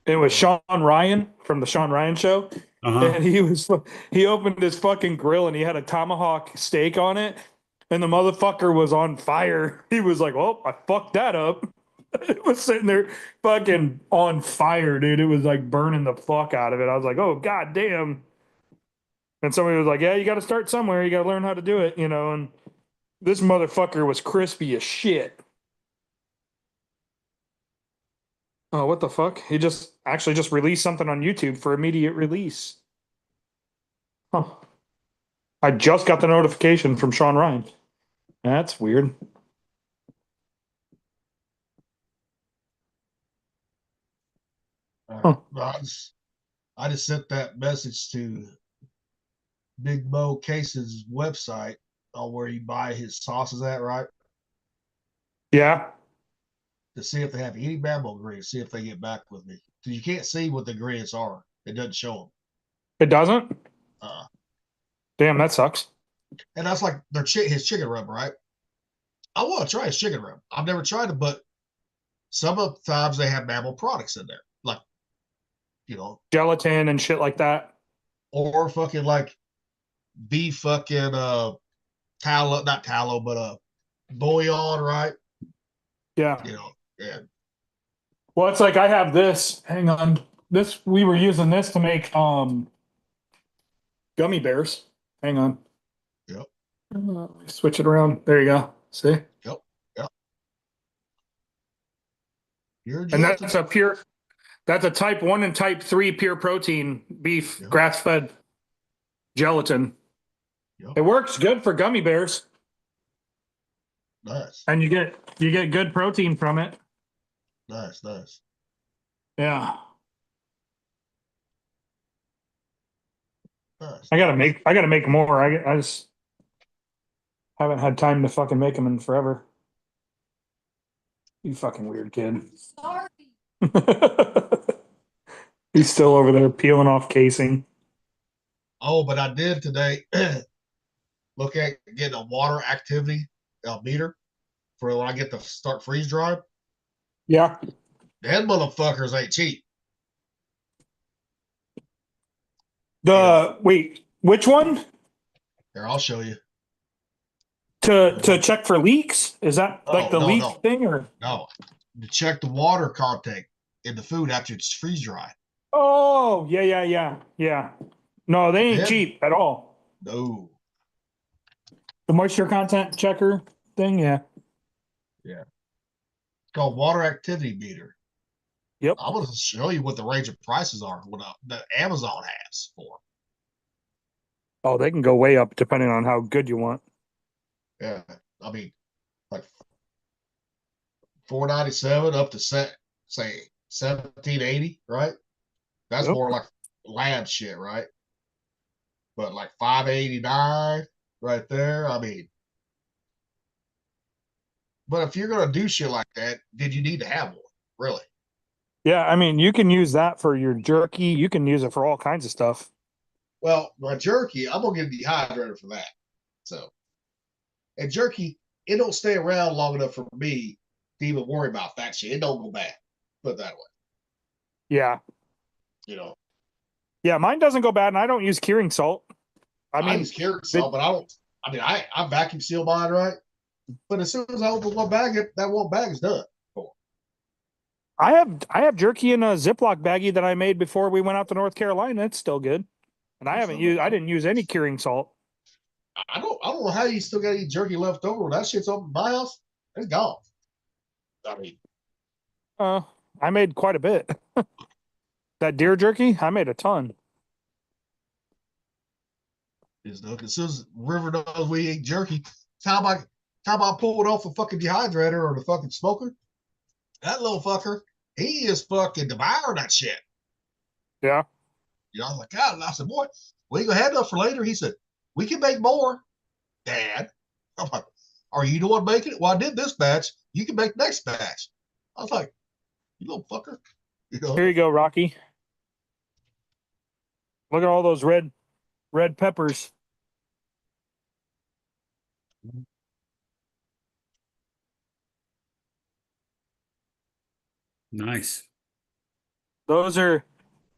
It was Sean Ryan from the Sean Ryan Show, and he opened his fucking grill and he had a tomahawk steak on it, and the motherfucker was on fire. He was like, "Oh, I fucked that up." It was sitting there fucking on fire, dude. It was like burning the fuck out of it. I was like, "Oh god damn!" And somebody was like, "Yeah, you got to start somewhere. You got to learn how to do it," you know. And this motherfucker was crispy as shit. Oh, what the fuck? He just released something on YouTube for immediate release. Huh. I just got the notification from Sean Ryan. That's weird. Huh. I just sent that message to Big Mo Case's website on where you buy his sauces at, right? Yeah. To see if they have any mammal ingredients, see if they get back with me. Because you can't see what the ingredients are. It doesn't show them. It doesn't? Uh, Damn, that sucks. and that's like his chicken rub, right? I want to try his chicken rub. I've never tried it, but some of the times they have mammal products in there. Like, gelatin and shit like that. Or fucking like beef fucking tallow, not tallow, but bouillon, right? Yeah. Yeah. Well, it's like I have this. Hang on. We were using this to make gummy bears. Hang on. Yep. Switch it around. There you go. See? Yep. And that's a pure That's a type 1 and type 3 pure protein beef, Yeah. grass fed gelatin. Yep. It works good for gummy bears, Nice, and you get good protein from it. nice, nice. Yeah. Nice. I gotta make more. I just haven't had time to fucking make them in forever. You fucking weird kid. Sorry. He's still over there peeling off casing. Oh, but I did today look at getting a water activity meter for when I get to start freeze dry. Yeah. Them motherfuckers ain't cheap. Wait, which one? Here, I'll show you. To check for leaks? Is that like the no, leak no. thing or? No, to check the water content in the food after it's freeze dry. Oh, yeah. No, they ain't Yeah. cheap at all. No. The moisture content checker thing, yeah. It's called water activity meter. Yep. I'm going to show you what the range of prices are what that Amazon has for. Oh, they can go way up depending on how good you want. Yeah, I mean, like $4.97 up to say 17.80, right? That's Yep. more like lab shit, right? But like $5.89 right there. I mean, but if you're gonna do shit like that, then you need to have one, really. Yeah, I mean, you can use that for your jerky. You can use it for all kinds of stuff. Well, my jerky, I'm gonna get a dehydrator for that. So, and jerky, it don't stay around long enough for me to even worry about that shit. It don't go bad. Put it that way, Yeah. you know. Yeah, mine doesn't go bad, and I don't use curing salt. I I mean, use carrot salt, but I don't. I mean, I vacuum seal mine, right? But as soon as I open one bag, that one bag is done. I have jerky in a Ziploc baggie that I made before we went out to North Carolina. It's still good, and I didn't use any curing salt. I don't know how you still got any jerky left over. When that shit's open my house, it's gone. I mean, I made quite a bit. That deer jerky, I made a ton. as soon as River knows we eat jerky, time I pull it off the fucking dehydrator or the fucking smoker, that little fucker, he is fucking devouring that shit. Yeah. You know, I was like, God, and I said, boy, we ain't gonna have enough for later. He said, we can make more, Dad. I'm like, are you the one making it? Well, I did this batch. You can make next batch. I was like, you little fucker. You know? Here you go, Rocky. Look at all those red peppers. Nice. Those are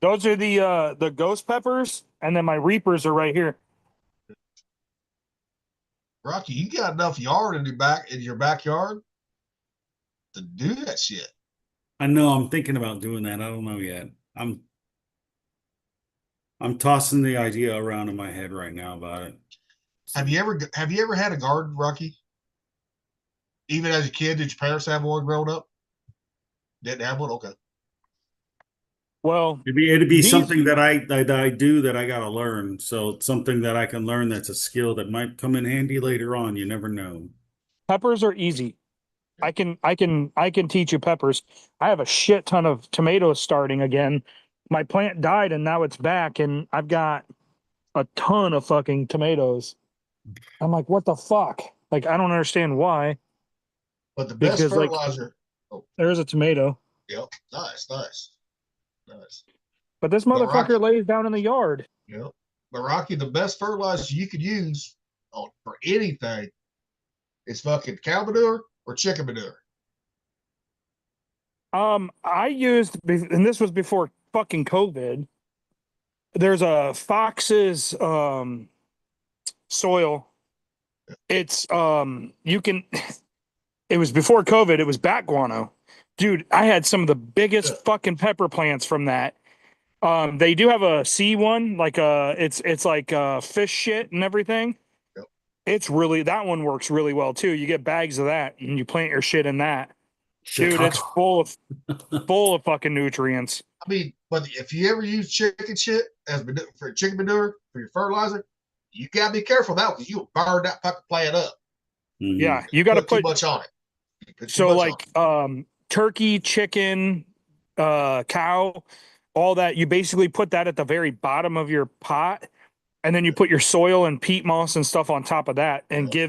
the ghost peppers, and then my reapers are right here. Rocky, you got enough yard in your backyard to do that shit. I know. I'm thinking about doing that. I don't know yet. I'm tossing the idea around in my head right now about it. Have you ever had a garden, Rocky? Even as a kid, did your parents have one growing up? Didn't have one? Okay. Well, It'd be these- something that I do that I gotta learn. So it's something that I can learn that's a skill that might come in handy later on. You never know. peppers are easy. I can teach you peppers. I have a shit ton of tomatoes starting again. My plant died and now it's back, and I've got a ton of fucking tomatoes. I'm like, what the fuck? Like, I don't understand why. But the best Because, like, fertilizer. There's a tomato, Yep. Nice. but this But motherfucker Rocky- lays down in the yard. Yep. But Rocky, the best fertilizer you could use for anything is fucking cow manure or chicken manure. I used, and this was before fucking COVID. There's a Fox's soil. It's you can. It was before COVID. It was bat guano, dude. I had some of the biggest fucking pepper plants from that. They do have a C one, like it's like fish shit and everything. Yep. It's really, that one works really well too. You get bags of that and you plant your shit in that. Dude, it's full of fucking nutrients. I mean, but if you ever use chicken shit as for chicken manure for your fertilizer, you gotta be careful now because you'll burn that fucking plant up. Yeah, you got to Too put much on it. You put too so much on like turkey, chicken, cow, all that. You basically put that at the very bottom of your pot, and then you put your soil and peat moss and stuff on top of that, and Yeah.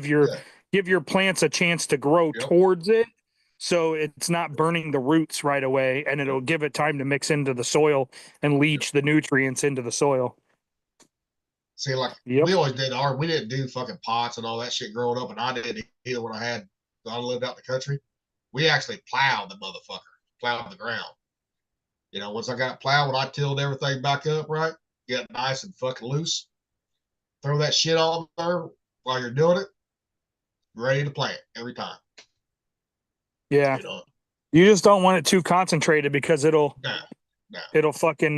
give your plants a chance to grow Yep. towards it. So it's not burning the roots right away, and it'll give it time to mix into the soil and leach the nutrients into the soil. See, like Yep. we always did we didn't do fucking pots and all that shit growing up, and I didn't either when I lived out in the country. We actually plowed the motherfucker, plowed the ground. You know, once I got it plowed, when I tilled everything back up, right, get it nice and fucking loose, throw that shit on there while you're doing it, ready to plant every time. Yeah. You know, You just don't want it too concentrated because it'll fucking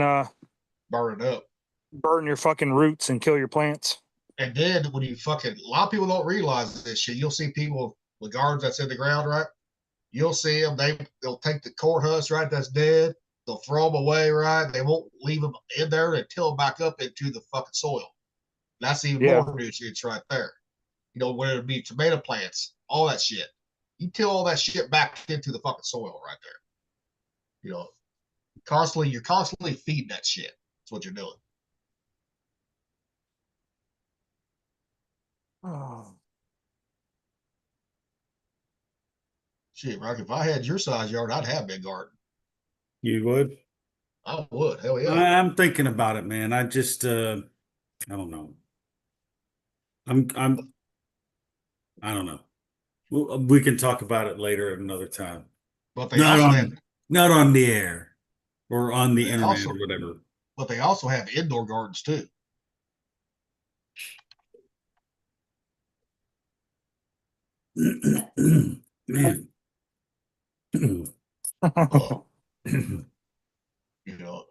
burn it up. burn your fucking roots and kill your plants. And then when you fucking, a lot of people don't realize this shit. You'll see people with gardens that's in the ground, right? You'll see them. They'll take the cord husk, right? That's dead. They'll throw them away, right? They won't leave them in there and till them back up into the fucking soil. That's even more nutrients right there. You know, whether it be tomato plants, all that shit. You till all that shit back into the fucking soil right there. You know, you're constantly feeding that shit. That's what you're doing. Oh. Shit, Rock, if I had your size yard, I'd have a big garden. You would? I would. Hell yeah. I'm thinking about it, man. I just, I don't know. I don't know. We can talk about it later at another time. But they also have, not on the air or on the internet also, or whatever. But they also have indoor gardens too. Man. You know,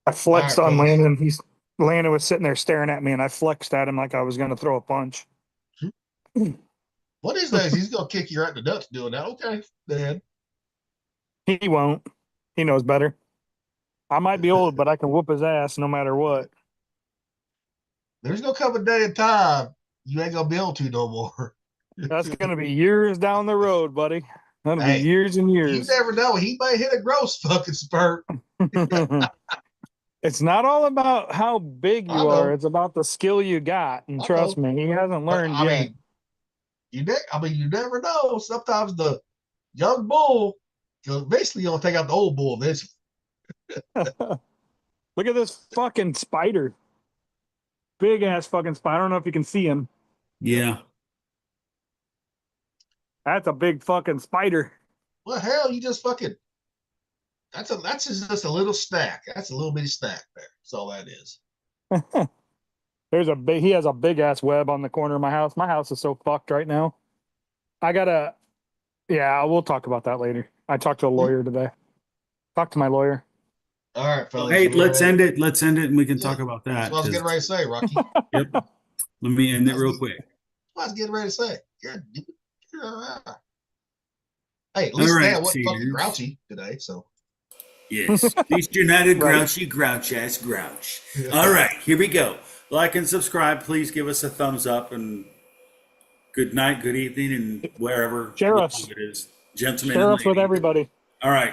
I flexed All right, on fellas. Landon. Landon was sitting there staring at me, and I flexed at him like I was going to throw a punch. One of these days he's gonna kick you right in the nuts doing that. Okay, Dad. He won't. He knows better. I might be old, but I can whoop his ass no matter what. There's gonna come a day and time you ain't gonna be able to no more. That's going to be years down the road, buddy. That'll Hey, be years and You years. never know. He may hit a gross fucking spurt. It's not all about how big I you know. are. It's about the skill you got. And I trust know. me, he hasn't But, learned I yet. mean, you never know. Sometimes the young bull, basically, you'll take out the old bull. This Look at this fucking spider. Big ass fucking spider. I don't know if you can see him. Yeah. That's a big fucking spider. well, hell, you just fucking. That's just a little snack. That's a little bitty snack there. That's all that is. He has a big ass web on the corner of my house. My house is so fucked right now. Yeah, we'll talk about that later. I talked to a lawyer today. Talk to my lawyer. All right, fellas. Hey, you let's ready? end it. Let's end it, and we can Yeah. talk about that. That's what I was getting ready to say, Rocky. Yep. Let me end it real quick. I was getting ready to say. You're all right. Hey, at least All right, Dad wasn't fucking cheaters. grouchy today, so. Yes. At least you're not a Right. grouchy, grouch ass grouch. All right, here we go. Like and subscribe. Please give us a thumbs up, and good night, good evening, and wherever Share us. it is. Gentlemen Share and us with ladies. everybody. All right.